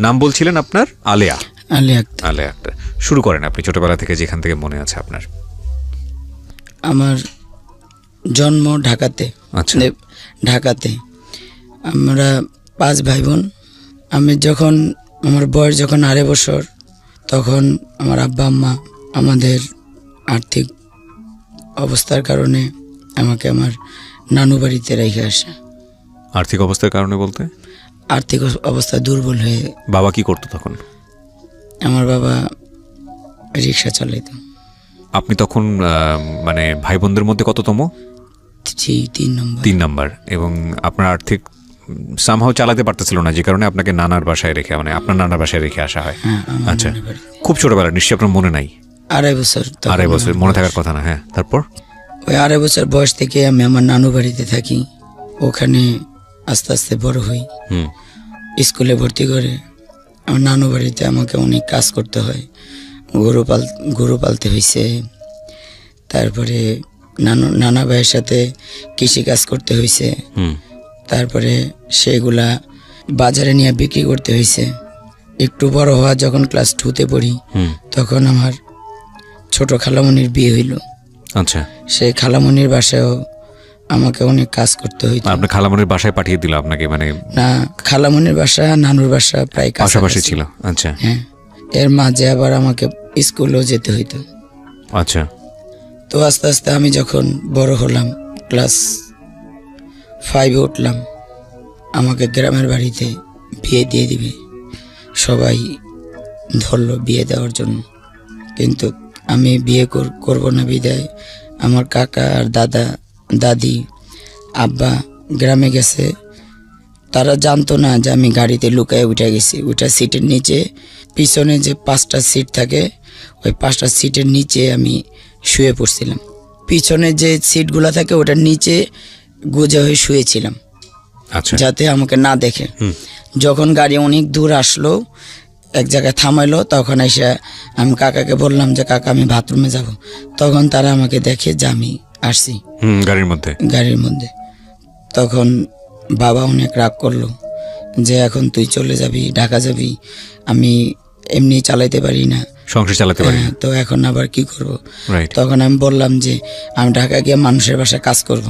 নাম বলছিলেন আপনার? আলেয়া। আলেয়া আক্তার। শুরু করেন আপনি ছোটবেলা থেকে, যেখান থেকে মনে আছে আপনার। আমার জন্ম ঢাকাতে। আচ্ছা। ঢাকাতে আমরা 5 ভাই বোন। আমি যখন আমার বয়স যখন 2.5 বছর, তখন আমার আব্বা আম্মা আমাদের আর্থিক অবস্থার কারণে আমাকে আমার নানু বাড়িতে রেখে আসে। আর্থিক অবস্থার কারণে বলতে? আর্থিক অবস্থা দুর্বল হয়ে। বাবা কি করতো তখন? আমার বাবা রিক্সা চালাইতো। আপনি তখন মানে ভাই বোনদের মধ্যে কততম? 3 নম্বর। এবং আপনার আর্থিক সামহাও চালাতে পারতেছিল না, যে কারণে আপনাকে নানার বাসায় রেখে, মানে আপনার নানার বাসায় রেখে আসা হয়। আচ্ছা, খুব ছোটবেলা, নিশ্চয়ই আপনার মনে নাই? 2.5 বছর। 2.5 বছর মনে থাকার কথা না? হ্যাঁ, তারপর? ওই 2.5 বছর বয়স থেকে আমি আমার নানু বাড়িতে থাকি। ওখানে আস্তে আস্তে বড় হই। স্কুলে ভর্তি করে আমার নানু বাড়িতে আমাকে অনেক কাজ করতে হয়। গরু পালতে হয়েছে। তারপরে নানা ভাইয়ের সাথে কৃষি কাজ করতে হয়েছে। তারপরে সেগুলা বাজারে নিয়ে বিক্রি করতে হয়েছে। একটু বড় হওয়া যখন ক্লাস 2তে পড়ি, তখন আমার ছোট খালামণির বিয়ে হইল। আচ্ছা। সেই খালামণির বাসায়ও আমাকে অনেক কাজ করতে হইতো। আপনার খালামণির বাসায় পাঠিয়ে দিল আপনাকে? মানে না, খালামণির বাসা নানুর বাসা প্রায় পাশাপাশি ছিল। আচ্ছা। হ্যাঁ, এর মাঝে আবার আমাকে স্কুলেও যেতে হইতো। আচ্ছা। তো আস্তে আস্তে আমি যখন বড় হলাম, ক্লাস 5-এ উঠলাম, আমাকে গ্রামের বাড়িতে বিয়ে দিয়ে দিবে সবাই ধরলো বিয়ে দেওয়ার জন্য। কিন্তু আমি বিয়ে করব না বিদায় আমার কাকা আর দাদি আব্বা গ্রামে গেছে। তারা জানতো না যে আমি গাড়িতে লুকায় উঠে গেছি। ওইটা সিটের নিচে, পিছনে যে 5টা সিট থাকে, ওই 5টা সিটের নিচে আমি শুয়ে পড়ছিলাম। পিছনে যে সিটগুলো থাকে ওটার নিচে গুজে হয়ে শুয়েছিলাম, যাতে আমাকে না দেখে। যখন গাড়ি অনেক দূর আসলো, এক জায়গায় থামাইলো, তখন এসে আমি কাকাকে বললাম যে কাকা আমি বাথরুমে যাব। তখন তারা আমাকে দেখে যে আমি আসছি গাড়ির মধ্যে। তখন বাবা অনেক রাগ করলো যে এখন তুই চলে যাবি, ঢাকা যাবি, আমি এমনি চালাইতে পারি না, সংসার চালাতে পারি না, তো এখন আবার কি করব। তখন আমি বললাম যে আমি ঢাকা গিয়ে মানুষের বাসায় কাজ করব,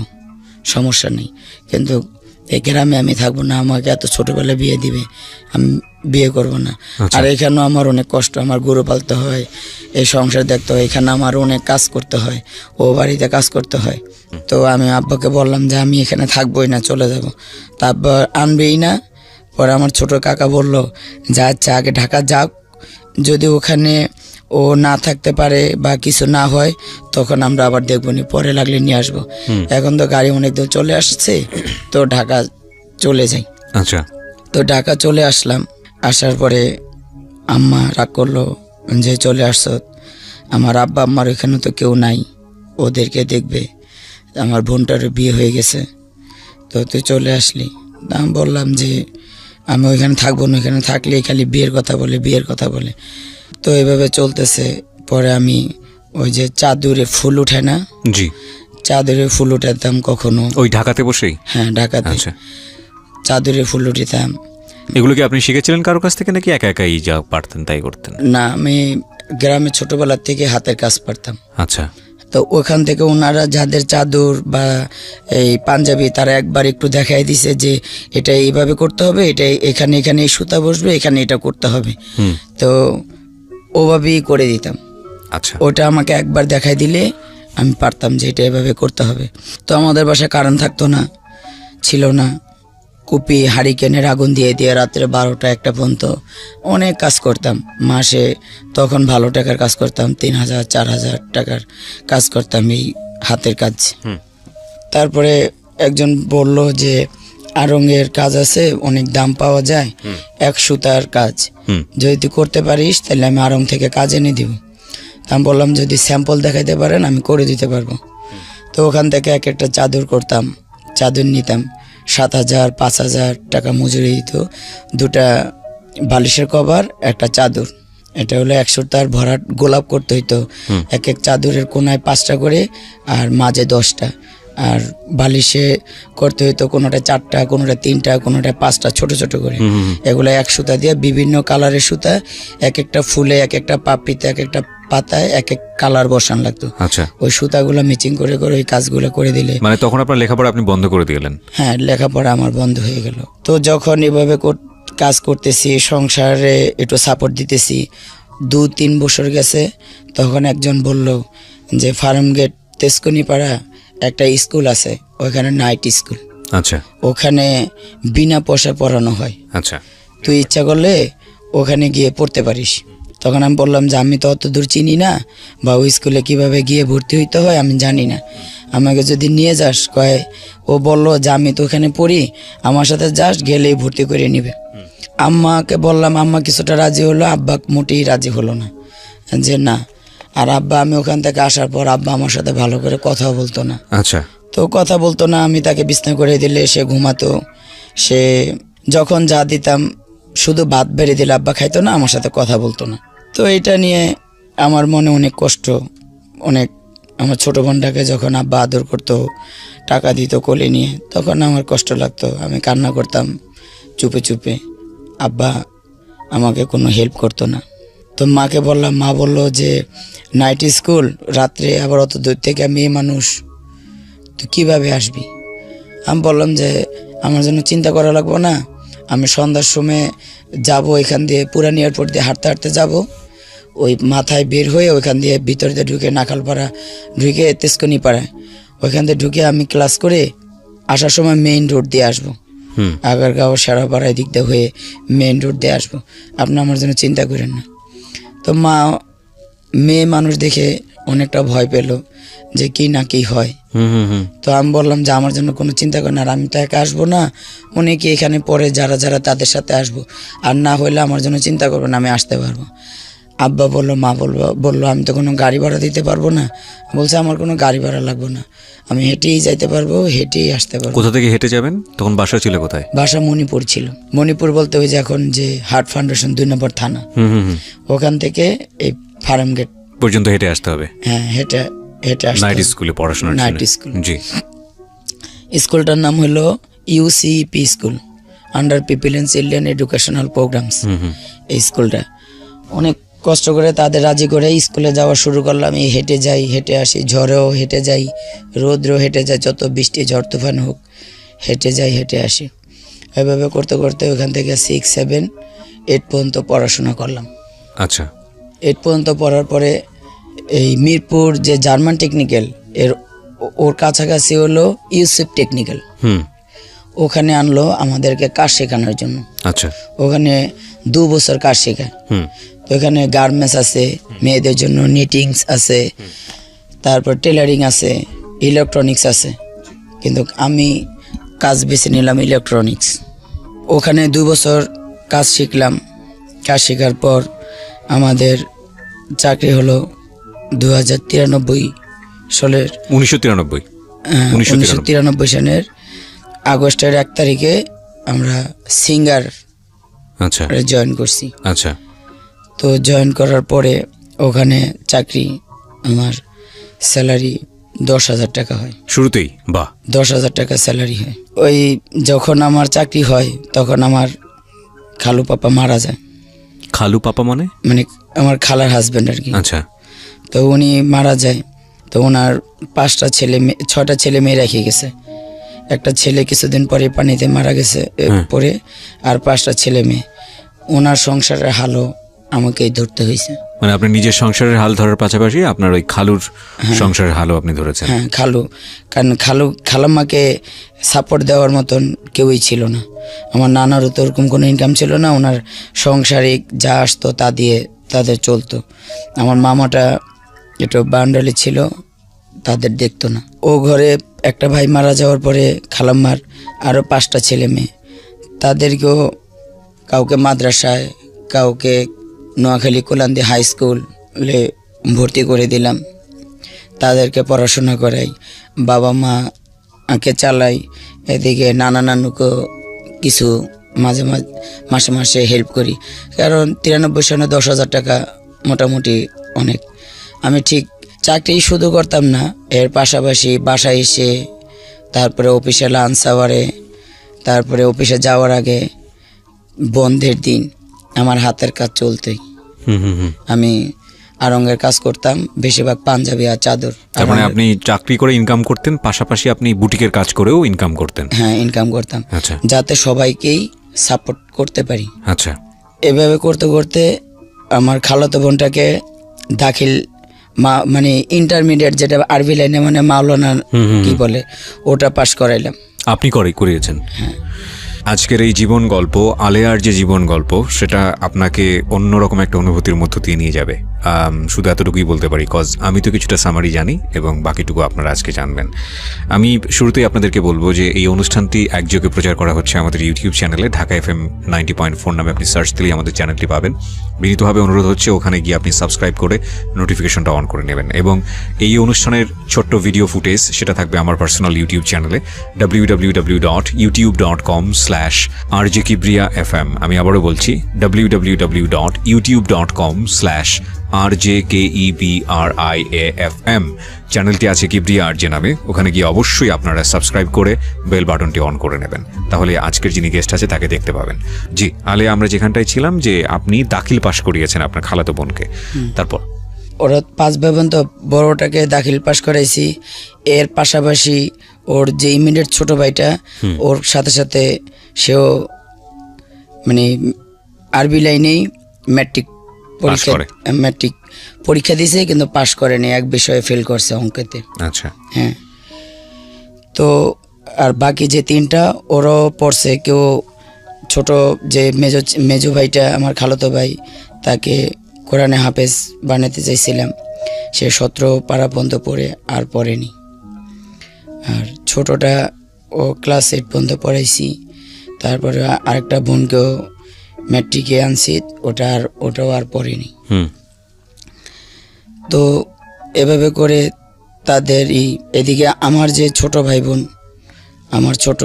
সমস্যা নেই, কিন্তু এই গ্রামে আমি থাকবো না, আমাকে এত ছোটবেলায় বিয়ে দিবে, আমি বিয়ে করব না। আর এখানেও আমার অনেক কষ্ট, আমার গরু পালতে হয়, এই সংসার দেখতে হয়, এখানে আমার অনেক কাজ করতে হয়, ও বাড়িতে কাজ করতে হয়। তো আমি আব্বাকে বললাম যে আমি এখানে থাকবোই না, চলে যাব। তা আব্বা আনবেই না। পরে আমার ছোট কাকা বলল যে আচ্ছা আগে ঢাকা যাক, যদি ওখানে ও না থাকতে পারে বা কিছু না হয় তখন আমরা আবার দেখবো নি, পরে লাগলে নিয়ে আসবো। এখন তো গাড়ি অনেক দূর চলে আসছে, তো ঢাকা চলে যাই। আচ্ছা। তো ঢাকা চলে আসলাম। আসার পরে আম্মা রাগ করলো যে চলে আসছো, আমার আব্বা আম্মার ওইখানে তো কেউ নাই, ওদেরকে দেখবে, আমার বোনটারও বিয়ে হয়ে গেছে, তো তুই চলে আসলি। আমি বললাম যে আমি ওইখানে থাকবো না, ওইখানে থাকলে খালি বিয়ের কথা বলে। তো এইভাবে চলতেছে। পরে আমি ওই যে চাদরে ফুল উঠে না, জি, চাদরে ফুল উঠাতাম কখনো, ওই ঢাকাতে বসেই? হ্যাঁ, ঢাকাতে। আচ্ছা। চাদরে ফুল উঠিতাম। এগুলো কি আপনি শিখেছিলেন কারো কাছ থেকে, নাকি একা একাই যা পারতেন তাই করতেন? না, আমি গ্রামে ছোটবেলা থেকে হাতের কাজ পারতাম। আচ্ছা। তো ওখান থেকে ওনারা যাদের চাদর বা এই পাঞ্জাবি, তারা একবার একটু দেখাই দিছে যে এটা এইভাবে করতে হবে, এটা এখানে এই সুতা বসবে, এখানে এটা করতে হবে। তো ওভাবেই করে দিতাম। আচ্ছা। ওটা আমাকে একবার দেখাই দিলে আমি পারতাম যে এটা এভাবে করতে হবে। তো আমাদের বাসায় কারেন্ট থাকতো না, ছিল না, কুপি হারিকেনের আগুন দিয়ে রাত্রে 12টা 1টা পর্যন্ত অনেক কাজ করতাম। মাসে তখন ভালো টাকার কাজ করতাম, 3000-4000 টাকার কাজ করতাম এই হাতের কাজ। তারপরে একজন বলল যে আড়ঙের কাজ আছে, অনেক দাম পাওয়া যায়, 1 সুতার কাজ, যদি তুই করতে পারিস তাহলে আমি আড়ং থেকে কাজ এনে দিব। আমি বললাম যদি স্যাম্পল দেখাইতে পারেন আমি করে দিতে পারবো। তো ওখান থেকে এক একটা চাদর করতাম, চাদর নিতাম, 7000-5000 টাকা মজুরি দিত। 2টা বালিশের কভার, একটা চাদর, এটা হলো 1 সুতার ভরাট গোলাপ করতে হইতো। এক চাদরের কোনায় 5টা করে আর মাঝে 10টা, আর বালিশে করতে হইতো কোনোটা 4টা, কোনোটা 3টা, কোনোটা 5টা, ছোট ছোট করে। এগুলো এক সুতা দিয়ে বিভিন্ন কালারের সুতা, এক একটা ফুলে, এক একটা পাপড়িতে, এক একটা পাতায় এক এক কালার বসান লাগতো। আচ্ছা, ওই সুতাগুলো ম্যাচিং করে করে ওই কাজগুলো করে দিলে মানে তখন আপনার লেখাপড়া আপনি বন্ধ করে দিলেন? হ্যাঁ, লেখাপড়া আমার বন্ধ হয়ে গেল। তো যখন এভাবে কাজ করতেছি, সংসারে একটু সাপোর্ট দিতেছি, 2-3 বছর গেছে, তখন একজন বলল যে ফার্ম গেট তেজকনিপাড়া একটা স্কুল আছে, ওইখানে নাইট স্কুল, আচ্ছা ওখানে বিনা পয়সা পড়ানো হয়, আচ্ছা, তুই ইচ্ছা করলে ওখানে গিয়ে পড়তে পারিস। তখন আমি বললাম যে আমি তো অত দূর চিনি না, বা ওই স্কুলে কীভাবে গিয়ে ভর্তি হইতে হয় আমি জানি না, আমাকে যদি নিয়ে যাস। কয়, ও বললো যে আমি তো ওখানে পড়ি, আমার সাথে যাস, গেলেই ভর্তি করে নিবে। আম্মাকে বললাম, আম্মা কিছুটা রাজি হলো, আব্বা মোটেই রাজি হলো না, যে না। আর আব্বা, আমি ওখান থেকে আসার পর আব্বা আমার সাথে ভালো করে কথা বলতো না। আচ্ছা, তো কথা বলতো না, আমি তাকে বিছনা করে দিলে সে ঘুমাতো, সে যখন যা দিতাম শুধু ভাত বেড়ে দিলে আব্বা খাইতো না, আমার সাথে কথা বলতো না। তো এটা নিয়ে আমার মনে অনেক কষ্ট, অনেক। আমার ছোটো বোনটাকে যখন আব্বা আদর করতো, টাকা দিত কোলে নিয়ে, তখন আমার কষ্ট লাগতো, আমি কান্না করতাম চুপে চুপে। আব্বা আমাকে কোনো হেল্প করতো না। তো মাকে বললাম, মা বললো যে নাইট স্কুল, রাত্রে আবার অত দূর থেকে, মেয়ে মানুষ, তুই কীভাবে আসবি? আমি বললাম যে আমার জন্য চিন্তা করা লাগবো না, আমি সন্ধ্যার সময় যাব, এখান দিয়ে পুরান এয়ারপোর্ট দিয়ে হাঁটতে হাঁটতে যাব, ওই মাথায় বের হয়ে ওইখান দিয়ে ভিতর দিয়ে ঢুকে নাখালপাড়া ঢুকে তেজকনিপাড়ায়, ওইখান দিয়ে ঢুকে আমি ক্লাস করে আসার সময় মেইন রোড দিয়ে আসবো, আগারগাঁও সারাপাড়ায় দিক দিয়ে হয়ে মেইন রোড দিয়ে আসবো, আপনি আমার জন্য চিন্তা করেন না। তো মা মেয়ে মানুষ দেখে অনেকটা ভয় পেল যে কি না কি হয়। তো আমি বললাম যে আমার জন্য কোনো চিন্তা করেন না, আর আমি তো একা আসবো না, অনেকে এখানে পড়ে যারা যারা, তাদের সাথে আসবো, আর না হইলে আমার জন্য চিন্তা করবেন, আমি আসতে পারবো। আব্বা বললো, মা বললো আমি তো কোনো গাড়ি ভাড়া দিতে পারবো না। বলছে আমার কোনো গাড়ি ভাড়া লাগবে না, আমি হেঁটেই যাইতে পারবো, হেঁটেই আসতে পারবো। কোথা থেকে হেঁটে যাবেন? তখন বাসা ছিল কোথায়? বাসা মণিপুর ছিল। মণিপুর বলতে ওই যে এখন যে হার্ট ফাউন্ডেশন 2 নম্বর থানা, ওখান থেকে এই ফার্ম গেট পর্যন্ত হেঁটে আসতে হবে। হ্যাঁ, হেঁটে আসতে নাইট হবে। স্কুলে পড়াশোনা? Night school. জি। স্কুলটার নাম হলো UCP school, under people and children educational programs. এই স্কুলটা অনেক কষ্ট করে তাদের রাজি করে স্কুলে যাওয়া শুরু করলাম। এই হেঁটে যাই, হেঁটে আসি, ঝড়েও হেঁটে যাই, রৌদ্রেও হেঁটে যাই, যত বৃষ্টি ঝড় তুফান হোক হেঁটে যাই, হেঁটে আসি। এভাবে করতে করতে ওখান থেকে 6, 7, 8 পর্যন্ত পড়াশোনা করলাম। আচ্ছা। 8 পর্যন্ত পড়ার পরে এই মিরপুর যে জার্মান টেকনিক্যাল, ওর কাছাকাছি হলো ইউসুফ টেকনিক্যাল, ওখানে আনলো আমাদেরকে কাজ শেখানোর জন্য। আচ্ছা। ওখানে 2 বছর কাজ শেখায়। তো এখানে গার্মেন্টস আছে, মেয়েদের জন্য নিটিংস আছে, তারপর টেলারিং আছে, ইলেকট্রনিক্স আছে, কিন্তু আমি কাজ বেছে নিলাম ইলেকট্রনিক্স। ওখানে 2 বছর কাজ শিখলাম। কাজ শেখার পর আমাদের চাকরি হলো 2093 সালের 1993 সালের আগস্টের 1 তারিখে আমরা সিঙ্গার আচ্ছা জয়েন করছি। আচ্ছা। তো জয়েন করার পরে ওখানে চাকরি, আমার স্যালারি 10,000 টাকা হয় শুরুতেই। বাহ। 10,000 টাকা স্যালারি হয়। ওই যখন আমার চাকরি হয় তখন আমার খালু পাপা মারা যায়। খালু পাপা মানে? মানে আমার খালার হাজব্যান্ড আর কি। আচ্ছা। তো উনি মারা যায়। তো ওনার 6টা ছেলে মেয়ে রেখে গেছে। একটা ছেলে কিছুদিন পরে পানিতে মারা গেছে পরে, আর 5টা ছেলে মেয়ে। ওনার সংসারের হালও আমাকেই ধরতে হয়েছে। মানে আপনি নিজের সংসারের হাল ধরার পাশাপাশি আপনার ওই খালুর সংসারের হালও আপনি ধরেছেন? হ্যাঁ, খালু, কারণ খালাম্মাকে সাপোর্ট দেওয়ার মতন কেউই ছিল না। আমার নানারও তো ওরকম কোনো ইনকাম ছিল না, ওনার সাংসারিক যা আসতো তা দিয়ে তাদের চলতো। আমার মামাটা একটু বান্ডালি ছিল, তাদের দেখতো না। ও ঘরে একটা ভাই মারা যাওয়ার পরে খালাম্মার আরও 5টা ছেলে মেয়ে, তাদেরকেও কাউকে মাদ্রাসায়, কাউকে নোয়াখালী কোলান্দি হাই স্কুলে ভর্তি করে দিলাম। তাদেরকে পড়াশোনা করাই, বাবা মাকে চালাই, এদিকে নানা নানুকেও কিছু মাঝে মাসে হেল্প করি। কারণ 93 সালে 10,000 টাকা মোটামুটি অনেক। আমি ঠিক চাকরি শুধু করতাম না, এর পাশাপাশি বাসায় এসে তারপরে অফিসে লাঞ্চ আওয়ারে, তারপরে অফিসে যাওয়ার আগে, বন্ধের দিন আমার হাতের কাজ চলতোই। আমি আড়ঙ্গের কাজ করতাম, বেশিরভাগ পাঞ্জাবি আর চাদর। তার মানে আপনি চাকরি করে ইনকাম করতেন, পাশাপাশি আপনি বুটিকের কাজ করেও ইনকাম করতেন? হ্যাঁ, ইনকাম করতাম, আচ্ছা যাতে সবাইকেই সাপোর্ট করতে পারি। আচ্ছা। এভাবে করতে করতে আমার খালাতো বোনটাকে দাখিল মানে ইন্টারমিডিয়েট, যেটা আরবি লাইনে মানে মাওলানা কি বলে, ওটা পাশ করাইলাম। আপনি করিয়েছেন। আজকের এই জীবন গল্প, আলেয়ার যে জীবন গল্প, সেটা আপনাকে অন্যরকম একটা অনুভূতির মধ্য দিয়ে নিয়ে যাবে। শুধু এতটুকুই বলতে পারি, কজ আমি তো কিছুটা সামারি জানি এবং বাকিটুকু আপনারা আজকে জানবেন। আমি শুরুতেই আপনাদেরকে বলবো যে এই অনুষ্ঠানটি একযোগে প্রচার করা হচ্ছে আমাদের ইউটিউব চ্যানেলে, ঢাকা FM 90.4 নামে আপনি সার্চ দিলেই আমাদের চ্যানেলটি পাবেন। বিনীতভাবে অনুরোধ হচ্ছে ওখানে গিয়ে আপনি সাবস্ক্রাইব করে নোটিফিকেশনটা অন করে নেবেন। এবং এই অনুষ্ঠানের ছোট্ট ভিডিও ফুটেজ সেটা থাকবে আমার পার্সোনাল ইউটিউব চ্যানেলে www.youtube.com/RJKibriya.FM। আমি আবারও বলছি www.youtube.com/RJKEBRIAFM। চ্যানেলটি আছে কিবরিয়া আরজে নামে, ওখানে গিয়ে অবশ্যই আপনারা সাবস্ক্রাইব করে বেল বাটনটি অন করে নেবেন, তাহলে আজকের যিনি গেস্ট আছে তাকে দেখতে পাবেন। জি আলে, আমরা যেখানটায় ছিলাম যে আপনি দাখিল পাশ করিয়েছেন আপনার খালাতো বোনকে, তারপর? ওরা 5 ভাই বোন, তো বড়টাকে দাখিল পাশ করাইছি। এর পাশাপাশি ওর যে ইমিডিয়েট ছোট ভাইটা, ওর সাথে সাথে সেও মানে আরবি লাইনেই ম্যাট্রিক পরীক্ষা দিয়েছে, কিন্তু পাশ করেনি, এক বিষয়ে ফেল করছে, অঙ্কেতে। আচ্ছা। হ্যাঁ, তো আর বাকি যে 3টা ওরাও পড়ছে। কেউ ছোট যে মেজো ভাইটা আমার খালাতো ভাই, তাকে কোরআনে হাফেজ বানাতে চাইছিলাম, সে 17 পারা পর্যন্ত পড়ে আর পড়েনি। আর ছোটটা ও ক্লাস 8 পর্যন্ত পড়াইছি। তারপরে আরেকটা বোনকেও ম্যাট্রিকে আনছি, ওটাও আর পড়েনি। তো এভাবে করে তাদের এদিকে আমার যে ছোট ভাই বোন, আমার ছোট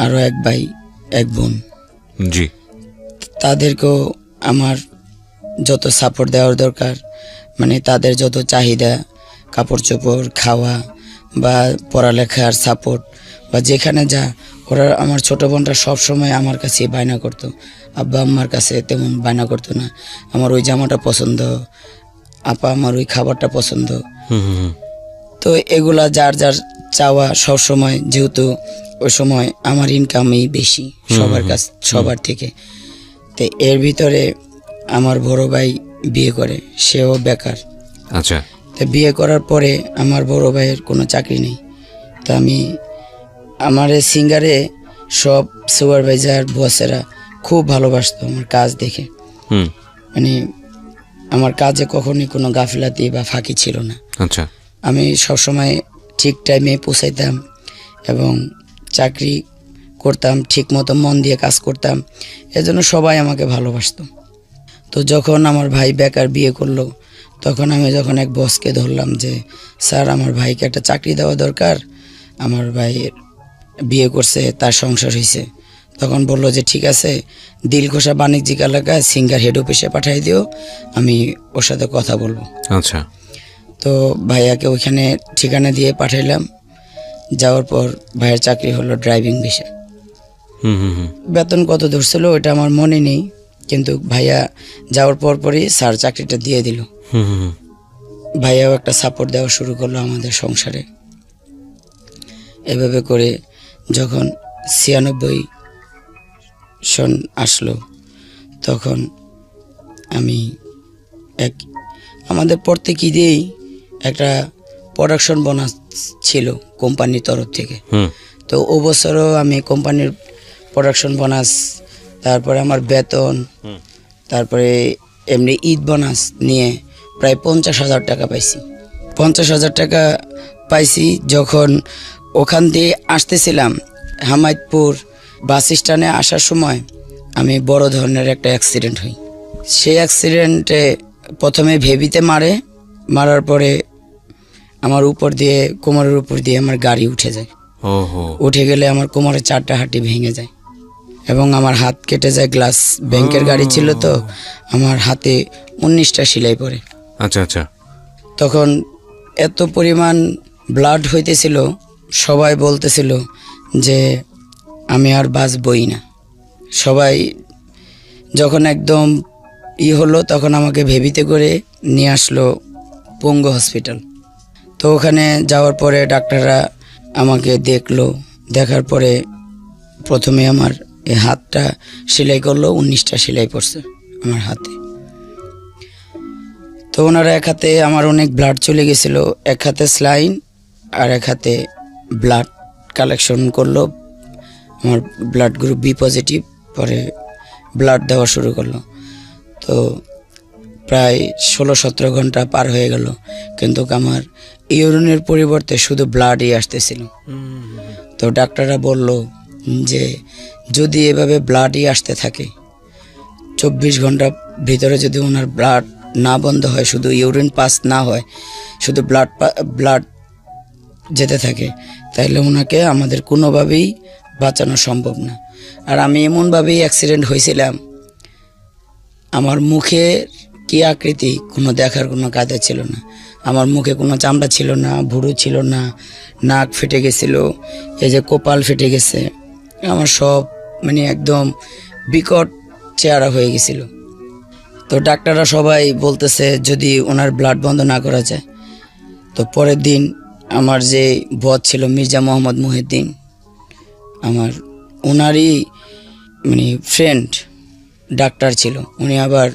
আরও এক ভাই এক বোন, জি, তাদেরকেও আমার যত সাপোর্ট দেওয়ার দরকার, মানে তাদের যত চাহিদা, কাপড় চোপড়, খাওয়া বা পড়ালেখার সাপোর্ট বা যেখানে যা, ওরা আমার ছোটো বোনটা সবসময় আমার কাছে বায়না করতো, আব্বা আম্মার কাছে তেমন বায়না করতো না। আমার ওই জামাটা পছন্দ, আপা আমার ওই খাবারটা পছন্দ। তো এগুলা যার যার চাওয়া সবসময়, যেহেতু ওই সময় আমার ইনকামই বেশি সবার থেকে। তো এর ভিতরে আমার বড় ভাই বিয়ে করে, সেও বেকার। আচ্ছা। তো বিয়ে করার পরে আমার বড় ভাইয়ের কোনো চাকরি নেই। তো আমার সিঙ্গারে সব সুপারভাইজার বসেরা খুব ভালোবাসতো আমার কাজ দেখে। মানে আমার কাজে কখনই কোনো গাফিলাতি বা ফাঁকি ছিল না। আচ্ছা। আমি সবসময় ঠিক টাইমে পৌঁছাইতাম এবং চাকরি করতাম, ঠিক মতো মন দিয়ে কাজ করতাম, এজন্য সবাই আমাকে ভালোবাসতো। তো যখন আমার ভাই বেকার বিয়ে করলো, তখন আমি যখন এক বসকে ধরলাম যে স্যার আমার ভাইকে একটা চাকরি দেওয়া দরকার, আমার ভাইয়ের বিয়ে করছে, তার সংসার হয়েছে, তখন বললো যে ঠিক আছে, দিলখোসা বাণিজ্যিক এলাকায় সিঙ্গার হেড অফিসে পাঠিয়ে দিও, আমি ওর সাথে কথা বলবো। আচ্ছা। তো ভাইয়াকে ওইখানে ঠিকানা দিয়ে পাঠাইলাম। যাওয়ার পর ভাইয়ের চাকরি হলো ড্রাইভিং বিষয়ে। বেতন কত ধরছিল ওইটা আমার মনে নেই, কিন্তু ভাইয়া যাওয়ার পরই স্যার চাকরিটা দিয়ে দিল। ভাইয়াও একটা সাপোর্ট দেওয়া শুরু করলো আমাদের সংসারে। এভাবে করে যখন 96 সন আসলো, তখন আমি আমাদের প্রত্যেকই দিয়েই একটা প্রোডাকশন বোনাস ছিল কোম্পানির তরফ থেকে। তো ও বছরও আমি কোম্পানির প্রোডাকশন বোনাস, তারপরে আমার বেতন, তারপরে এমনি ঈদ বোনাস নিয়ে প্রায় 50,000 টাকা পাইছি। 50,000 টাকা পাইছি। যখন ওখান দিয়ে আসতেছিলাম হামায়তপুর বাস স্ট্যান্ডে আসার সময় আমি বড় ধরনের একটা অ্যাক্সিডেন্ট হই। সেই অ্যাক্সিডেন্টে প্রথমে ভেবিতে মারার পরে আমার উপর দিয়ে, কোমরের উপর দিয়ে আমার গাড়ি উঠে যায়। উঠে গেলে আমার কোমরের 4টা হাঁটি ভেঙে যায় এবং আমার হাত কেটে যায়। গ্লাস ব্যাংকের গাড়ি ছিল, তো আমার হাতে 19টা সেলাই পড়ে। আচ্ছা আচ্ছা। তখন এত পরিমাণ ব্লাড হইতেছিল সবাই বলতেছিল যে আমি আর বাঁচবই না। সবাই যখন একদম হলো তখন আমাকে ভেবিতে করে নিয়ে আসলো পঙ্গু হসপিটাল। তো ওখানে যাওয়ার পরে ডাক্তাররা আমাকে দেখলো, দেখার পরে প্রথমে আমার এই হাতটা সেলাই করলো, 19টা সেলাই পড়ছে আমার হাতে। তো ওনারা এক হাতে আমার অনেক ব্লাড চলে গেছিলো, এক হাতে স্লাইন আর এক হাতে ব্লাড কালেকশন করলো। আমার ব্লাড গ্রুপ বি পজিটিভ, পরে ব্লাড দেওয়া শুরু করলো। তো প্রায় 16-17 ঘন্টা পার হয়ে গেল, কিন্তু আমার ইউরিনের পরিবর্তে শুধু ব্লাডই আসতেছিল। তো ডাক্তাররা বলল যে যদি এভাবে ব্লাডই আসতে থাকে, 24 ঘন্টার ভিতরে যদি ওনার ব্লাড না বন্ধ হয়, শুধু ইউরিন পাস না হয়, শুধু ব্লাড যেতে থাকে, তাহলে ওনাকে আমাদের কোনোভাবেই বাঁচানো সম্ভব না। আর আমি এমনভাবেই অ্যাক্সিডেন্ট হয়েছিলাম, আমার মুখের কি আকৃতি কোনো দেখার কোনো কায়দা ছিল না। আমার মুখে কোনো চামড়া ছিল না, ভুরু ছিল না, নাক ফেটে গেছিল, এই যে কপাল ফেটে গেছে, আমার সব মানে একদম বিকট চেহারা হয়ে গেছিল। তো ডাক্তাররা সবাই বলতেছে যদি ওনার ব্লাড বন্ধ না করা যায়। তো পরের দিন আমার যে বস ছিল মির্জা মোহাম্মদ মুহিউদ্দিন, আমার ওনারই মানে ফ্রেন্ড ডাক্তার ছিল, উনি আবার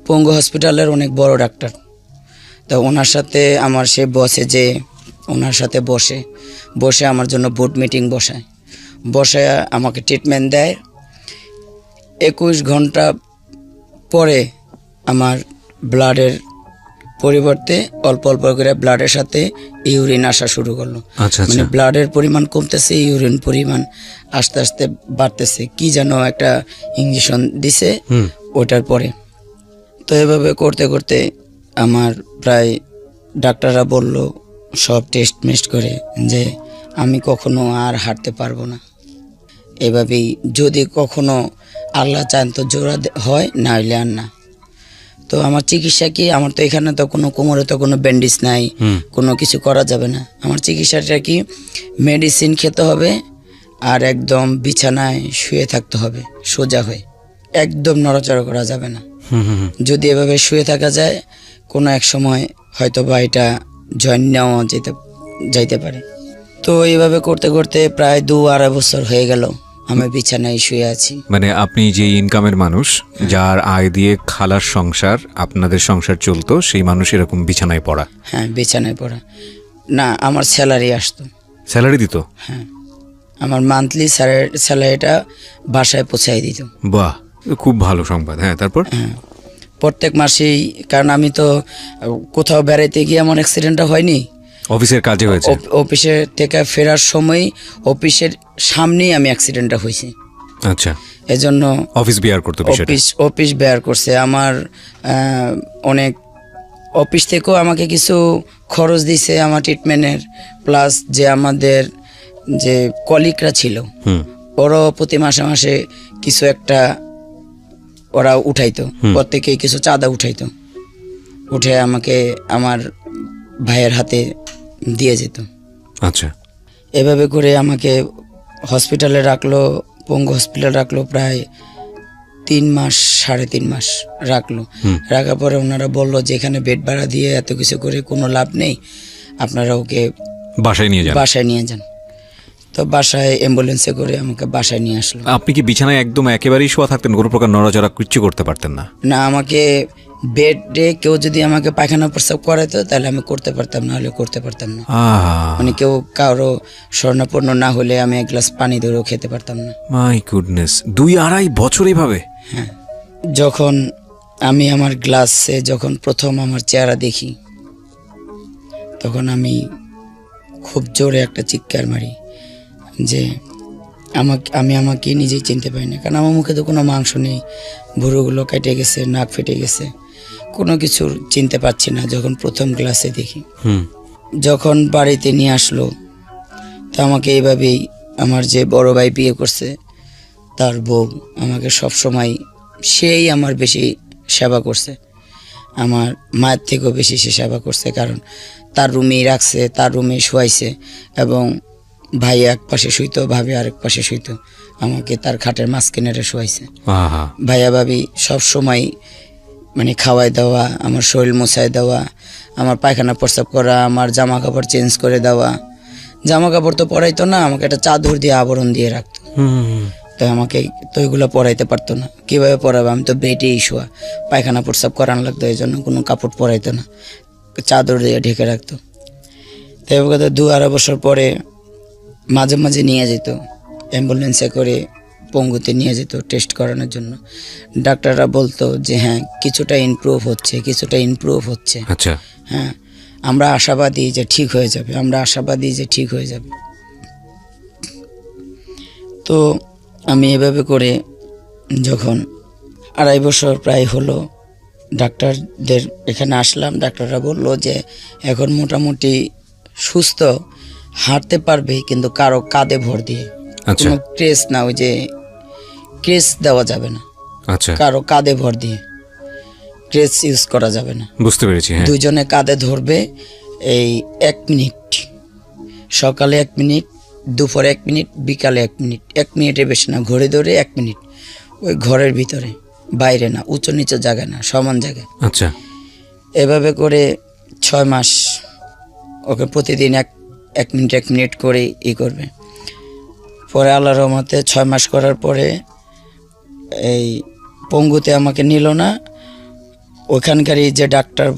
পঙ্গু হসপিটালের অনেক বড় ডাক্তার। তো ওনার সাথে আমার সে বসে যে ওনার সাথে বসে আমার জন্য বোর্ড মিটিং বসে আমাকে ট্রিটমেন্ট দেয়। 21 ঘন্টা পরে আমার ব্লাডের পরিবর্তে অল্প অল্প করে ব্লাডের সাথে ইউরিন আসা শুরু করলো। মানে ব্লাডের পরিমাণ কমতেছে, ইউরিন পরিমাণ আস্তে আস্তে বাড়তেছে। কি যেন একটা ইঞ্জেকশন দিছে ওটার পরে। তো এভাবে করতে করতে আমার প্রায় ডাক্তাররা বলল সব টেস্ট করে যে আমি কখনো আর হাঁটতে পারবো না। এভাবেই যদি কখনো আল্লাহ চান তো জোড়া হয়, না হইলে আর না। তো আমার চিকিৎসা কি, আমার তো এখানে তো কোনো কোমরে তো কোনো ব্যান্ডেজ নাই, কোনো কিছু করা যাবে না। আমার চিকিৎসাটা কি, মেডিসিন খেতে হবে আর একদম বিছানায় শুয়ে থাকতে হবে সোজা হয়ে, একদম নড়াচড়া করা যাবে না। যদি এভাবে শুয়ে থাকা যায়, কোনো এক সময় হয়তো বা এটা জয়েন নেওয়া যাইতে পারে। তো এইভাবে করতে করতে প্রায় 2-2.5 বছর হয়ে গেল আমি বিছানায় শুয়ে আছি। মানে আপনি যে ইনকামের মানুষ, যার আয় দিয়ে খালার সংসার, আপনাদের সংসার চলতো, সেই মানুষ এরকম বিছানায় পড়া? হ্যাঁ, বিছানায় পড়া না, আমার স্যালারি আসতো। স্যালারি দিত? হ্যাঁ, আমার মান্থলি স্যালারিটা বাসায় পৌঁছাই দিত। বাহ, খুব ভালো সংবাদ। হ্যাঁ, তারপর? হ্যাঁ, প্রত্যেক মাসেই, কারণ আমি তো কোথাও বেড়াইতে গিয়ে আমার অ্যাক্সিডেন্টটা হয়নি, অফিসের কাজে হয়েছে। অফিসে থেকে ফেরার সময় অফিসের সামনেই আমি অ্যাক্সিডেন্টটা হয়েছি। আচ্ছা, এজন্য অফিস বিয়ার করতে, অফিস বেয়ার করছে আমার। অনেক অফিস থেকেও আমাকে কিছু খরচ দিছে আমার ট্রিটমেন্টের, প্লাস যে আমাদের যে কলিগরা ছিল ওরাও প্রতি মাসে মাসে কিছু একটা ওরা উঠাইতো, প্রত্যেকেই কিছু চাঁদা উঠে আমাকে আমার ভাইয়ের হাতে দিয়ে যেত। আচ্ছা, এভাবে করে আমাকে হসপিটালে রাখলো, পঙ্গু হসপিটালে রাখলো প্রায় 3 মাস 3.5 মাস রাখলো। রাখার পরে ওনারা বললো যে এখানে বেড ভাড়া দিয়ে এত কিছু করে কোনো লাভ নেই, আপনারা ওকে বাসায় নিয়ে যান। তো বাসায় অ্যাম্বুলেন্সে করে আমাকে বাসায় নিয়ে আসলো। আপনি কি বিছানায় একদম একেবারেই শোয়া থাকতেন, কোনো প্রকার নড়াচড়া কিচ্ছু করতে পারতেন না? না, আমাকে বেডে কেউ যদি আমাকে পায়খানা প্রস্রাব করাইতো তাহলে আমি করতে পারতাম, না হলে করতে পারতাম না। মানে কেউ কারো স্বর্ণাপন্ন না হলে আমি 1 গ্লাস পানি ধরেও খেতে পারতাম না। মাই গুডনেস, 2-2.5 বছর এইভাবে? হ্যাঁ, যখন আমি আমার গ্লাসে যখন প্রথম আমার চেহারা দেখি, তখন আমি খুব জোরে একটা চিৎকার মারি যে আমাকে নিজেই চিনতে পারি না, কারণ আমার মুখে তো কোনো মাংস নেই, ভুরুগুলো কেটে গেছে, নাক ফেটে গেছে, কোনো কিছু চিনতে পারছি না। যখন প্রথম গ্লাসে দেখি, যখন বাড়িতে নিয়ে আসলো, তো আমাকে এইভাবেই আমার যে বড় ভাই বিয়ে করছে তার বউ আমাকে সবসময়, সেই আমার বেশি সেবা করছে, আমার মায়ের থেকেও বেশি সে সেবা করছে, কারণ তার রুমেই রাখছে, তার রুমেই শোয়াইছে, এবং ভাই এক পাশে শুইতো, ভাবি আরেক পাশে শুইতো, আমাকে তার খাটের মাঝখানে শোয়াইছে। আহা, ভাইয়া ভাবি সব সময় মানে খাওয়াই দেওয়া, আমার শরীর মোছাই দেওয়া, আমার পায়খানা প্রস্রাব করা, আমার জামা কাপড় চেঞ্জ করে দেওয়া। জামা কাপড় তো পরাইতো না, আমাকে একটা চাদর দিয়ে আবরণ দিয়ে রাখতো। হুম, তো আমাকে তো ওইগুলো পরাইতে পারতো না, কীভাবে পরাবে? আমি তো বেডেই শোয়া, পায়খানা প্রস্রাব করান লাগতো, এই জন্য কোনো কাপড় পরাইতো না, চাদর দিয়ে ঢেকে রাখতো। তো এবার কথা 2-2.5 বছর পরে মাঝে মাঝে নিয়ে যেত, অ্যাম্বুলেন্সে করে পঙ্গুতে নিয়ে যেত টেস্ট করানোর জন্য। ডাক্তাররা বলতো যে হ্যাঁ কিছুটা ইমপ্রুভ হচ্ছে, কিছুটা ইমপ্রুভ হচ্ছে। আচ্ছা, হ্যাঁ, আমরা আশাবাদী যে ঠিক হয়ে যাবে, আমরা আশাবাদী যে ঠিক হয়ে যাবে। তো আমি এভাবে করে যখন 2.5 বছর প্রায় হলো ডাক্তারদের এখানে আসলাম, ডাক্তাররা বললো যে এখন মোটামুটি সুস্থ, হাঁটতে পারবে, কিন্তু কারো কাঁধে ভর দিয়ে, আচ্ছা, কোনো ক্রেস না, ওই যে ক্রেস দেওয়া যাবে না, আচ্ছা, কারো কাঁধে ভর দিয়ে ক্রেস ইউজ করা যাবে না। বুঝতে পেরেছি। হ্যাঁ, দুজনে কাঁধে ধরবে, এই 1 মিনিট, সকালে 1 মিনিট, দুপুরে 1 মিনিট, বিকালে 1 মিনিট, 1 মিনিটের বেশি না, ঘড়ি ধরে 1 মিনিট, ওই ঘরের ভিতরে, বাইরে না, উঁচু নিচু জায়গায় না, সমান জায়গায়। আচ্ছা, এভাবে করে 6 মাস ওকে প্রতিদিন 1 মিনিট 1 মিনিট করে করবে। পরে আল্লাহর রহমতে 6 মাস করার পরে এই পঙ্গুতে আমাকে নিল না, ওইখানকারই যে ডাক্তার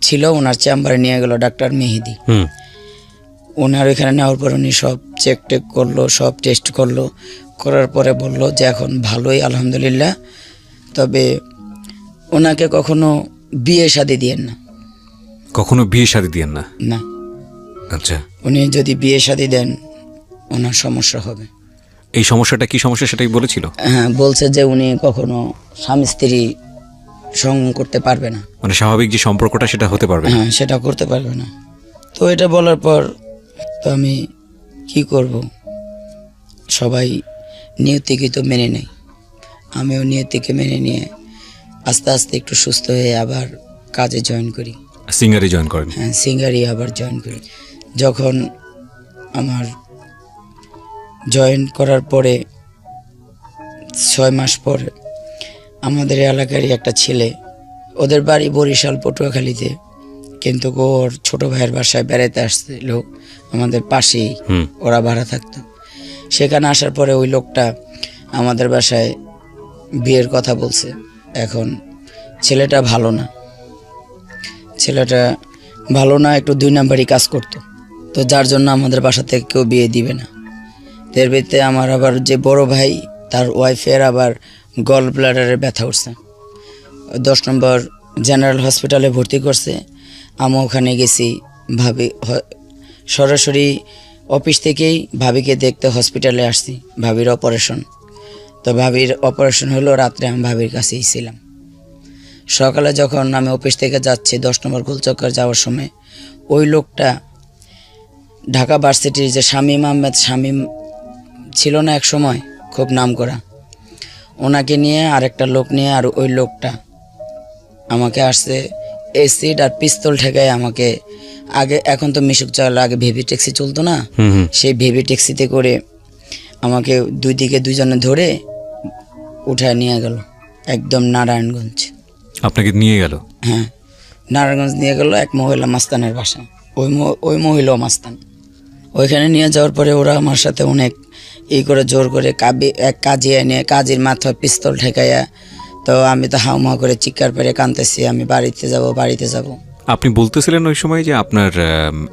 ছিল ওনার চেম্বারে নিয়ে গেল, ডাক্তার মেহেদি। হুম, ওনার ওইখানে নেওয়ার পর উনি সব চেক টেক করলো, সব টেস্ট করলো, করার পরে বললো যে এখন ভালোই আলহামদুলিল্লাহ, তবে ওনাকে কখনো বিয়ে শাদী দিয়েন না। কখনো বিয়ে শাদী দিয়েন না? না, আচ্ছা, উনি যদি বিয়ে শাদী দেন ওনার সমস্যা হবে। এই সমস্যাটা কি সমস্যা সেটাই বলেছিল? হ্যাঁ, বলছে যে উনি কখনো স্বামী স্ত্রী সঙ্গ করতে পারবে না, মানে স্বাভাবিক যে সম্পর্কটা সেটা হতে পারবে না। হ্যাঁ সেটা করতে পারবে না। তো এটা বলার পর তো আমি কি করব, সবাই নিয়তিকে তো মেনে নেই, আমিও নিয়তিকে মেনে নিয়ে আস্তে আস্তে একটু সুস্থ হয়ে আবার কাজে জয়েন করি। সিঙ্গারে জয়েন করেন? হ্যাঁ, সিঙ্গারি আবার জয়েন করি। যখন আমার জয়েন করার পরে 6 মাস পরে আমাদের এলাকারই একটা ছেলে, ওদের বাড়ি বরিশাল পটুয়াখালীতে, কিন্তু ওর ছোট ভাইয়ের বাসায় বেড়াতে আসছিল আমাদের পাশেই, হুম, ওরা ভাড়া থাকতো। সেখানে আসার পরে ওই লোকটা আমাদের বাসায় বিয়ের কথা বলছে। এখন ছেলেটা ভালো না, ছেলেটা ভালো না, একটু 2 নাম্বারই কাজ করতো, তো যার জন্য আমাদের বাসা থেকে কেউ বিয়ে দিবে না। এর ভিতরে আমার আবার যে বড় ভাই, তার ওয়াইফের আবার গল ব্লাডারের ব্যথা উঠছে, 10 নম্বর জেনারেল হসপিটালে ভর্তি করছে। আমি ওখানে গেছি, ভাবি সরাসরি অফিস থেকেই ভাবিকে দেখতে হসপিটালে আসছি, ভাবির অপারেশন। তো ভাবির অপারেশন হলো রাত্রে, আমি ভাবির কাছেই ছিলাম। সকালে যখন আমি অফিস থেকে যাচ্ছি 10 নম্বর গোলচক্কর যাওয়ার সময়, ওই লোকটা ঢাকা ভার্সিটির যে শামীম আহমেদ, শামীম ছিল না এক সময় খুব নাম করা, ওনাকে নিয়ে আরেকটা লোক নিয়ে, আর ওই লোকটা আমাকে আসছে এসিড আর পিস্তল ঠেকায় আমাকে, আগে এখন তো মিশুক চাল, আগে ভেবি ট্যাক্সি চলতো না, হুম, হুম, সেই ভেবি ট্যাক্সিতে করে আমাকে দুই দিকে দুজনে ধরে উঠায় নিয়ে গেল একদম নারায়ণগঞ্জ। আপনাকে নিয়ে গেল? হ্যাঁ, নারায়ণগঞ্জ নিয়ে গেল এক মহিলা মাস্তানের বাসা, ওই মহিলাও মাস্তান। ওইখানে নিয়ে যাওয়ার পরে ওরা আমার সাথে অনেক করে জোর করে এক কাজী এনে কাজীর মাথায় পিস্তল ঠেকাইয়া, তো আমি তো হাউমাউ করে চিৎকার পেরে কাঁদতেছি, আমি বাড়িতে যাব, বাড়িতে যাব। আপনি বলতেছিলেন ওই সময় যে আপনার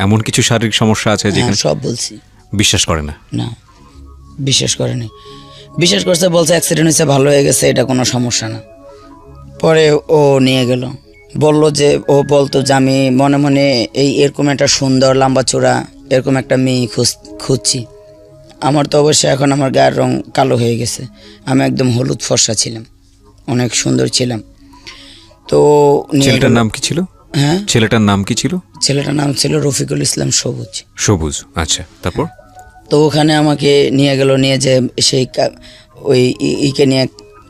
এমন কিছু শারীরিক সমস্যা আছে যেখানে সব বলছি, বিশ্বাস করে না? না, বিশ্বাস করেনি। বিশ্বাস করছে, বলছে অ্যাক্সিডেন্ট হয়েছে, ভালো হয়ে গেছে, এটা কোনো সমস্যা না। পরে ও নিয়ে গেল, বলল যে, ও বলতো যে আমি মনে মনে এরকম একটা সুন্দর লম্বা চূড়া এরকম একটা মেয়ে খুঁজছি। আমার তো অবশ্যই এখন আমার গায়ের রং কালো হয়ে গেছে, আমি একদম হলুদ ফর্সা ছিলাম, অনেক সুন্দর ছিলাম। তো ছেলেটার নাম কি ছিল? হ্যাঁ, ছেলেটার নাম কি ছিল? ছেলেটার নাম ছিল রফিকুল ইসলাম সবুজ। সবুজ, আচ্ছা, তারপর? তো ওখানে আমাকে নিয়ে গেল, নিয়ে যে সেই ওই ইকে নিয়ে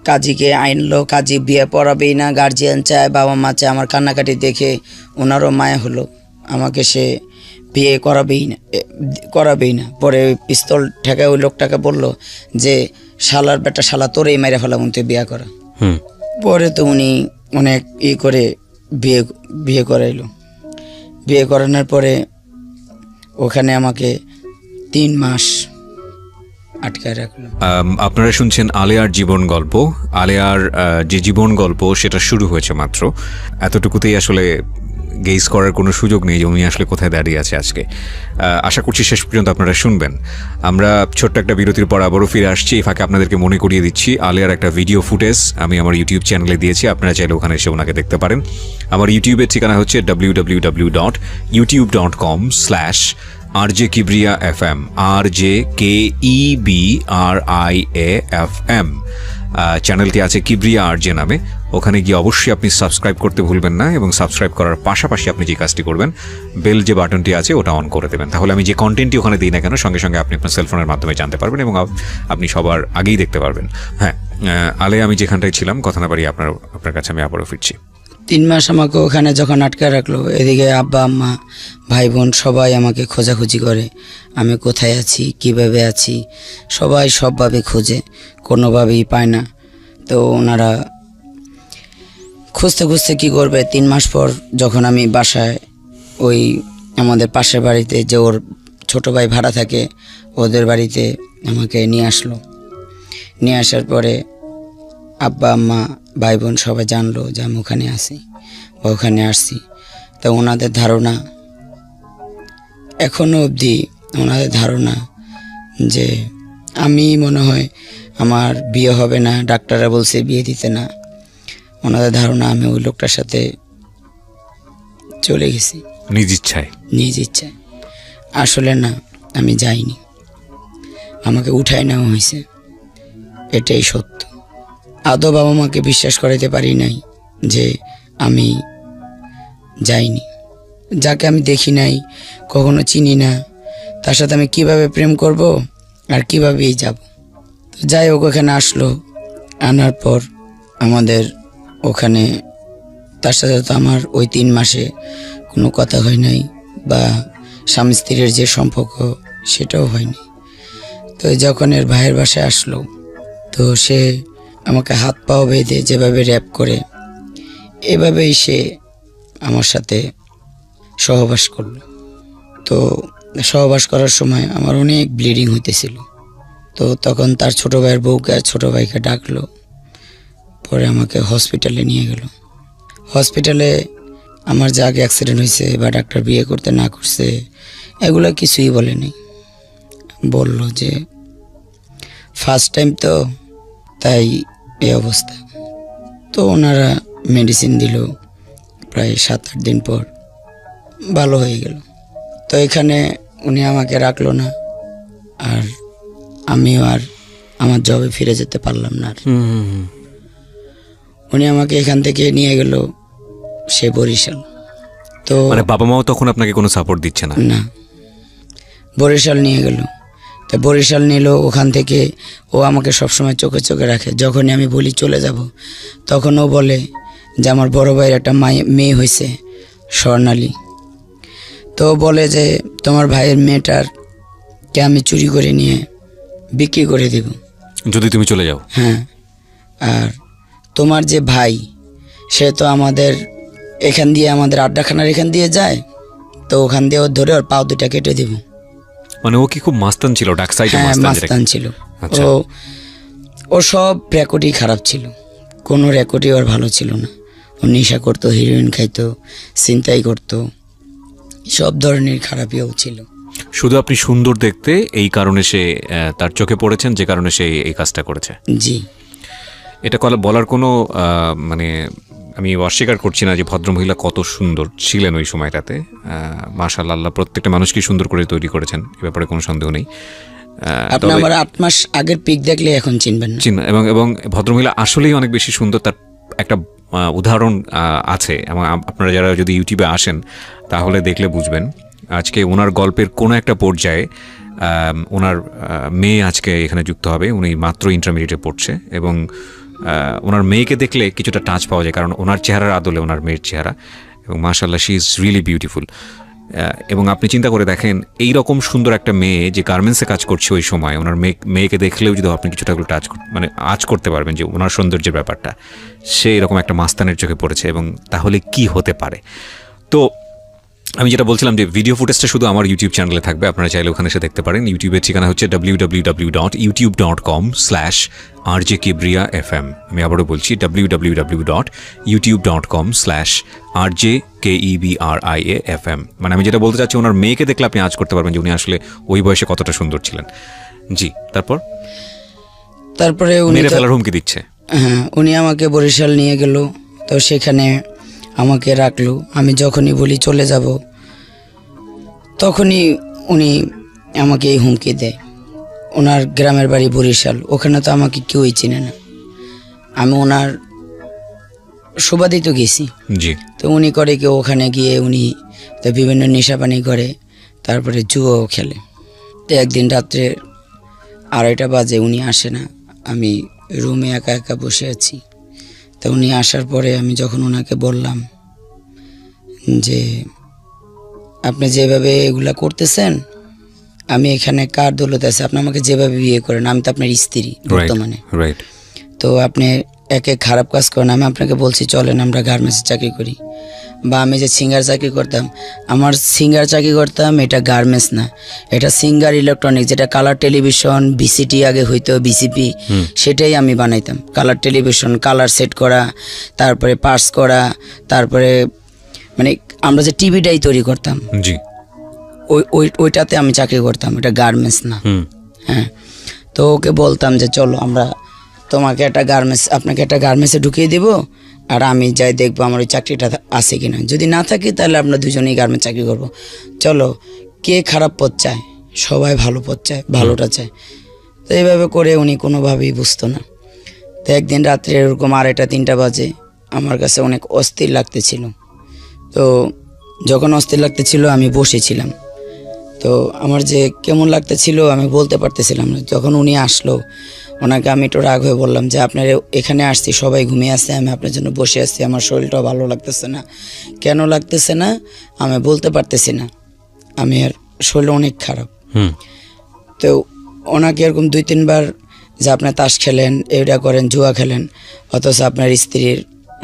কাজীকে আইনলো, কাজী বিয়ে পড়াবেই না, গার্জিয়ান চায়, বাবা মা চায়। আমার কান্নাকাটি দেখে ওনারও মায়া হলো, আমাকে সে বিয়ে করাবেই না। পরে ওই পিস্তল ঠেকায় ওই লোকটাকে বলল যে শালার বেটা, শালা তোরেই মেরে ফেলাম, তুই বিয়ে করা। পরে তো উনি অনেক করে বিয়ে করাইলো। বিয়ে করানোর পরে ওখানে আমাকে 3 মাস আটকায় রাখলো। আপনারা শুনছেন আলেয়ার জীবন গল্প। আলেয়ার যে জীবন গল্প সেটা শুরু হয়েছে মাত্র, এতটুকুতেই আসলে গেজ করার কোনো সুযোগ নেই যে উনি আসলে কোথায় দাঁড়িয়ে আছে আজকে। আশা করছি শেষ পর্যন্ত আপনারা শুনবেন। আমরা ছোট্ট একটা বিরতির পর আবারও ফিরে আসছি। এই ফাঁকে আপনাদেরকে মনে করিয়ে দিচ্ছি, আলেয়ার একটা ভিডিও ফুটেজ আমি আমার ইউটিউব চ্যানেলে দিয়েছি, আপনারা চাইলে ওখানে এসে ওনাকে দেখতে পারেন। আমার ইউটিউবের ঠিকানা হচ্ছে www.youtube.com/RJ Kibriya FM, RJKEBRIAFM। চ্যানেলটি আছে কিবরিয়া আরজে নামে। ওখানে গিয়ে অবশ্যই আপনি সাবস্ক্রাইব করতে ভুলবেন না, এবং সাবস্ক্রাইব করার পাশাপাশি আপনি যে কাজটি করবেন, বেল যে বাটনটি আছে ওটা অন করে দেবেন। তাহলে আমি যে কন্টেন্টটি ওখানে দিই না কেন, সঙ্গে সঙ্গে আপনি আপনার সেলফোনের মাধ্যমে জানতে পারবেন এবং আপনি সবার আগেই দেখতে পারবেন। হ্যাঁ, আলে আমি যেখানটায় ছিলাম, কথা না বাড়িয়ে আপনার কাছে আমি আবারও ফিরছি। 3 মাস আমাকে ওখানে যখন আটকায় রাখলো, এদিকে আব্বা আম্মা ভাই বোন সবাই আমাকে খোঁজাখুঁজি করে, আমি কোথায় আছি, কিভাবে আছি, সবাই সবভাবে খোঁজে, কোনোভাবেই পায় না। তো ওনারা খুঁজতে খুঁজতে কী করবে, 3 মাস পর যখন আমি বাসায় ওই আমাদের পাশের বাড়িতে যে ওর ছোট ভাই ভাড়া থাকে, ওদের বাড়িতে আমাকে নিয়ে আসলো। নিয়ে আসার পরে আব্বা আম্মা ভাই বোন সবাই জানলো যে আমি ওখানে আছি বা ওখানে আসছি। তো ওনাদের ধারণা, এখনও অবধি ওনাদের ধারণা যে আমি মনে হয় আমার বিয়ে হবে না, ডাক্তাররা বলছে বিয়ে দিতে না। ওনাদের ধারণা আমি ওই লোকটার সাথে চলে গেছি নিজ ইচ্ছায়। আসলে না, আমি যাইনি, আমাকে উঠায় নেওয়া হয়েছে, এটাই সত্য। আদৌ বাবা মাকে বিশ্বাস করাইতে পারি নাই যে আমি যাইনি। যাকে আমি দেখি নাই, কখনো চিনি না, তার সাথে আমি কিভাবে প্রেম করব আর কিভাবেই যাব। তো যাই হোক, ওখানে আসলো। আনার পর আমাদের ওখানে তার সাথে তো আমার ওই 3 মাসে কোনো কথা হয় নাই, বা স্বামী স্ত্রীর যে সম্পর্ক সেটাও হয়নি। তো যখন এর ভাইয়ের বাসায় আসলো, তো সে আমাকে হাত পাও বেঁধে যেভাবে র্যাপ করে, এভাবেই সে আমার সাথে সহবাস করলো। তো সহবাস করার সময় আমার অনেক ব্লিডিং হইতেছিল। তো তখন তার ছোটো ভাইয়ের বউকে আর ছোটো ভাইকে ডাকলো। পরে আমাকে হসপিটালে নিয়ে গেল। হসপিটালে আমার যে আগে অ্যাক্সিডেন্ট হয়েছে বা ডাক্তার বিয়ে করতে না করছে, এগুলো কিছুই বলেনি। বলল যে ফার্স্ট টাইম তো, তাই এই অবস্থা। তো ওনারা মেডিসিন দিল, প্রায় 7-8 দিন পর ভালো হয়ে গেল। তো এখানে উনি আমাকে রাখলো না, আর আমিও আর আমার জবে ফিরে যেতে পারলাম না। উনি আমাকে এখান থেকে নিয়ে গেল সে বরিশাল। তো মানে বাবা মাও তখন আপনাকে কোনো সাপোর্ট দিচ্ছে না? না, বরিশাল নিয়ে গেল। তো বরিশাল নিল, ওখান থেকে ও আমাকে সবসময় চোখে চোখে রাখে। যখনই আমি বলি চলে যাব, তখন ও বলে যে আমার বড় ভাইয়ের একটা মেয়ে হয়েছে, স্বর্ণালী। তো বলে যে তোমার ভাইয়ের মেয়েটারকে আমি চুরি করে নিয়ে বিক্রি করে দেব যদি তুমি চলে যাও। হ্যাঁ, আর তোমার যে ভাই, সে তো আমাদের এখান দিয়ে, আমাদের আড্ডাখানার এখান দিয়ে যায়, তো ওখান দিয়ে ওর ধরে ওর পাও 2টা কেটে দেব। মানে ও কি খুব মাস্তান ছিল? ডাক সাইডে মাস্তান ছিল। আচ্ছা। ও সব রেকর্ডই খারাপ ছিল, কোনো রেকর্ডই ওর ভালো ছিল না। ও নেশা করতো, হিরোইন খাইতো, ছিনতাই করতো, সব ধরনের খারাপিও ছিল। শুধু আপনি সুন্দর দেখতে, এই কারণে সে তার চোখে পড়েছেন, যে কারণে সে এই কাজটা করেছে। জি, এটা বলার কোনো মানে আমি অস্বীকার করছি না যে ভদ্রমহিলা কত সুন্দর ছিলেন ওই সময়টাতে। মাশাআল্লাহ, আল্লাহ প্রত্যেকটা মানুষকে সুন্দর করে তৈরি করেছেন, এ ব্যাপারে কোনো সন্দেহ নেই। আপনি আমার 8 মাস আগের পিক দেখলে এখন চিনবেন না। এবং ভদ্রমহিলা আসলেই অনেক বেশি সুন্দর। তার একটা উদাহরণ আছে, এবং আপনারা যারা যদি ইউটিউবে আসেন তাহলে দেখলে বুঝবেন। আজকে ওনার গল্পের কোনো একটা পর্যায়ে ওনার মেয়ে আজকে এখানে যুক্ত হবে। উনি মাত্র ইন্টারমিডিয়েটে পড়ছে, এবং ওনার মেয়েকে দেখলে কিছুটা টাচ পাওয়া যায়, কারণ ওনার চেহারার আদলে ওনার মেয়ের চেহারা, এবং মাশাআল্লাহ শি ইজ রিয়েলি বিউটিফুল। এবং আপনি চিন্তা করে দেখেন এই রকম সুন্দর একটা মেয়ে যে গার্মেন্টসে কাজ করছে ওই সময়, ওনার মেয়েকে দেখলেও যদি আপনি কিছুটা টাচ মানে আঁচ করতে পারবেন যে ওনার সৌন্দর্যের ব্যাপারটা, সে এরকম একটা মাস্তানের চোখে পড়েছে, এবং তাহলে কি হতে পারে। তো আমি যেটা বলছিলাম যে ভিডিও ফুটেজটা শুধু আমার ইউটিউব চ্যানেলে থাকবে, আপনারা চাইলে ওখানে এসে দেখতে পারেন। ইউটিউবের ঠিকানা হচ্ছে www.youtube.com/rjkebria.fm। আমি আবারও বলছি www.youtube.com/rjkebria.fm। মানে আমি যেটা বলতে চাচ্ছি, ওনার মেয়েকে দেখলে আপনি আজ করতে পারবেন যে উনি আসলে ওই বয়সে কতটা সুন্দর ছিলেন। জি, তারপরে উনি মেরে ফেলার হুমকি দিচ্ছে। হ্যাঁ, উনি আমাকে বরিশাল নিয়ে গেল। তো সেখানে আমাকে রাখলো। আমি যখনই বলি চলে যাব, তখনই উনি আমাকে এই হুমকি দেয়। ওনার গ্রামের বাড়ি বরিশাল, ওখানে তো আমাকে কেউই চিনে না। আমি ওনার সুবাদে তো গেছি। জি। তো উনি করে কি, ওখানে গিয়ে উনি তো বিভিন্ন নেশাপানি করে, তারপরে জুয়াও খেলে। তো একদিন রাত্রে 2:30 বাজে, উনি আসে না। আমি রুমে একা একা বসে আছি। তো উনি আসার পরে আমি যখন ওনাকে বললাম যে আপনি যেভাবে এগুলা করতেছেন, আমি এখানে কার দৌলতে আছি, আপনি আমাকে যেভাবে বিয়ে করেন, আমি তো আপনার স্ত্রী বর্তমানে। তো আপনি একে খারাপ কাজ করেন। আমি আপনাকে বলছি চলেন আমরা গার্মেন্টসে চাকরি করি, বা আমি যে সিঙ্গার চাকরি করতাম, আমার সিঙ্গার চাকরি করতাম, এটা গার্মেন্টস না, এটা সিঙ্গার ইলেকট্রনিক্স, যেটা কালার টেলিভিশন বিসিটি আগে হইতো, বিসিপি, সেটাই আমি বানাইতাম। কালার টেলিভিশন, কালার সেট করা, তারপরে পার্টস করা, তারপরে মানে আমরা যে টিভিটাই তৈরি করতাম, জি, ওইটাতে আমি চাকরি করতাম, এটা গার্মেন্টস না। হ্যাঁ, তো ওকে বলতাম যে চলো আমরা তোমাকে একটা গার্মেন্টস, আপনাকে একটা গার্মেন্টসে ঢুকিয়ে দেবো, আর আমি যাই দেখবো আমার ওই চাকরিটা আছে কিনা, যদি না থাকে তাহলে আমরা দুজনেই গার্মেন্টস চাকরি করব। চলো, কে খারাপ পথ চায়, সবাই ভালো পথ চায়, ভালোটা চায়। তো এইভাবে করে উনি কোনোভাবেই বুঝতো না। তো একদিন রাত্রে এরকম 2:30-3টা বাজে, আমার কাছে অনেক অস্থির লাগতেছিল। তো যখন অস্থির লাগতেছিল আমি বসেছিলাম। তো আমার যে কেমন লাগতেছিল আমি বলতে পারতেছিলাম না। যখন উনি আসলো, ওনাকে আমি একটু রাগ হয়ে বললাম যে আপনার এখানে আসছি, সবাই ঘুমিয়ে আসছে, আমি আপনার জন্য বসে আসছি, আমার শরীরটাও ভালো লাগতেছে না। কেন লাগতেছে না আমি বলতে পারতেছি না, আমি আর শরীর অনেক খারাপ। তো ওনাকে এরকম 2-3 বার যে আপনার তাস খেলেন, এটা করেন, জুয়া খেলেন, অথচ আপনার স্ত্রীর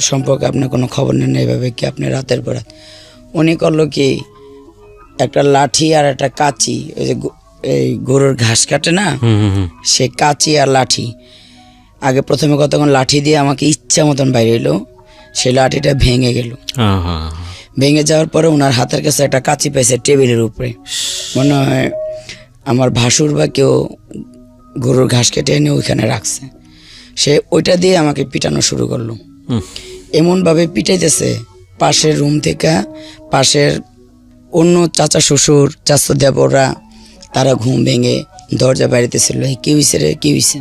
সম্পর্কে আপনার কোনো খবর নেন, এইভাবে কি আপনি রাতের পর রাত। উনি করলো কি, একটা লাঠি আর একটা কাঁচি, ওই যে এই গরুর ঘাস কাটে না, সে কাঁচি আর লাঠি, আগে প্রথমে কতক্ষণ লাঠি দিয়ে আমাকে ইচ্ছা মতন বাইরে এলো, সেই লাঠিটা ভেঙে গেল। ভেঙে যাওয়ার পরে ওনার হাতের কাছে একটা কাঁচি পেয়েছে টেবিলের উপরে, মনে হয় আমার ভাসুর বা কেউ গরুর ঘাস কেটে এনে ওইখানে রাখছে। সে ওইটা দিয়ে আমাকে পিটানো শুরু করলো। এমনভাবে পিটাইতেছে, পাশের রুম থেকে পাশের অন্য চাচা শ্বশুর, চাচা দেবররা, তারা ঘুম ভেঙে দরজা বাড়িতেছিল, কি হয়েছে রে, কি হয়েছে।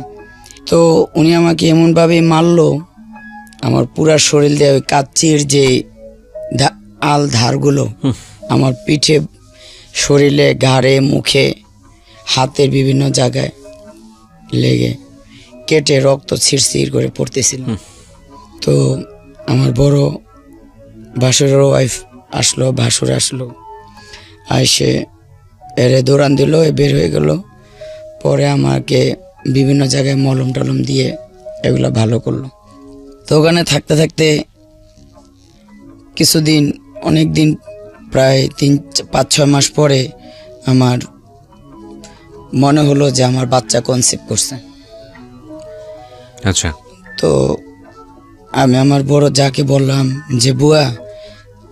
তো উনি আমাকে এমনভাবে মারলো, আমার পুরা শরীর দিয়ে ওই কাচির যে আল ধারগুলো আমার পিঠে, শরীরে, ঘাড়ে, মুখে, হাতের বিভিন্ন জায়গায় লেগে কেটে রক্ত ছিঁড়ছিড় করে পড়তেছিল। তো আমার বড় ভাসুরের ওয়াইফ আসলো, ভাসুর আসলো, এসে এরে দৌড়ান দিল, বের হয়ে গেল। পরে আমাকে বিভিন্ন জায়গায় মলম টলম দিয়ে এগুলো ভালো করলো। তো ওখানে থাকতে থাকতে কিছুদিন, অনেক দিন, প্রায় 3-5-6 মাস পরে আমার মনে হলো যে আমার বাচ্চা কনসেপ্ট করছে। আচ্ছা। তো আমি আমার বড় যাকে বললাম যে বুয়া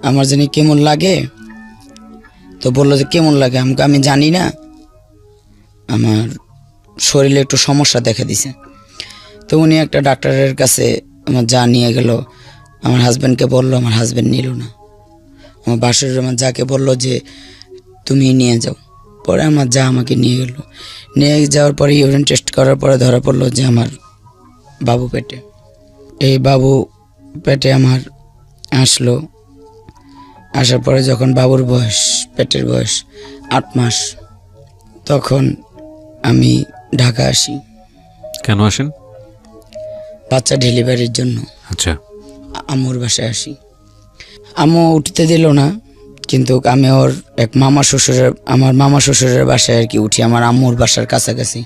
আমার জানি কেমন লাগে। তো বললো যে কেমন লাগে, আমি জানি না, আমার শরীরে একটু সমস্যা দেখা দিছে। তো উনি একটা ডাক্তারের কাছে আমার যা নিয়ে গেল, আমার হাজব্যান্ডকে বললো, আমার হাজব্যান্ড নিল না। আমার বাসুর আমার যাকে বললো যে তুমি নিয়ে যাও। পরে আমার যা আমাকে নিয়ে গেল, নিয়ে যাওয়ার পরে ইউরিন টেস্ট করার পরে ধরা পড়লো যে আমার বাবু পেটে। এই বাবু পেটে আমার আসলো। আসার পরে যখন বাবুর বয়স, পেটের বয়স 8 মাস, তখন আমি ঢাকা আসি। কেন আসেন? বাচ্চা ডেলিভারির জন্য। আচ্ছা। আম্মুর বাসায় আসি। আম্মু উঠতে দিল না, কিন্তু আমি ওর এক আমার মামা শ্বশুরের বাসায় আর কি উঠি, আমার আম্মুর বাসার কাছাকাছি।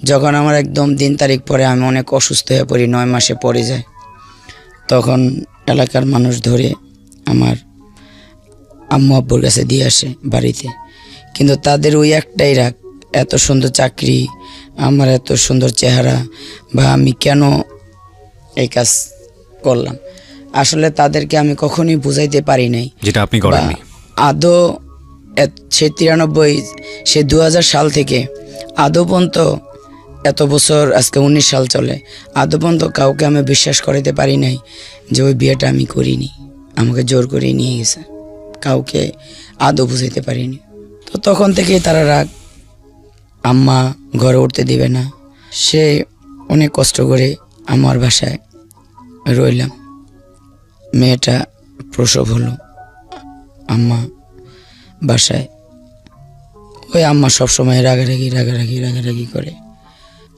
যখন আমার একদম দিন তারিখ পরে আমি অনেক অসুস্থ হয়ে পড়ি, 9 মাসে পড়ে যায়, তখন এলাকার মানুষ ধরে আমার আম্মু আব্বুর কাছে দিয়ে আসে বাড়িতে। কিন্তু তাদের ওই একটাই রাগ, এত সুন্দর চাকরি, আমার এত সুন্দর চেহারা, বা আমি কেন এই কাজ করলাম। আসলে তাদেরকে আমি কখনোই বুঝাইতে পারি নাই, যেটা আপনি করেননি। আদৌ সে 93 সে 2000 সাল থেকে আদৌ পর্যন্ত, এত বছর আজকে 19 সাল চলে, আদৌ পর্যন্ত কাউকে আমি বিশ্বাস করাতে পারি নাই যে ওই বিয়েটা আমি করিনি, আমাকে জোর করে নিয়ে গেছে। কাউকে আদৌ বুঝাইতে পারিনি। তো তখন থেকেই তারা রাগ, আম্মা ঘরে উঠতে দিবে না। সে অনেক কষ্ট করে আমার বাসায় রইলাম। মেয়েটা প্রসব হলো, আম্মা বাসায়, ওই আম্মা সবসময় রাগারাগি করে।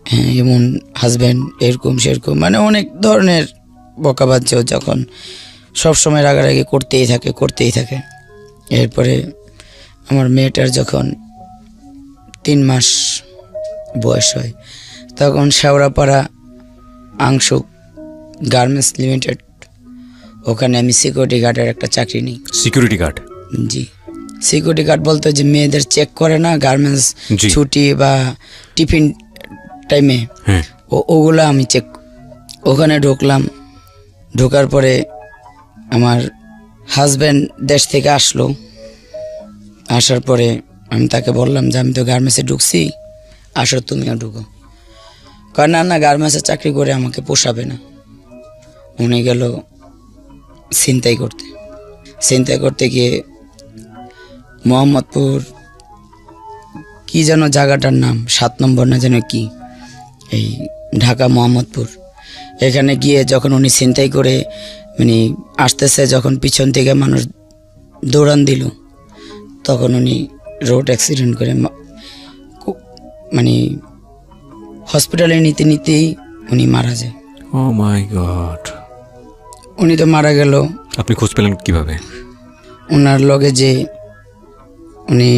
হ্যাঁ, এমন হাজব্যান্ড এরকম সেরকম, মানে অনেক ধরনের বকাবাজ্য, যখন সবসময় রাগারাগি করতেই থাকে। এরপরে আমার মেয়েটার যখন 3 মাস বয়স হয়, তখন শেওড়াপাড়া আংশুক গার্মেন্টস লিমিটেড, ওখানে আমি সিকিউরিটি গার্ডের একটা চাকরি নিই। Security guard? জি, সিকিউরিটি গার্ড বলতে যে মেয়েদের চেক করে না গার্মেন্টস ছুটি বা টিফিন টাইমে, ওগুলো আমি চেক। ওখানে ঢুকলাম, ঢোকার পরে আমার হাজব্যান্ড দেশ থেকে আসলো। আসার পরে আমি তাকে বললাম যে আমি তো গার্মেন্টসে ঢুকছি, আসো তুমিও ঢুকো। কয় না, গার্মেন্টসে চাকরি করে আমাকে পোষাবে না। উনি গেল ছিনতাই করতে গিয়ে মোহাম্মদপুর কি যেন জায়গাটার নাম, 7 নম্বর না যেন কি, এই ঢাকা মোহাম্মদপুর, এখানে গিয়ে যখন উনি ছিনতাই করে মানে আসতেছে, যখন পিছন থেকে মানুষ দৌড়ান দিল, তখন উনি রোড অ্যাক্সিডেন্ট করে মানে হসপিটালে নিতেই উনি মারা যায়। ও মাই গড! উনি তো মারা গেল। আপনি খোঁজ পেলেন কিভাবে? ওনার লগে যে উনি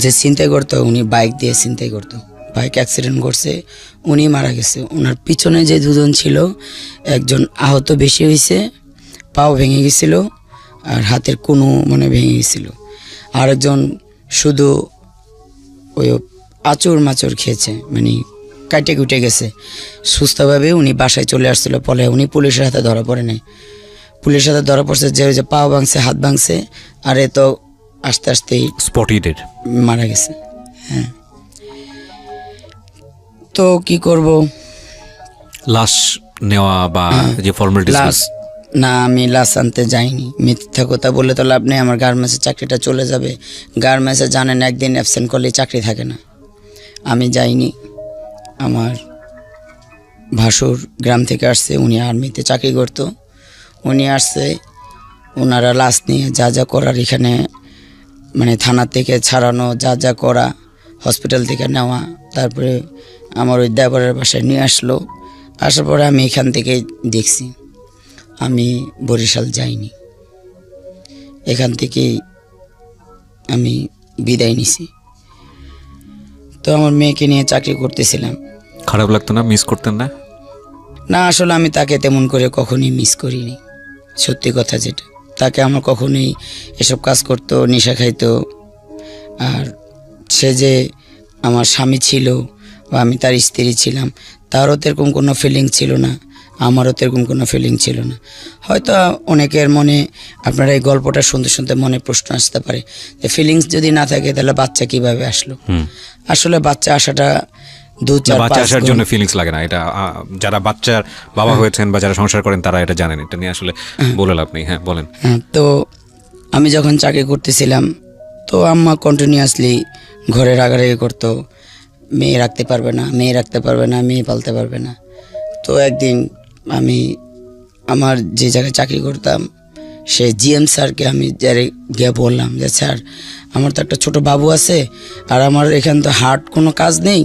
যে ছিনতাই করতো, উনি বাইক দিয়ে ছিনতাই করতো, বাইক অ্যাক্সিডেন্ট করছে, উনি মারা গেছে। ওনার পিছনে যে দুজন ছিল, একজন আহত বেশি হয়েছে, পাও ভেঙে গেছিল, আর হাতের কোনো মানে ভেঙে গেছিল। আরেকজন শুধু ওই আচর খেয়েছে, মানে কাটে কুটে গেছে। সুস্থভাবে উনি বাসায় চলে আসছিল, ফলে উনি পুলিশের হাতে ধরা পড়ে নাই। পুলিশের হাতে ধরা পড়ছে যে ওই যে পা ভাঙছে, হাত ভাঙছে, আর এ তো আস্তে আস্তেই স্পটেড মারা গেছে। হ্যাঁ, তো কি করব, লাশ নেওয়া বা যে ফর্মালিটিস? লাশ না, আমি লাশ আনতে যাইনি। মিথ্যা কথা বলে তো লাভ নেই, আমার গার্মেন্টসের চাকরিটা চলে যাবে। গার্মেন্টসে জানেন একদিন অ্যাবসেন্ট করলে চাকরি থাকে না। আমি যাইনি। আমার ভাসুর গ্রাম থেকে আসছে, উনি আর্মিতে চাকরি করতো। উনি আসছে, ওনারা লাশ নিয়ে যা করার এখানে মানে থানা থেকে ছাড়ানো, যা করা, হসপিটাল থেকে নেওয়া, তারপরে আমার ওই দেবরের বাসায় নিয়ে আসলো। আসার পরে আমি এখান থেকে দেখছি, আমি বরিশাল যাইনি, এখান থেকেই আমি বিদায় নিছি। তো আমার মেয়েকে নিয়ে চাকরি করতেছিলাম। খারাপ লাগতো না? মিস করতেন না? না, আসলে আমি তাকে তেমন করে কখনোই মিস করিনি, সত্যি কথা যেটা। তাকে আমার কখনোই এসব কাজ করতো, নেশা খাইতো, আর সে যে আমার স্বামী ছিল বা আমি তার স্ত্রী ছিলাম, তারও তেরকম কোনো ফিলিং ছিল না, আমারও তেরকম কোনো ফিলিং ছিল না। হয়তো অনেকের মনে আপনারা এই গল্পটা শুনতে মনে প্রশ্ন আসতে পারে যে ফিলিংস যদি না থাকে তাহলে বাচ্চা কিভাবে আসলো। আসলে বাচ্চা আসাটা বাচ্চা আসার জন্য ফিলিংস লাগে না, এটা যারা বাচ্চার বাবা হয়েছেন বা যারা সংসার করেন তারা এটা জানেন। এটা নিয়ে আসলে বলে লাভ নেই। হ্যাঁ, বলেন। তো আমি যখন চাকরি করতেছিলাম, তো আম্মা কন্টিনিউয়াসলি ঘরে রাগারাগি করতো, মেয়ে রাখতে পারবে না, মেয়ে পালতে পারবে না। তো একদিন আমি আমার যে জায়গায় চাকরি করতাম, সে জিএম স্যারকে আমি যারে গিয়ে বললাম যে স্যার, আমার তো একটা ছোট বাবু আছে, আর আমার এখানে তো হার্ট কোনো কাজ নেই,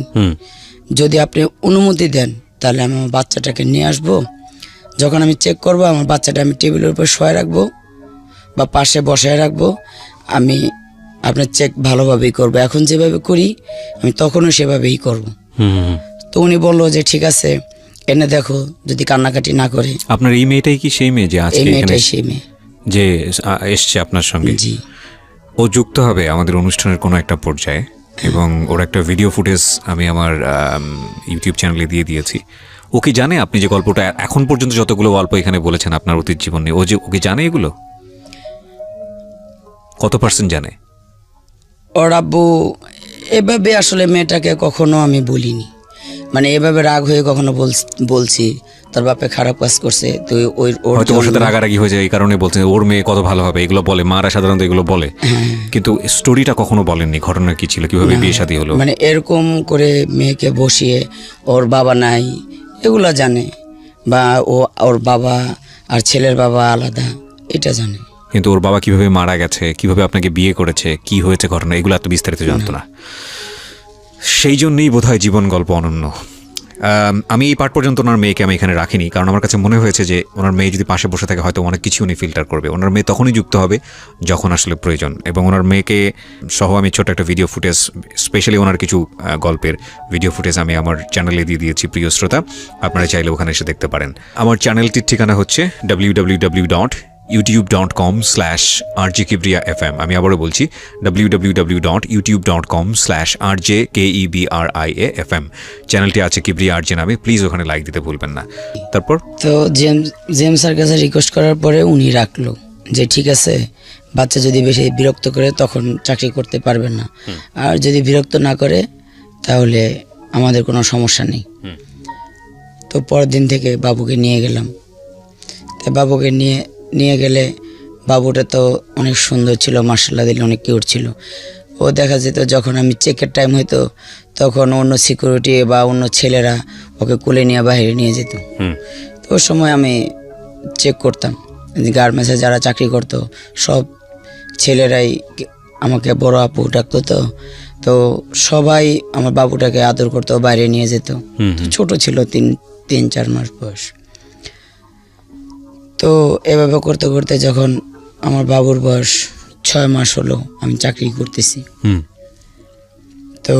যদি আপনি অনুমতি দেন তাহলে আমি আমার বাচ্চাটাকে নিয়ে আসবো। যখন আমি চেক করব, আমার বাচ্চাটা আমি টেবিলের উপর শোয়া রাখবো বা পাশে বসায় রাখবো, আমি আপনার চেক ভালোভাবেই করবো, এখন যেভাবে করি আমি তখনও সেভাবেই করব। তো উনি বললো যে ঠিক আছে এনে দেখো, যদি কান্নাকাটি না করে। আপনার এই মেয়েটাই কি সেই মেয়ে যে এই আজকে এখানে মেয়েটাই সেই মেয়ে। যে এসছে আপনার সঙ্গে? জি। ও যুক্ত হবে আমাদের অনুষ্ঠানের কোনো একটা পর্যায়ে, এবং ওর একটা ভিডিও ফুটেজ আমি আমার ইউটিউব চ্যানেলে দিয়ে দিয়েছি। ও কি জানে আপনি যে গল্পটা এখন পর্যন্ত যতগুলো গল্প এখানে বলেছেন আপনার অতীত জীবন নিয়ে, ওকে জানে এগুলো? কত % জানে? ওর আব্বু এভাবে আসলে মেয়েটাকে কখনো আমি বলিনি, মানে এভাবে রাগ হয়ে কখনো বলছি তোর বাপে খারাপ কাজ করছে, তো হয়তো ওর সাথে রাগারাগি হয়ে যায় এই কারণে বলছেন ওর মেয়ে কত ভালো হবে, এগুলো বলে মারা সাধারণত এগুলো বলে, কিন্তু স্টোরিটা কখনো বলেননি, ঘটনা কি ছিল, কিভাবে বিয়ে শাদী হলো। মানে এরকম করে মেয়েকে বসিয়ে ওর বাবা নাই এগুলা জানে, বা ওর বাবা আর ছেলের বাবা আলাদা এটা জানে, কিন্তু ওর বাবা কিভাবে মারা গেছে, কিভাবে আপনাকে বিয়ে করেছে, কি হয়েছে ঘটনা, এগুলো এত বিস্তারিত জানতো না। সেই জন্যই বোধহয় জীবন গল্প অনন্য। আমি এই পার্ট পর্যন্ত ওনার মেয়েকে আমি এখানে রাখিনি, কারণ আমার কাছে মনে হয়েছে যে ওনার মেয়ে যদি পাশে বসে থাকে হয়তো অনেক কিছু উনি ফিল্টার করবে। ওনার মেয়ে তখনই যুক্ত হবে যখন আসলে প্রয়োজন, এবং ওনার মেয়েকে সহ আমি ছোট একটা ভিডিও ফুটেজ, স্পেশালি ওনার কিছু গল্পের ভিডিও ফুটেজ আমি আমার চ্যানেলে দিয়ে দিয়েছি প্রিয় শ্রোতা, আপনারা চাইলে ওখানে এসে দেখতে পারেন। আমার চ্যানেলটির ঠিকানা হচ্ছে www.youtube.com/rjkibria.fm। আমি আবারও বলছি www.youtube.com/rjkebria.fm। চ্যানেলটি আছে কিবরিয়া আরজে নামে, প্লিজ ওখানে লাইক দিতে ভুলবেন না। তারপর তো জেমসের কাছে রিকোয়েস্ট করার পরে উনি রাখলো যে ঠিক আছে, বাচ্চা যদি বেশি বিরক্ত করে তখন চাকরি করতে পারবেন না, আর যদি বিরক্ত না করে তাহলে আমাদের কোনো সমস্যা নেই। তো পরের দিন থেকে বাবুকে নিয়ে গেলাম। তো বাবুকে নিয়ে গেলে বাবুটা তো অনেক সুন্দর ছিল, মার্শাল্লাহ দিলে অনেক কিউট ছিল। ও দেখা যেত যখন আমি চেকের টাইম হইতো তখন অন্য সিকিউরিটি বা অন্য ছেলেরা ওকে কোলে নিয়ে বাইরে নিয়ে যেত। তো ওই সময় আমি চেক করতাম, গার্মেন্টসে যারা চাকরি করতো সব ছেলেরাই আমাকে বড় আপু ডাকতো, তো সবাই আমার বাবুটাকে আদর করতো, বাইরে নিয়ে যেত। ছোট ছিল, 3-4 মাস বয়স। তো এভাবে করতে করতে যখন আমার বাবুর বয়স 6 মাস হলো, আমি চাকরি করতেছি। তো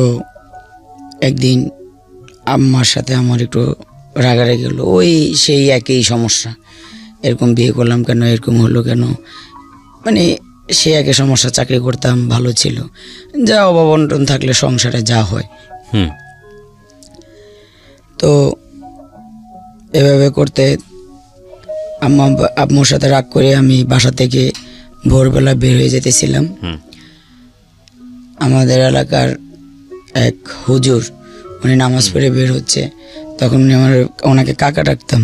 একদিন আম্মার সাথে আমার একটু রাগারাগি হলো, ওই সেই একই সমস্যা, এরকম বিয়ে করলাম কেন, এরকম হলো কেন, মানে সে একই সমস্যা। চাকরি করতাম, ভালো ছিল, যা অভাব অনটন থাকলে সংসারে যা হয়। তো এভাবে করতে আম্মুর সাথে রাগ করে আমি বাসা থেকে ভোরবেলা বের হয়ে যেতেছিলাম। আমাদের এলাকার এক হুজুর, উনি নামাজ পড়ে বের হচ্ছে, তখন ওনাকে কাকা ডাকতাম।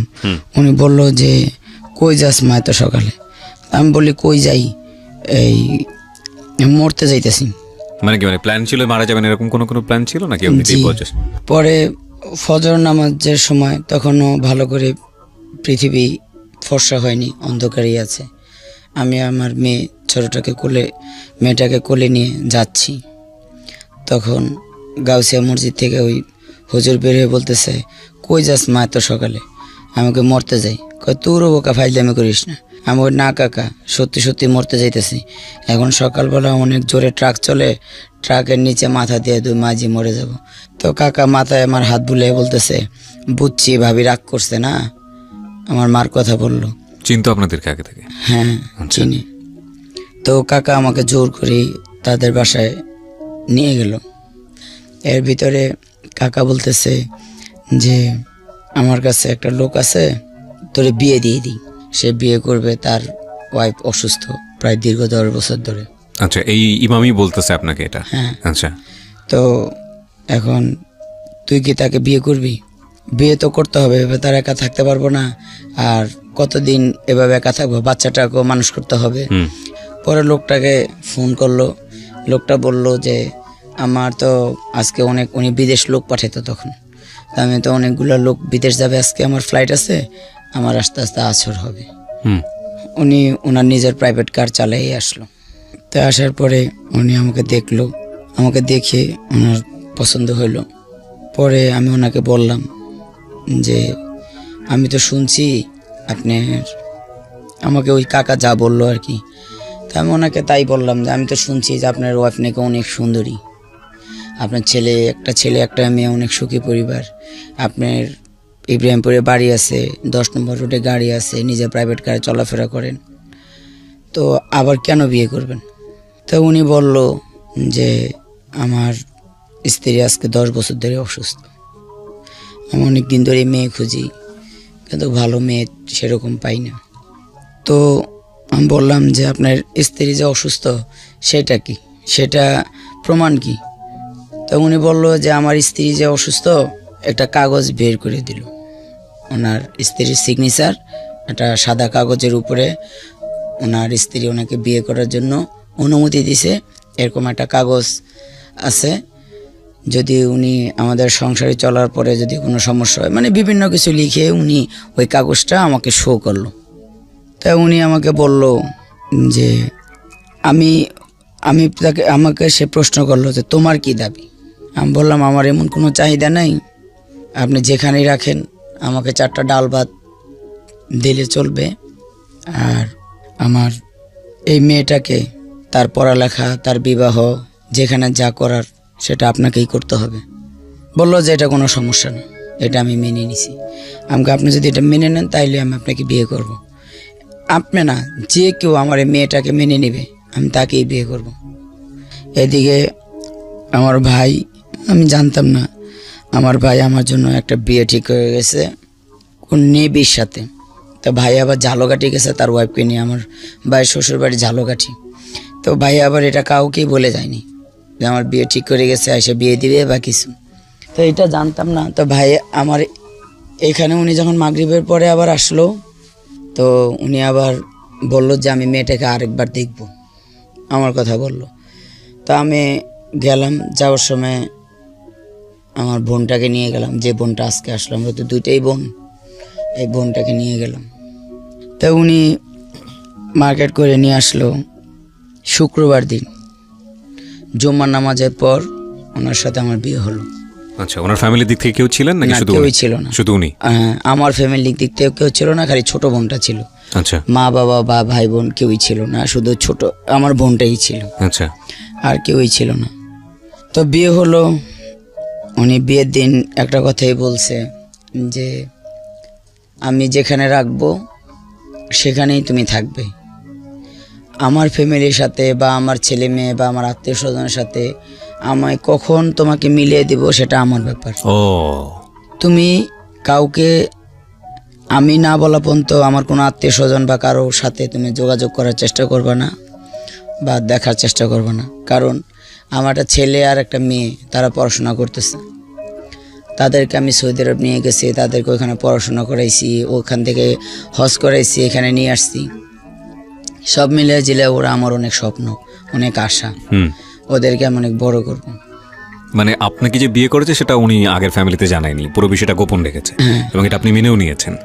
উনি বলল যে কই যাস মা এত সকালে? আমি বলি কই যাই, এই মরতে যাইতেছি। মানে কি, মানে প্ল্যান ছিল মারা যাবেন এরকম কোনো প্ল্যান ছিল নাকি? পরে ফজর নামাজের সময় তখনও ভালো করে পৃথিবী ফর্সা হয়নি, অন্ধকারই আছে। আমি আমার মেয়েটাকে কোলে নিয়ে যাচ্ছি, তখন গাউসিয়া মসজিদ থেকে ওই হুজুর বের হয়ে বলতেছে কই যাস মা এত সকালে? আমাকে মরতে যাই। তোরও বোকা ফাইজলামি করিস না। আমি ওই না কাকা, সত্যি সত্যি মরতে যাইতেছি। এখন সকালবেলা অনেক জোরে ট্রাক চলে, ট্রাকের নিচে মাথা দিয়ে 2 মাঝি মরে যাব। তো কাকা মাথায় আমার হাত বুলিয়ে বলতেছে বুঝছি ভাবি রাগ করছে না, আমার মার কথা বললো। চিন্তা আপনাদেরকে আগে থেকে? হ্যাঁ চিনি। তো কাকা আমাকে জোর করে তাদের বাসায় নিয়ে গেল। এর ভিতরে কাকা বলতেছে যে আমার কাছে একটা লোক আছে, তোরে বিয়ে দিয়ে দিই, সে বিয়ে করবে, তার ওয়াইফ অসুস্থ প্রায় দীর্ঘ 10 বছর ধরে। আচ্ছা, এই ইমামই বলতেছে আপনাকে এটা? হ্যাঁ। আচ্ছা, তো এখন তুই কি তাকে বিয়ে করবি? বিয়ে তো করতে হবে, এভাবে তার একা থাকতে পারবো না, আর কতদিন এভাবে একা থাকবো, বাচ্চাটাকেও মানুষ করতে হবে। পরে লোকটাকে ফোন করলো, লোকটা বলল যে আমার তো আজকে উনি বিদেশ লোক পাঠাইতো তখন, আমি তো অনেকগুলো লোক বিদেশ যাবে, আজকে আমার ফ্লাইট আছে, আমার আস্তে আস্তে আসর হবে। উনি ওনার নিজের প্রাইভেট কার চালাই আসলো। তো আসার পরে উনি আমাকে দেখলো, আমাকে দেখে ওনার পছন্দ হইলো। পরে আমি ওনাকে বললাম যে আমি তো শুনছি আপনার, আমাকে ওই কাকা যা বললো আর কি, তা আমি ওনাকে তাই বললাম যে আমি তো শুনছি যে আপনার ওয়াইফ নাকি অনেক সুন্দরী, আপনার ছেলে একটা মেয়ে, অনেক সুখী পরিবার, আপনার ইব্রাহিমপুরে বাড়ি আছে, 10 নম্বর রোডে গাড়ি আছে, নিজে প্রাইভেট কারে চলাফেরা করেন, তো আবার কেন বিয়ে করবেন? তো উনি বলল যে আমার স্ত্রী আজকে 10 বছর ধরে অসুস্থ, আমি অনেক দিন ধরে মেয়ে খুঁজি, কিন্তু ভালো মেয়ে সেরকম পাই না। তো আমি বললাম যে আপনার স্ত্রী যে অসুস্থ সেটা কি, সেটা প্রমাণ কি? তো উনি বলল যে আমার স্ত্রী যে অসুস্থ একটা কাগজ বের করে দিল, ওনার স্ত্রীর সিগনেচার একটা সাদা কাগজের উপরে ওনার স্ত্রী ওনাকে বিয়ে করার জন্য অনুমতি দিছে, এরকম একটা কাগজ আছে। যদি উনি আমাদের সংসারে চলার পরে যদি কোনো সমস্যা হয়, মানে বিভিন্ন কিছু লিখে উনি ওই কাগজটা আমাকে শো করলো। তা উনি আমাকে বলল যে আমাকে সে প্রশ্ন করলো যে তোমার কি দাবি? আমি বললাম আমার এমন কোনো চাহিদা নাই, আপনি যেখানেই রাখেন আমাকে 4টা ডাল ভাত দিলে চলবে, আর আমার এই মেয়েটাকে তার পড়ালেখা, তার বিবাহ, যেখানে যা করার সেটা আপনাকেই করতে হবে। বললো যে এটা কোনো সমস্যা না, এটা আমি মেনে নিছি। আমাকে আপনি যদি এটা মেনে নেন তাইলে আমি আপনাকে বিয়ে করব। আপনি না, যে কেউ আমার এই মেয়েটাকে মেনে নেবে আমি তাকেই বিয়ে করব। এদিকে আমার ভাই, আমি জানতাম না, আমার ভাই আমার জন্য একটা বিয়ে ঠিক হয়ে গেছে কোন নেবির সাথে। তো ভাই আবার ঝালকাঠি গেছে তার ওয়াইফকে নিয়ে, আমার ভাইয়ের শ্বশুর বাড়ি ঝালকাঠি। তো ভাই আবার এটা কাউকেই বলে যায়নি যে আমার বিয়ে ঠিক করে গেছে, এসে বিয়ে দিবে বা কিছু, তো এটা জানতাম না। তো ভাই আমার এখানে উনি যখন মাগরিবের পরে আবার আসলো, তো উনি আবার বলল যে আমি মেয়েটাকে আরেকবার দেখব, আমার কথা বলল। তো আমি গেলাম, যাওয়ার সময় আমার বোনটাকে নিয়ে গেলাম, যে বোনটা আজকে আসলো, আমরা তো 2টাই বোন, এই বোনটাকে নিয়ে গেলাম। তো উনি মার্কেট করে নিয়ে আসলো শুক্রবার দিন, জুম্মার নামাজের পর ওনার সাথে আমার বিয়ে হলো। আচ্ছা, ওনার ফ্যামিলির দিক থেকে কেউ ছিলেন নাকি না, শুধু কেউই উনি? ছিল না, শুধু উনি? আমার ফ্যামিলির দিক থেকে কেউ ছিল না, খালি ছোট বোনটা ছিল। আচ্ছা মা বাবা বা ভাই বোন কেউই ছিল না, শুধু ছোট আমার বোনটাই ছিল, আচ্ছা। আর কেউই ছিল না। তো বিয়ে হলো। উনি বিয়ের দিন একটা কথাই বলছে যে আমি যেখানে রাখবো সেখানেই তুমি থাকবে, আমার ফ্যামিলির সাথে বা আমার ছেলে মেয়ে বা আমার আত্মীয় স্বজনের সাথে আমায় কখন তোমাকে মিলিয়ে দিব সেটা আমার ব্যাপার। ও, তুমি কাউকে আমি না বলা পর্যন্ত আমার কোনো আত্মীয় স্বজন বা কারোর সাথে তুমি যোগাযোগ করার চেষ্টা করবে না বা দেখার চেষ্টা করবে না, কারণ আমার একটা ছেলে আর একটা মেয়ে, তারা পড়াশোনা করতেছে, তাদেরকে আমি সৌদি আরব নিয়ে গেছি, তাদেরকে ওইখানে পড়াশোনা করাইছি, ওখান থেকে হজ করাইছি, এখানে নিয়ে আসছি, সব মিলিয়ে জিলে ওরা আমার অনেক স্বপ্ন, অনেক আশা, ওদেরকে আমি অনেক বড় করব। মানে আপনাকে যে বিয়ে করেছে সেটা উনি আগের ফ্যামিলিতে জানায়নি, পুরো বিষয়টা গোপন রেখেছে, এবং এটা আপনি মেনেও নিয়েছেন।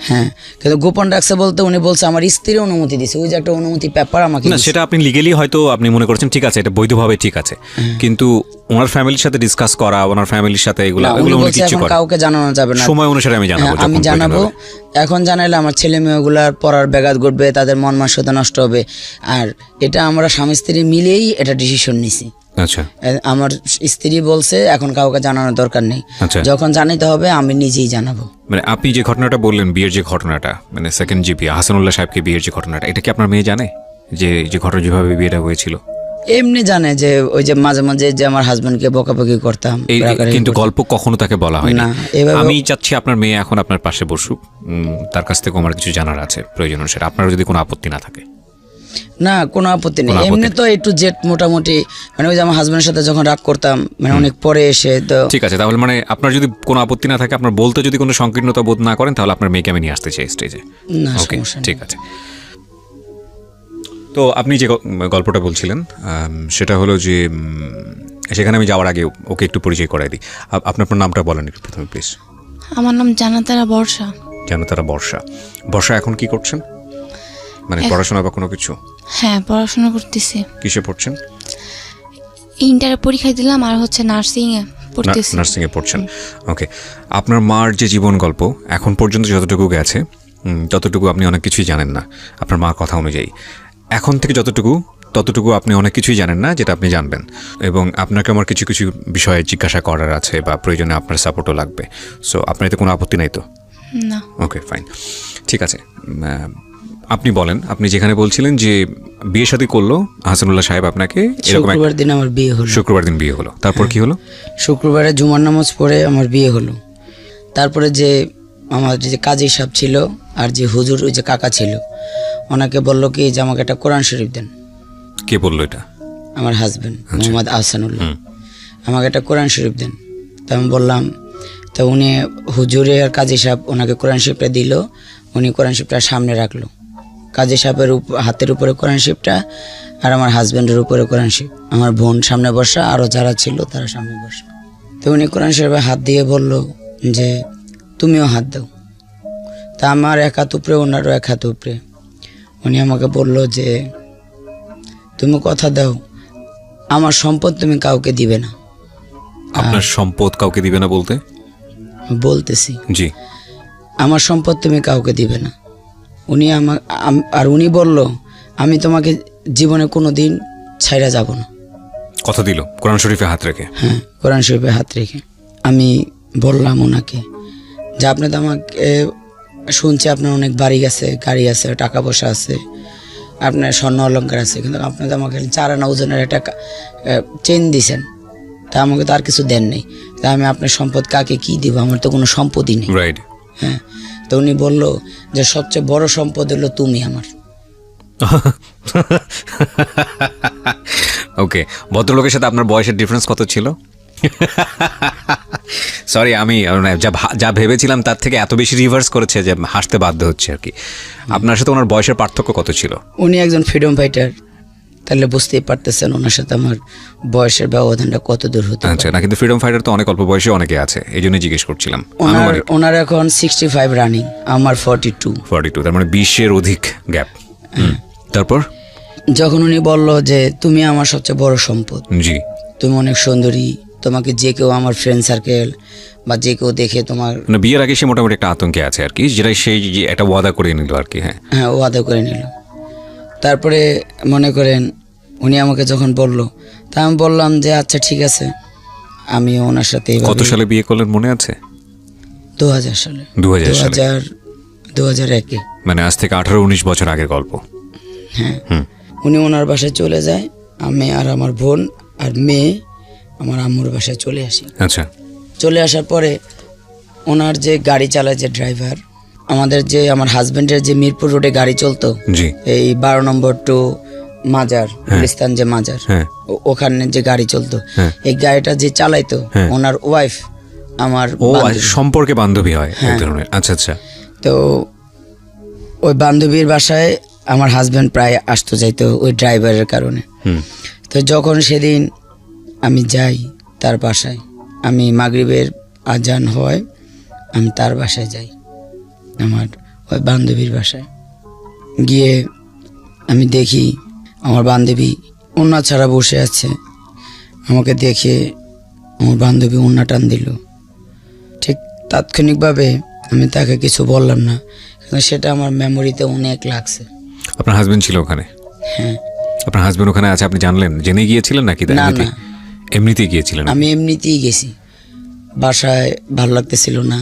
হ্যাঁ, কিন্তু গোপন রাখছে বলতে উনি বলছে আমার স্ত্রীর অনুমতি দিছে, ওই যে একটা অনুমতি পেপার আমাকে না, সেটা আপনি লিগেলি হয়তো আপনি মনে করছেন ঠিক আছে, এটা বৈধভাবে ঠিক আছে, কিন্তু ওনার ফ্যামিলির সাথে ডিসকাস করা, ওনার ফ্যামিলির সাথে এগুলো উনি উনি বলছে কিছু এখন করে কাউকে জানানো যাবে না, সময় অনুসারে আমি জানাবো, হ্যাঁ, আমি যখন জানাবো। প্রয়োজন হবে। এখন জানাইলে আমার ছেলে মেয়েগুলার পড়ার ব্যাঘাত ঘটবে, তাদের মন মানসিকতা নষ্ট হবে, আর এটা আমরা স্বামী স্ত্রী মিলেই এটা ডিসিশন নিছি। আচ্ছা আমার স্ত্রী বলছে এখন কাউকে জানানোর দরকার নেই, আচ্ছা। যখন জানাতে হবে আমি নিজেই জানাবো। মানে আপনি যে ঘটনাটা বললেন, বিয়ের যে ঘটনাটা, মানে সেকেন্ড জিপি হাসানুল্লাহ সাহেবকে বিয়ের যে ঘটনাটা, এটা কি আপনার মেয়ে জানে যে যে ঘটনা যেভাবে বিয়েটা হয়েছিল? এমনি জানে যে ওই যে মাঝে মাঝে যে আমার হাজবেন্ডকে বকাবকি করতাম, রাগারাগি কিন্তু করতাম। গল্প কখনো তাকে বলা হয় না। না, এভাবে আমি চাচ্ছি আপনার মেয়ে এখন আপনার পাশে বসুক, তার কাছ থেকে আমার কিছু জানার আছে প্রয়োজন অনুসারে, আপনার যদি কোনো আপত্তি না থাকে। না, কোনো আপত্তি নেই, কোনো আপত্তি এমনি তো একটু জেট মোটামুটি, মানে ওই যে আমার হাজবেন্ডের সাথে যখন রাগ করতাম, মানে অনেক পরে এসে তো। ঠিক আছে, তাহলে মানে আপনার যদি কোনো আপত্তি না থাকে, আপনার বলতে যদি কোনো সংকীর্ণতা বোধ না করেন, তাহলে আপনার মেয়েকে আমি নিয়ে আসতে চাই স্টেজে। না, ওকে, সমস্যা নেই। ঠিক আছে। তো আপনি যে গল্পটা বলছিলেন, সেটা হলো যে সেখানে আমি যাওয়ার আগে ওকে একটু পরিচয় করাই দিই। আপনার নামটা বলেন একটু প্রথমে প্লিজ। আমার নাম জানাতারা বর্ষা। জানাতারা বর্ষা। বর্ষা এখন কি করছেন, মানে পড়াশোনা বা কোনো কিছু? হ্যাঁ, পড়াশোনা করতেছি। কিসে পড়ছেন? ইন্টারে পরীক্ষা দিলাম, আর হচ্ছে নার্সিং এ পড়তেছি। নার্সিং এ পড়ছেন, ওকে। আপনার মার যে জীবন গল্প এখন পর্যন্ত যতটুকু গেছে, ততটুকু আপনি অনেক কিছুই জানেন না আপনার মার কথা অনুযায়ী। এখন থেকে ততটুকু আপনি অনেক কিছুই জানেন না যেটা আপনি জানবেন, এবং আপনাকে আমার কিছু কিছু বিষয়ে জিজ্ঞাসা করার আছে বা প্রয়োজনে আপনার সাপোর্টও লাগবে। সো আপনার এতে কোনো আপত্তি নাই তো? না। ওকে, ফাইন, ঠিক আছে। আপনি বলেন, আপনি যেখানে বলছিলেন যে বিয়ে শাদী করলো হাসানুল্লাহ সাহেব আপনাকে, এরকম শুক্রবার দিন আমার বিয়ে হলো। শুক্রবার দিন বিয়ে হলো, তারপর কি হলো? শুক্রবারে জুমার নামাজ পড়ে আমার বিয়ে হলো। তারপরে যে আমার যে কাজী সাহেব ছিল আর যে হুজুর ওই যে কাকা ছিল, ওনাকে বললো কি যে আমাকে একটা কোরআন শরীফ দেন। কে বললো এটা? আমার হাজবেন্ড মোহাম্মদ আহসানুল্লাহ, আমাকে একটা কোরআন শরীফ দেন। তা আমি বললাম, তো উনি হুজুরে আর কাজী সাহেব ওনাকে কোরআন শরীফটা দিল, উনি কোরআন শরীফটা সামনে রাখলো। কাজী সাহেবের হাতের উপরে কোরআন শরীফটা আর আমার হাজব্যান্ডের উপরে কোরআন শরীফ, আমার বোন সামনে বসা, আরও যারা ছিল তারা সামনে বসা। তো উনি কোরআন শরীফে হাত দিয়ে বলল যে তুমিও হাত দাও। তা আমার এক হাত উপরে, ওনারও এক হাত উপরে। উনি আমাকে বলল যে তুমি কথা দাও আমার সম্পদ তুমি কাউকে দিবে না। আপনার সম্পদ কাউকে দিবে না বলতে? বলতেছি, জি। আমার সম্পদ তুমি কাউকে দিবে না। উনি আর উনি বলল আমি তোমাকে জীবনে কোনো দিন ছাইরা যাব না। কথা দিল কোরআন শরীফে হাত রেখে? হ্যাঁ, কোরআন শরীফে হাত রেখে। আমি বললাম ওনাকে যে আপনি তো আমাকে শুনছি আপনার অনেক বাড়ি আছে, গাড়ি আছে, টাকা পয়সা আছে, আপনার স্বর্ণ অলঙ্কার আছে, কিন্তু আপনি তো আমাকে 4 আনা ওজনের একটা চেন দিছেন, তা আমাকে তো আর কিছু দেন নেই। তা আমি আপনার সম্পদ কাকে কি দিব? আমার তো কোনো সম্পদই নেই। রাইট। হ্যাঁ, তো উনি বলল যে সবচেয়ে বড় সম্পদ হলো তুমি আমার। ওকে, ভদ্রলোকের সাথে আপনার বয়সের ডিফারেন্স কত ছিল? সরি, আমি যা ভেবেছিলাম তার থেকে এত বেশি রিভার্স করেছে যে হাসতে বাধ্য হচ্ছে আর কি। আপনার সাথে ওনার বয়সের পার্থক্য কত ছিল? উনি একজন ফ্রিডম ফাইটার, তাহলে বুঝতেই পারতেছেন ওনার সাথে আমার বয়সের ব্যবধানটা কত দূর হতে পারে। আচ্ছা, না কিন্তু ফ্রিডম ফাইটার তো অনেক অল্প বয়সে অনেকে আছে, এই জন্য জিজ্ঞেস করছিলাম। ওনার এখন 65 রানিং, আমার 42। তার মানে 20-এর অধিক গ্যাপ। তারপর যখন উনি বলল যে তুমি আমার সবচেয়ে বড় সম্পদ, জি, তুমি অনেক সুন্দরী, তোমাকে যে কেউ আমার ফ্রেন্ড সার্কেল বা যে কেউ দেখে তোমার, না বিয়ের আগে সে মোটামুটি একটা আতঙ্কে আছে আর কি, যেটা সেই যে একটা ওয়াদা করে নিল আর কি। হ্যাঁ হ্যাঁ, ও আদা করে নিল। তারপরে মনে করেন উনি আমাকে যখন বলল, তা আমি বললাম যে আচ্ছা ঠিক আছে। আমি ওনার সাথে কত সালে বিয়ে করলেন মনে আছে? 2000 সালে। 2001-এ। মানে আজ থেকে 18-19 বছর আগের গল্প। হ্যাঁ, উনি ওনার বাসায় চলে যায়, আমি আর আমার বোন আর মেয়ে আমার আম্মুর বাসায় চলে আসি। আচ্ছা, চলে আসার পরে ওনার যে গাড়ি চালায় যে ড্রাইভার, আমার হাজবেন্ডের যে মিরপুর রোডে গাড়ি চলতো, জি, এই 12 নম্বর টু মাজার, গুলিস্তান যে মাজার, ওখানে যে গাড়ি চলতো, এই গাড়িটা যে চালাইতো ওনার ওয়াইফ আমার সম্পর্কে বান্ধবী হয় এক ধরনের। আচ্ছা আচ্ছা। তো ওই বান্ধবীর বাসায় আমার হাজবেন্ড প্রায় আসতো যাইতো ওই ড্রাইভারের কারণে। তো যখন সেদিন আমি যাই তার বাসায়, আমি মাগরিবের আজান হয়, আমি তার বাসায় যাই, আমার ওই বান্ধবীর বাসায় গিয়ে আমি দেখি আমার বান্ধবী ওন্না ছাড়া বসে আছে। আমাকে দেখে আমার বান্ধবী ওন্না টান দিল। ঠিক তাৎক্ষণিকভাবে আমি তাকে কিছু বললাম না, কিন্তু সেটা আমার মেমোরিতে অনেক লাগছে। আপনার হাজবেন্ড ছিল ওখানে? হ্যাঁ। আপনার হাজবেন্ড ওখানে আছে আপনি জানলেন? জেনে গিয়েছিলেন নাকি? না না, এমনিতেই গিয়েছিলেন? আমি এমনিতেই গেছি। বাসায় ভালো লাগতেছিল না,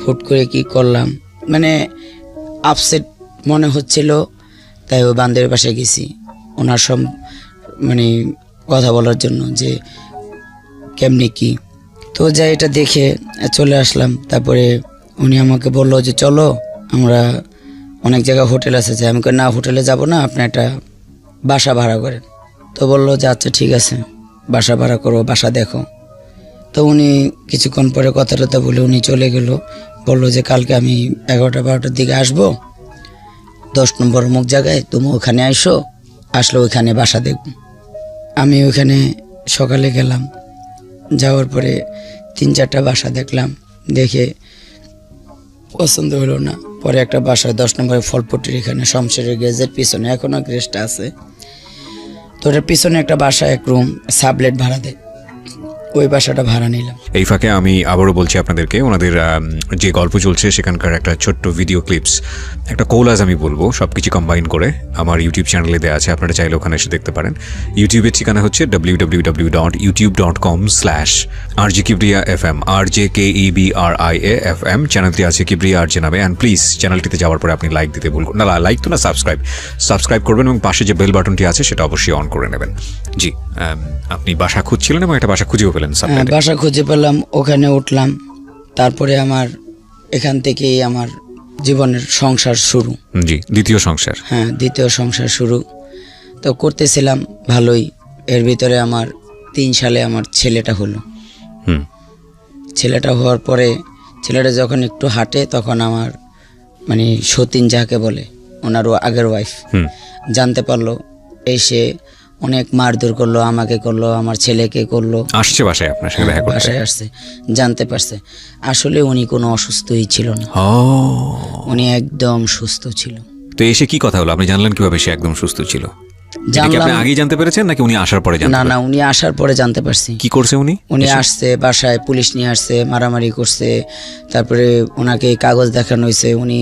হুট করে কি করলাম, মানে আপসেট মনে হচ্ছিল, তাই ওই বান্ধবীর বাসায় গেছি ওনার সব মানে কথা বলার জন্য যে কেমনি কি। তো যাই এটা দেখে চলে আসলাম। তারপরে উনি আমাকে বললো যে চলো আমরা অনেক জায়গায় হোটেল আছে, যে আমি না হোটেলে যাব না, আপনি একটা বাসা ভাড়া করেন। তো বললো যে আচ্ছা ঠিক আছে, বাসা ভাড়া করো, বাসা দেখো। তো উনি কিছুক্ষণ পরে কথাটা বলে উনি চলে গেল। বললো যে কালকে আমি 11টা-12টার দিকে আসবো 10 নম্বর অমুক জায়গায়, তুমি ওখানে আসলে ওইখানে বাসা দেখব। আমি ওইখানে সকালে গেলাম, যাওয়ার পরে 3-4টা বাসা দেখলাম, দেখে পছন্দ হলো না। পরে একটা বাসা 10 নম্বরে ফলপট্টির এখানে শমশেরের গ্যাজের পিছনে, এখনও গ্যাসটা আছে, তো ওটার পিছনে একটা বাসা, এক রুম সাবলেট ভাড়া দেয়। ওই বাসাটা ভাড়া নিলাম। এই ফাঁকে আমি আবারও বলছি আপনাদেরকে, ওনাদের যে গল্প চলছে সেখানকার একটা ছোট্ট ভিডিও ক্লিপস, একটা কোলাজ আমি বলবো, সব কিছু কম্বাইন করে আমার ইউটিউব চ্যানেলে দেওয়া আছে, আপনারা চাইলে ওখানে এসে দেখতে পারেন। ইউটিউবের ঠিকানা হচ্ছে www.youtube.com/RJKibriya.fm, RJKEBRIA.FM। চ্যানেলটি আছে কিবরিয়া আরজে নামে। অ্যান্ড প্লিজ চ্যানেলটিতে যাওয়ার পরে আপনি লাইক দিতে ভুলবেন না, লাইক তো না, সাবস্ক্রাইব করবেন এবং পাশে যে বেল বাটনটি আছে সেটা অবশ্যই অন করে নেবেন। জি, আপনি বাসা খুঁজছিলেন এবং একটা বাসা খুঁজেও পেলেন। হ্যাঁ, বাসা খুঁজে পেলাম, ওখানে উঠলাম। তারপরে আমার এখান থেকেই আমার জীবনের সংসার শুরু। জি, দ্বিতীয় সংসার। হ্যাঁ, দ্বিতীয় সংসার শুরু তো করতেছিলাম ভালোই। এর ভিতরে আমার 3 সালে আমার ছেলেটা হলো। ছেলেটা হওয়ার পরে ছেলেটা যখন একটু হাঁটে তখন আমার মানে সতীন যাকে বলে, ওনারও আগের ওয়াইফ জানতে পারলো, এসে অনেক মারধর করলো, আমাকে করলো, আমার ছেলেকে করলো। আসছে বাসায় আপনার সঙ্গে দেখা করতে? বাসায় আসছে, জানতে পারছে। আসলে উনি কোনো অসুস্থই ছিল না, উনি একদম সুস্থ ছিল। তো এসে কি কথা হলো, আপনি জানলেন কিভাবে সে একদম সুস্থ ছিল? জানলাম। আপনি আগেই জানতে পেরেছেন নাকি উনি আসার পরে জানতে? না, উনি আসার পরে জানতে পারছি। কি করছে উনি? উনি আসছে, বাসায় পুলিশ নিয়ে আসছে, মারামারি করছে, তারপরে ওনাকে কাগজ দেখানো হয়েছে, উনি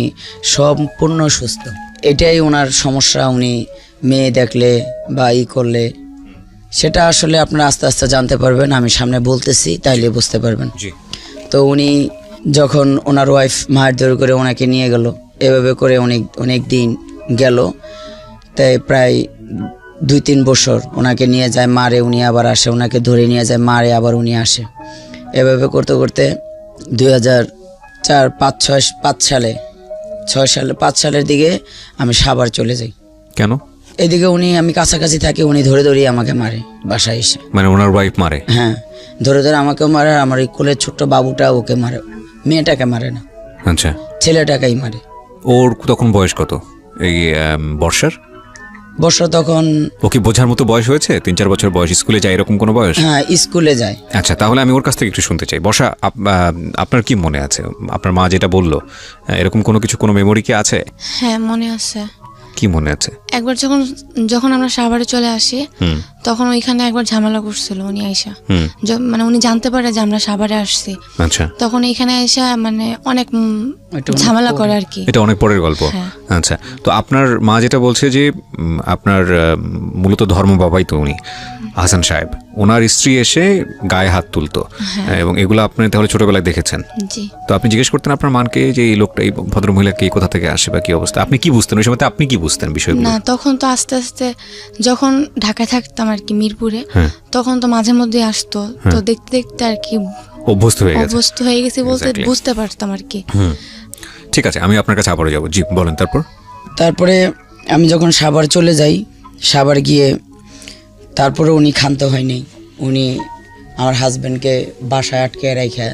সম্পূর্ণ সুস্থ। এটাই ওনার সমস্যা। উনি মেয়ে দেখলে বা করলে সেটা আসলে আপনারা আস্তে আস্তে জানতে পারবেন, আমি সামনে বলতেছি তাইলে বুঝতে পারবেন। তো উনি যখন ওনার ওয়াইফ মারধর করে ওনাকে নিয়ে গেল, এভাবে করে অনেক দিন গেল, তাই প্রায় 2-3 বছর ওনাকে নিয়ে যায়, মারে, উনি আবার আসে, ওনাকে ধরে নিয়ে যায়, মারে, আবার উনি আসে। এভাবে করতে করতে 2004-5 সালের দিকে আমি সাভার চলে যাই। কেন? এদিকে আমি কাছাকাছি থাকি, উনি ধরে আমাকে মারে বাসায় এসে। মানে ওনার ওয়াইফ মারে? হ্যাঁ, ধরে আমাকে মারে, আমার এই কোলের ছোট্ট বাবুটা ওকে মারে, মেয়েটাকে মারে না। আচ্ছা, ছেলেটাকেই মারে। ওর তখন বয়স কত? এই বর্ষা তখন ওকে বোঝার মতো বয়স হয়েছে? 3-4 বছর বয়স, স্কুলে যায় এরকম কোনো বয়স? হ্যাঁ, স্কুলে যায়। আচ্ছা, তাহলে আমি ওর কাছ থেকে একটু শুনতে চাই। বর্ষা, আপনার কি মনে আছে, আপনার মা যেটা বললো, এরকম কোনো মেমোরি কি আছে? হ্যাঁ, মনে আছে। কি মনে আছে? একবার যখন আমরা সাভারে চলে আসি তখন ওইখানে একবার ঝামেলা করছিল উনি আইসা, মানে উনি জানতে পারে যে আমরা সাভারে আসছি। আচ্ছা, তখন এখানে আইসা মানে অনেক ঝামেলা করে আর কি। এটা অনেক পরের গল্প। আচ্ছা, তো আপনার মা যেটা বলছে যে আপনার মূলত ধর্ম বাবাই তো উনি, হাসান সাহেব, ওনার স্ত্রী এসে গায়ে হাত তুলতো এবং এগুলো আপনি তাহলে ছোটবেলায় দেখেছেন? জি। তো আপনি জিজ্ঞেস করতেন আপনার মাকে যে এই লোকটা, এই ভদ্রমহিলাকে কোথা থেকে আসে বা কি অবস্থা? আপনি কি বুঝতেন ওই সময়? আপনি কি বুঝতেন বিষয়গুলো? না, তখন তো আস্তে আস্তে যখন ঢাকায় থাকতাম আর কি, মিরপুরে, তখন তো মাঝে মধ্যে আসতো, তো দেখতে দেখতে আর কি অভ্যস্ত হয়ে গেছে বলতে বুঝতে পারতাম আর কি। ঠিক আছে, আমি আপনার কাছে আবারও যাবো। জি, বলেন। তারপরে আমি যখন সাভার চলে যাই, সাভার গিয়ে তারপরে উনি ক্ষান্ত হয়নি। উনি আমার হাজবেন্ডকে বাসায় আটকে রেখে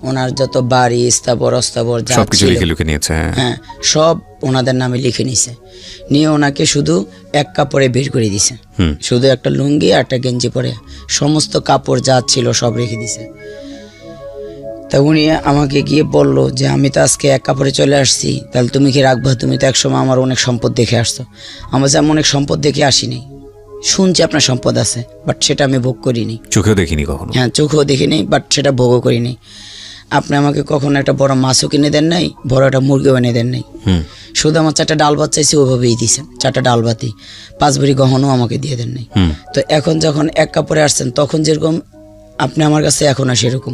ওনার যত বাড়ি স্থাবর অস্থাবর যা সবকিছু লিখে নিয়েছে। হ্যাঁ, সব ওনাদের নামে লিখে নিছে, নিয়ে ওনাকে শুধু এক কাপড়ে বের করে দিছে। শুধু একটা লুঙ্গি আর একটা গেঞ্জি পরে সমস্ত কাপড় যা ছিল সব রেখে দিছে। তা উনি আমাকে গিয়ে বললো যে আমি তো আজকে এক কাপড়ে চলে আসছি, তাহলে তুমি কি রাখবা? তুমি তো একসময় আমার অনেক সম্পদ দেখে আসছো। আমার যে আমি অনেক সম্পদ দেখে আসিনি, শুনছি আপনার সম্পদ আছে, বাট সেটা আমি ভোগ করিনি, চোখেও দেখিনি কখনো। হ্যাঁ, চোখেও দেখিনি, বাট সেটা ভোগও করিনি। আপনি আমাকে কখনো একটা বড় মাছও কিনে দেন নাই, বড় একটা মুরগিও এনে দেন নাই, শুধু আমার 4টা ডাল ভাত চাইছি, ওইভাবেই দিয়েছেন। 4টা ডাল ভাতি, 5 ভরি গহনও আমাকে দিয়ে দেন নাই। তো এখন যখন এক কাপড়ে আসছেন, তখন যেরকম আপনি আমার কাছে এখনও সেরকম।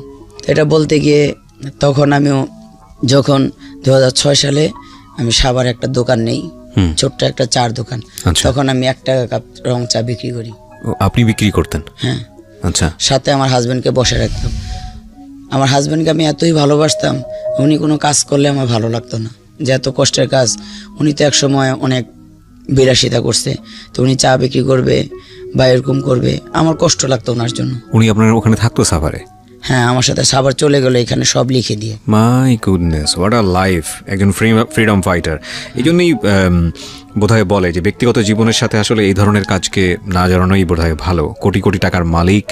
এটা বলতে গিয়ে তখন আমিও যখন 2006 সালে আমি সাভার একটা দোকান নেই, ছোট্ট একটা চার দোকান। তখন আমি 1 টাকা কাপ রং চা বিক্রি করি। আপনি বিক্রি করতেন? হ্যাঁ। আচ্ছা। সাথে আমার হাজবেন্ডকে বসে রাখতাম। আমার হাজবেন্ডকে আমি এতই ভালোবাসতাম, উনি কোনো কাজ করলে আমার ভালো লাগতো না, যে এত কষ্টের কাজ। উনি তো একসময় অনেক বিলাসিতা করছে, তো উনি চা বিক্রি করবে বা এরকম করবে, আমার কষ্ট লাগতো ওনার জন্য। উনি আপনার ওখানে থাকতো সাভারে? হ্যাঁ, আমার সাথে সাভার চলে গেল, এখানে সব লিখে দিয়ে। My goodness, what a life! একজন ফ্রিডম ফাইটার। এই জন্যই বোধহয় বলে যে ব্যক্তিগত জীবনের সাথে আসলে এই ধরনের কাজকে না জড়ানোই বোধহয় ভালো। কোটি কোটি টাকার মালিক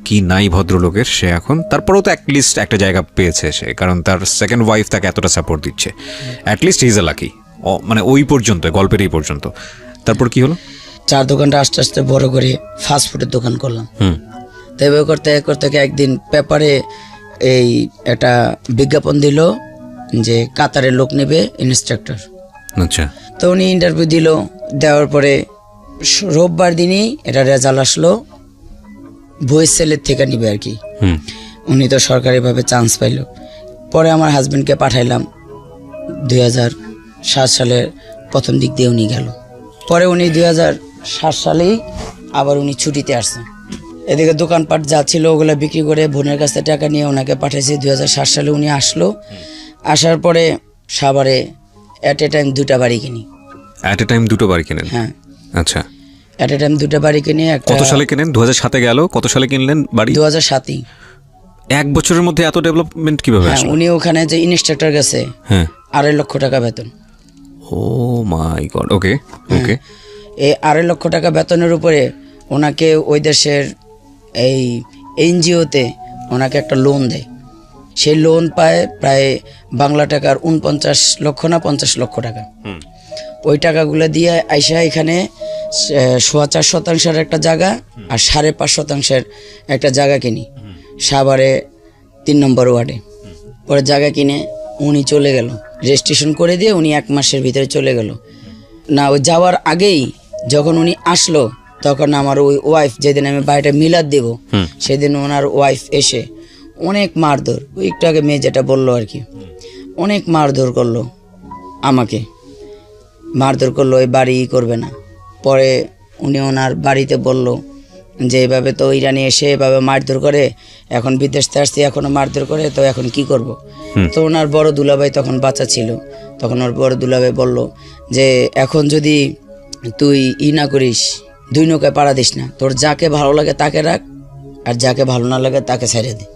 কি নাই ভদ্রলোকের, সে এখন তারপরেও তো অ্যাটলিস্ট একটা জায়গা পেয়েছে সে, কারণ তার সেকেন্ড ওয়াইফ তাকে এতটা সাপোর্ট দিচ্ছে। At least is a lucky. মানে ওই পর্যন্ত, গল্পের এই পর্যন্ত। তারপর কি হলো? চার দোকানটা আস্তে আস্তে বড় করে ফাস্টফুডের দোকান করলাম। তো এভাবে করতে করতে একদিন পেপারে এই একটা বিজ্ঞাপন দিল যে কাতারের লোক নেবে ইনস্ট্রাক্টর। আচ্ছা। তো উনি ইন্টারভিউ দিল, দেওয়ার পরে রোববার দিনই এটা রেজাল্ট আসলো, ভয়েস সেলের থেকে নিবে আর কি। উনি তো সরকারিভাবে চান্স পাইল। পরে আমার হাজব্যান্ডকে পাঠাইলাম, 2007 সালের প্রথম দিক দিয়ে উনি গেল। পরে উনি 2007 সালেই আবার উনি ছুটিতে আসছেন। এদিকে দোকানপাট যা ছিল ওগুলো বিক্রি করে বোনের কাছ থেকে টাকা নিয়ে ওনাকে পাঠাইছি। 2007 সালে উনি আসলো, আসার পরে সাভারে অ্যাট এ টাইম 2টা বাড়ি কিনি। অ্যাট এ টাইম 2টো বাড়ি কিনেন? হ্যাঁ। আচ্ছা। অ্যাট এ টাইম 2টা বাড়ি কিনে কত সালে কিনেন? 2007-এ গেল, কত সালে কিনলেন বাড়ি? 2007-ই। 1 বছরের মধ্যে এত ডেভেলপমেন্ট কিভাবে হ্যাঁ, আসলো? উনি ওখানে যে ইনস্ট্রাক্টর গেছে, হ্যাঁ, 2.5 লক্ষ টাকা বেতন। ও মাই গড। ওকে ওকে। এই 2.5 লক্ষ টাকা বেতনের উপরে ওনাকে ওই দেশের এই এনজিওতে ওনাকে একটা লোন দেয়। সেই লোন পায় প্রায় বাংলা টাকার 49 লক্ষ না 50 লক্ষ টাকা। ওই টাকাগুলো দিয়ে আইসা এখানে 4.25% একটা জায়গা আর 5.5% একটা জায়গা কিনি সাভারে 3 নম্বর ওয়ার্ডে। পরে জায়গা কিনে উনি চলে গেল, রেজিস্ট্রেশন করে দিয়ে উনি 1 মাসের ভিতরে চলে গেল। না, ওই যাওয়ার আগেই যখন উনি আসলো তখন আমার ওই ওয়াইফ, যেদিন আমি বাড়িটা মিলাদ দেব সেদিন ওনার ওয়াইফ এসে অনেক মারধর, ওই একটু আগে মেয়ে যেটা বললো আর কি, অনেক মারধর করলো আমাকে, মারধর করলো, ওই বাড়ি করবে না। পরে উনি ওনার বাড়িতে বলল যে এভাবে তো ইরানি এসে এভাবে মারধর করে, এখন বিদেশ থেকে আসছি এখনও মারধর করে, তো এখন কি করব। তো ওনার বড় দুলাভাই তখন বাচ্চা ছিল, তখন ওর বড় দুলাভাই বলল যে এখন যদি তুই না করিস, 2 নৌকায় পাড়া দিস না, তোর যাকে ভালো লাগে তাকে রাখ, আর যাকে ভালো না লাগে তাকে ছেড়ে দে।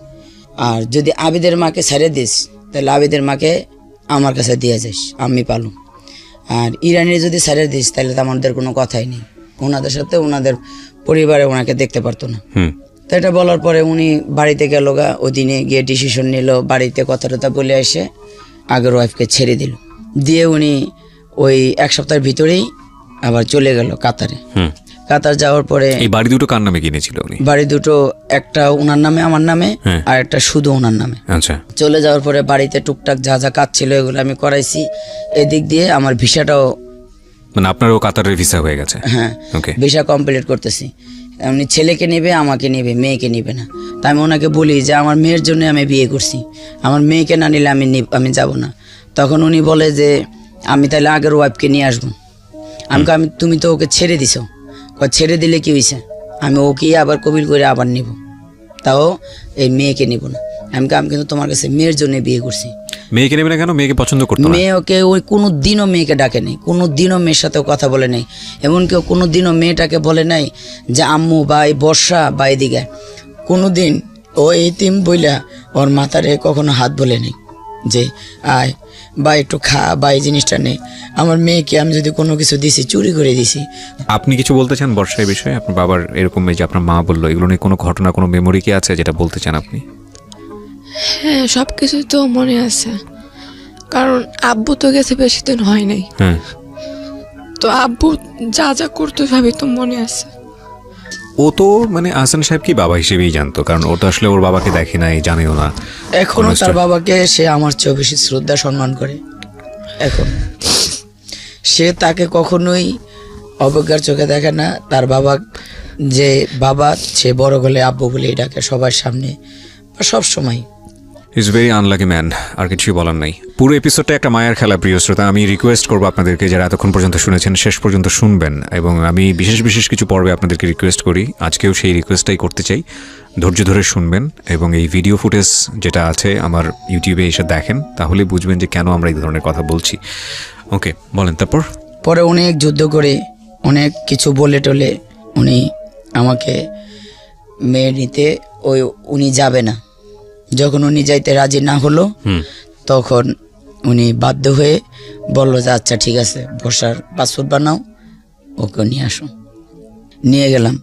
আর যদি আবিদের মাকে ছেড়ে দিস তাহলে আবিদের মাকে আমার কাছে দিয়ে যাস, আমি পালু। আর ইরানির যদি ছেড়ে দিস তাহলে তো আমাদের কোনো কথাই নেই, ওনাদের সাথে ওনাদের পরিবারে ওনাকে দেখতে পারতো না। তো এটা বলার পরে উনি বাড়িতে গেল গা, ওই দিনে গিয়ে ডিসিশন নিল, বাড়িতে কথা টথা বলে এসে আগের ওয়াইফকে ছেড়ে দিল। দিয়ে উনি ওই 1 সপ্তাহের ভিতরেই আবার চলে গেল কাতারে। কাতার যাওয়ার পরে এই বাড়ি দুটো কার নামে কিনেছিল উনি? বাড়ি দুটো, একটা ওনার নামে আমার নামে, আর একটা শুধু ওনার নামে। আচ্ছা। চলে যাওয়ার পরে বাড়িতে টুকটাক যা যা কাজ ছিল এগুলো আমি করাইছি। এদিক দিয়ে আমার ভিসাটাও, মানে আপনারও কাতারের ভিসা হয়ে গেছে? হ্যাঁ, ওকে। ভিসা কমপ্লিট করতেছি। উনি ছেলেকে নেবে, আমাকে নেবে, মেয়েকে নেবে না। তাই আমি ওনাকে বলি যে আমার মেয়ের জন্য আমি বিয়ে করছি, আমার মেয়েকে না নিলে আমি যাব না। তখন উনি বলে যে আমি তাহলে আগের ওয়াইফকে নিয়ে আসবো। আমি তুমি তো ওকে ছেড়ে দিছো, ছেড়ে দিলে কি হয়েছে, আমি ওকে আবার কবিল করে আবার নিব, তাও এই মেয়েকে নিব না। আমি কিন্তু তোমার কাছে মেয়ের জন্য বিয়ে করছি। মেয়েকে নেবে না কেন? মেয়েকে পছন্দ করতো না? মেয়ে ওকে ওই কোনো দিনও মেয়েকে ডাকে নেই, কোনো দিনও মেয়ের সাথেও কথা বলে নেই, এমনকি কোনো দিনও মেয়েটাকে বলে নাই যে আম্মু বা এই বর্ষা বা এদিকে। কোনো দিন ও এই তিম বইলা ওর মাথারে কখনো হাত বলে নেই যে আয় বা একটু খা বা এই জিনিসটা নেই। আমার মেয়েকে আমি যদি কোনো কিছু দিছি, চুরি করে দিছি। আপনি কিছু বলতে চান বর্ষার বিষয়ে? আপনার বাবার এরকম, এই যে আপনার মা বললো, এগুলো নিয়ে কোনো ঘটনা, কোনো মেমোরি কি আছে যেটা বলতে চান আপনি? হ্যাঁ, সব কিছুই তো মনে আছে, কারণ আব্বু তো গেছে বেশি দিন হয় নাই। হ্যাঁ। তো আব্বু যা যা করতো সবই তো মনে আছে। ও তো মানে আহসান সাহেব কি বাবা হিসেবেই জানতো, কারণ ও তো আসলে ওর বাবাকে দেখে নাই, জানেও না। এখনো তার বাবাকে সে আমার চেয়ে বেশি শ্রদ্ধা সম্মান করে। এখন সে তাকে কখনোই অবজ্ঞার চোখে দেখে না। তার বাবা যে বাবা, সে বড় গলে আব্বু বলেই ডাকে সবার সামনে বা সব সময়। ইজ ভেরি আনলাকি ম্যান, আর কিছুই বলার নাই। পুরো এপিসোডটা একটা মায়ের খেলা, প্রিয় শ্রোতা। আমি রিকোয়েস্ট করবো আপনাদেরকে, যারা এতক্ষণ পর্যন্ত শুনেছেন, শেষ পর্যন্ত শুনবেন। এবং আমি বিশেষ বিশেষ কিছু পর্বে আপনাদেরকে রিকোয়েস্ট করি, আজকেও সেই রিকোয়েস্টটাই করতে চাই। ধৈর্য ধরে শুনবেন এবং এই ভিডিও ফুটেজ যেটা আছে আমার ইউটিউবে এসে দেখেন, তাহলে বুঝবেন যে কেন আমরা এই ধরনের কথা বলছি। ওকে, বলেন তারপর। পরে অনেক যুদ্ধ করে অনেক কিছু বলে টলে উনি আমাকে মেয়ে নিতে উনি যাবে না। যখন উনি যাইতে রাজি না হলো তখন উনি বাধ্য হয়ে বললো যে আচ্ছা ঠিক আছে, বর্ষার পাসপোর্ট বানাও, ওকে নিয়ে আসো। নিয়ে গেলাম।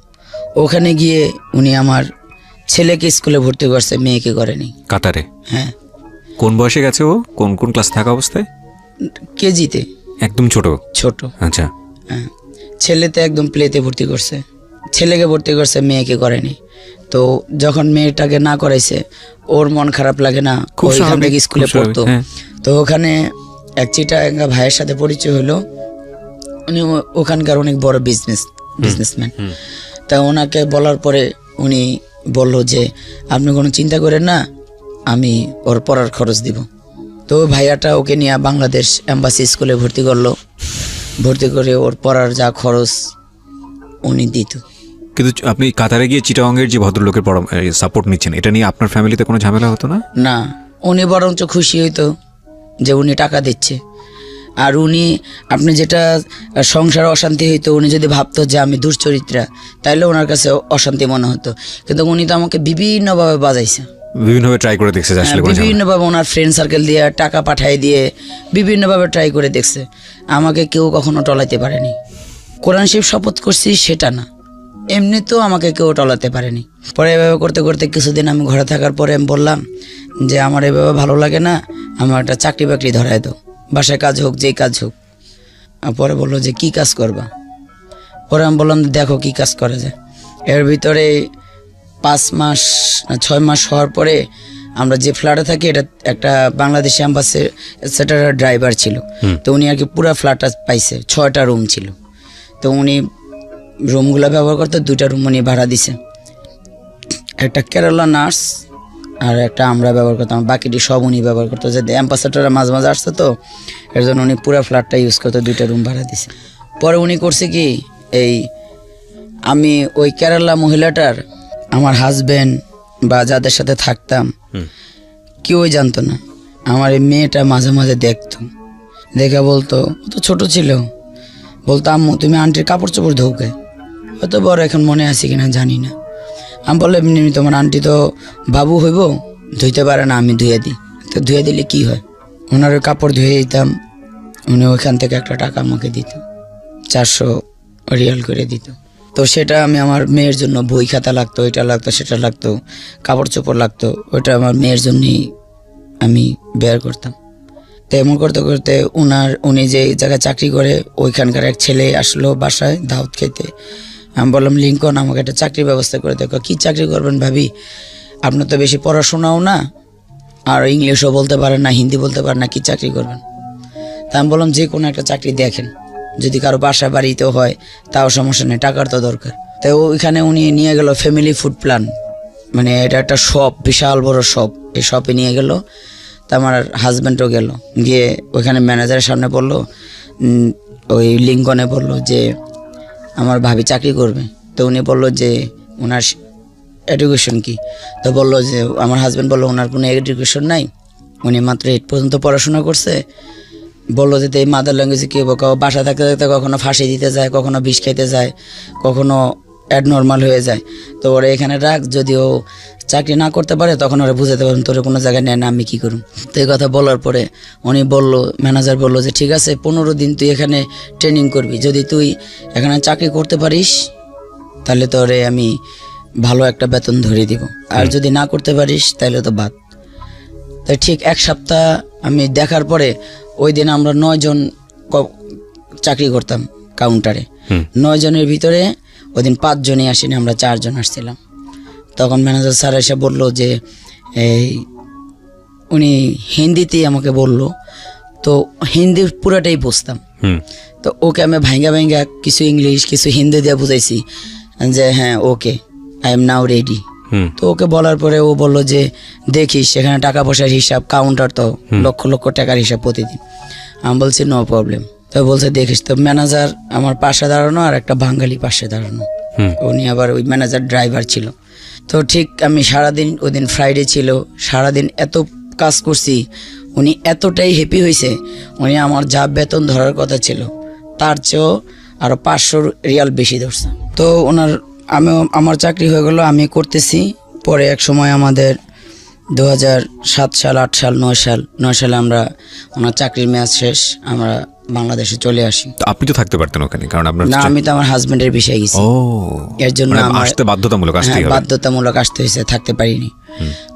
ওখানে গিয়ে উনি আমার ছেলেকে স্কুলে ভর্তি করছে, মেয়েকে করেনি। কাতারে? হ্যাঁ। কোন বয়সে গেছে ও? কোন কোন ক্লাস থাকা অবস্থায়? কেজিতে, একদম ছোট? ছোট। আচ্ছা। হ্যাঁ, ছেলেতে একদম প্লেতে ভর্তি করছে। ছেলেকে ভর্তি করছে, মেয়েকে করেনি। তো যখন মেয়েটাকে না করাইছে ওর মন খারাপ লাগে না, খুব ওইখান স্বাভাবিক, থেকে স্কুলে খুব স্বাভাবিক, পড়তো। হ্যাঁ। তো ওখানে এক চিটাঙ্গা ভাইয়ের সাথে পরিচয় হলো, উনি ওখানকার অনেক বড় বিজনেসম্যান। তা ওনাকে বলার পরে উনি বলল যে আপনি কোনো চিন্তা করেন না, আমি ওর পড়ার খরচ দিব। তো ভাইয়াটা ওকে নিয়ে বাংলাদেশ এম্বাসি স্কুলে ভর্তি করলো, ভর্তি করে ওর পড়ার যা খরচ উনি দিত। কিন্তু আপনি কাতারে গিয়ে চিটাগংয়ের যে ভদ্রলোকের সাপোর্ট নিচ্ছেন, এটা নিয়ে আপনার ফ্যামিলিতে কোনো ঝামেলা হতো না? না, উনি বরঞ্চ খুশি হইতো যে উনি টাকা দিচ্ছে। আর উনি, আপনি যেটা সংসারে অশান্তি হইতো, উনি যদি ভাবতো যে আমি দুশ্চরিত্রা, তাইলে ওনার কাছে অশান্তি মনে হতো। কিন্তু উনি তো আমাকে বিভিন্নভাবে বাজাইছে, বিভিন্নভাবে ট্রাই করে দেখছে যে আসলে কোনো ঝামেলা। বিভিন্নভাবে ওনার ফ্রেন্ড সার্কেল দিয়ে টাকা পাঠায় দিয়ে বিভিন্নভাবে ট্রাই করে দেখছে। আমাকে কেউ কখনো টলাইতে পারেনি। কোরআন শরীফ শপথ করছি সেটা না, এমনিতেও আমাকে কেউ টলাতে পারেনি। পরে এভাবে করতে করতে কিছুদিন আমি ঘরে থাকার পরে আমি বললাম যে আমার এভাবে ভালো লাগে না, আমার একটা চাকরি বাকরি ধরায় দাও, বাসায় কাজ হোক, যেই কাজ হোক। আর পরে বললো যে কি কাজ করবা? পরে আমি বললাম দেখো কি কাজ করা যায়। এর ভিতরে 5 মাস 6 মাস হওয়ার পরে আমরা যে ফ্ল্যাটে থাকি, এটা একটা বাংলাদেশি অ্যাম্বাসির সেটার ড্রাইভার ছিল। তো উনি আর কি পুরো ফ্ল্যাটটা পাইছে, 6টা রুম ছিল। তো উনি রুমগুলো ব্যবহার করতে 2টা রুম উনি ভাড়া দিছে, একটা কেরালা নার্স আর একটা আমরা ব্যবহার করতাম, বাকিটি সব উনি ব্যবহার করতো। যে অ্যাম্বাসেডাররা মাঝে মাঝে আসতো, তো এর জন্য উনি পুরো ফ্ল্যাটটা ইউজ করতো, 2টা রুম ভাড়া দিছে। পরে উনি করছে কি, এই আমি ওই কেরালা মহিলাটার, আমার হাজবেন্ড বা যাদের সাথে থাকতাম কেউই জানতো না। আমার এই মেয়েটা মাঝে মাঝে দেখতো, দেখে বলতো, ও তো ছোট ছিল, বলতো আম্মু তুমি আন্টির কাপড় চোপড় ধোকে। হয়তো বড় এখন মনে আছে কিনা জানি না। আমি বললাম এমনি তোমার আন্টি তো বাবু হইব, ধুইতে পারে না, আমি ধুয়ে দিই। তো ধুয়ে দিলে কি হয়? ওনার ওই কাপড় ধুয়ে দিতাম, উনি ওইখান থেকে একটা টাকা আমাকে দিত, 400 রিয়াল করে দিত। তো সেটা আমি আমার মেয়ের জন্য বই খাতা লাগতো, এটা লাগতো, সেটা লাগতো, কাপড় চোপড় লাগতো, ওইটা আমার মেয়ের জন্যই আমি বের করতাম। তো এমন করতে করতে উনি যে জায়গায় চাকরি করে, ওইখানকার এক ছেলে আসলো বাসায় দাওয়াত খেতে। আমি বললাম লিঙ্কন আমাকে একটা চাকরির ব্যবস্থা করে দেখো। কি চাকরি করবেন ভাবি, আপনার তো বেশি পড়াশোনাও না, আর ইংলিশও বলতে পারেন না, হিন্দি বলতে পারেন না, কি চাকরি করবেন? তা আমি বললাম যে কোনো একটা চাকরি দেখেন, যদি কারো বাসা বাড়িতেও হয় তাও সমস্যা নেই, টাকার তো দরকার। তো ওইখানে উনি নিয়ে গেল ফ্যামিলি ফুড প্ল্যান, মানে এটা একটা শপ, বিশাল বড় শপ। এই শপে নিয়ে গেল। তা আমার হাজব্যান্ডও গেল, গিয়ে ওইখানে ম্যানেজারের সামনে বললো, ওই লিঙ্কনে বললো যে আমার ভাবি চাকরি করবে। তো উনি বললো যে ওনার এডুকেশন কি? তো বললো যে আমার হাজব্যান্ড বললো ওনার কোনো এডুকেশন নাই, উনি মাত্র 8 পর্যন্ত পড়াশোনা করছে। বললো যে এই মাদার ল্যাঙ্গুয়েজে কী হবো, বাসা থাকতে থাকতে কখনো ফাঁসি দিতে যায়, কখনো বিষ খাইতে যায়, কখনো অ্যাডনর্মাল হয়ে যায়। তো ওরা এখানে রাখ, যদি ও চাকরি না করতে পারে তখন ওরা বুঝাতে পারবেন তোর কোনো জায়গায় নেয় না, আমি কী করুন। তো এই কথা বলার পরে উনি বললো, ম্যানেজার বললো যে ঠিক আছে 15 দিন তুই এখানে ট্রেনিং করবি, যদি তুই এখানে চাকরি করতে পারিস তাহলে তোরে আমি ভালো একটা বেতন ধরে দিব, আর যদি না করতে পারিস তাহলে তো বাদ। তাই ঠিক 1 সপ্তাহ আমি দেখার পরে ওই দিন আমরা 9 জন চাকরি করতাম কাউন্টারে। 9 জনের ভিতরে ওই দিন 5 জনই আসেনি, আমরা 4 জন আসছিলাম। তখন ম্যানেজার স্যার এসে বললো যে এই উনি হিন্দিতেই আমাকে বললো, তো হিন্দি পুরোটাই বুঝতাম। তো ওকে আমি ভাঙ্গা কিছু ইংলিশ কিছু হিন্দি দিয়ে বুঝাইছি যে হ্যাঁ okay I am now ready. তো ওকে বলার পরে ও বললো যে দেখিস সেখানে টাকা পয়সার হিসাব, কাউন্টার তো লক্ষ লক্ষ টাকার হিসাব প্রতিদিন। আমি বলছি নো প্রবলেম। তো বলছে দেখিস। তো ম্যানেজার আমার পাশে দাঁড়ানো আর একটা বাঙালি পাশে দাঁড়ানো, উনি আবার ওই ম্যানেজার ড্রাইভার ছিল। তো ঠিক আমি সারাদিন, ওই দিন ফ্রাইডে ছিল, সারাদিন এত কাজ করছি, উনি এতটাই হ্যাপি হয়েছে, উনি আমার যা বেতন ধরার কথা ছিল তার চেয়েও আরও 500 রিয়াল বেশি ধরছে। তো আমার চাকরি হয়ে গেল, আমি করতেছি। পরে এক সময় আমাদের 2007 সাল 8 সাল 9 সালে আমরা ওনার চাকরির মেয়াদ শেষ, আমরা বাংলাদেশে চলে আসি। তো আপনি তো থাকতে পারতেন ওখানে, কারণ আপনার না, আমি তো আমার হাজবেন্ডের বিষয়ে গেছি, এর জন্য আমার আসতে বাধ্যতামূলক আসতে হবে। বাধ্যতামূলক আসতে হয়েছে, থাকতে পারিনি।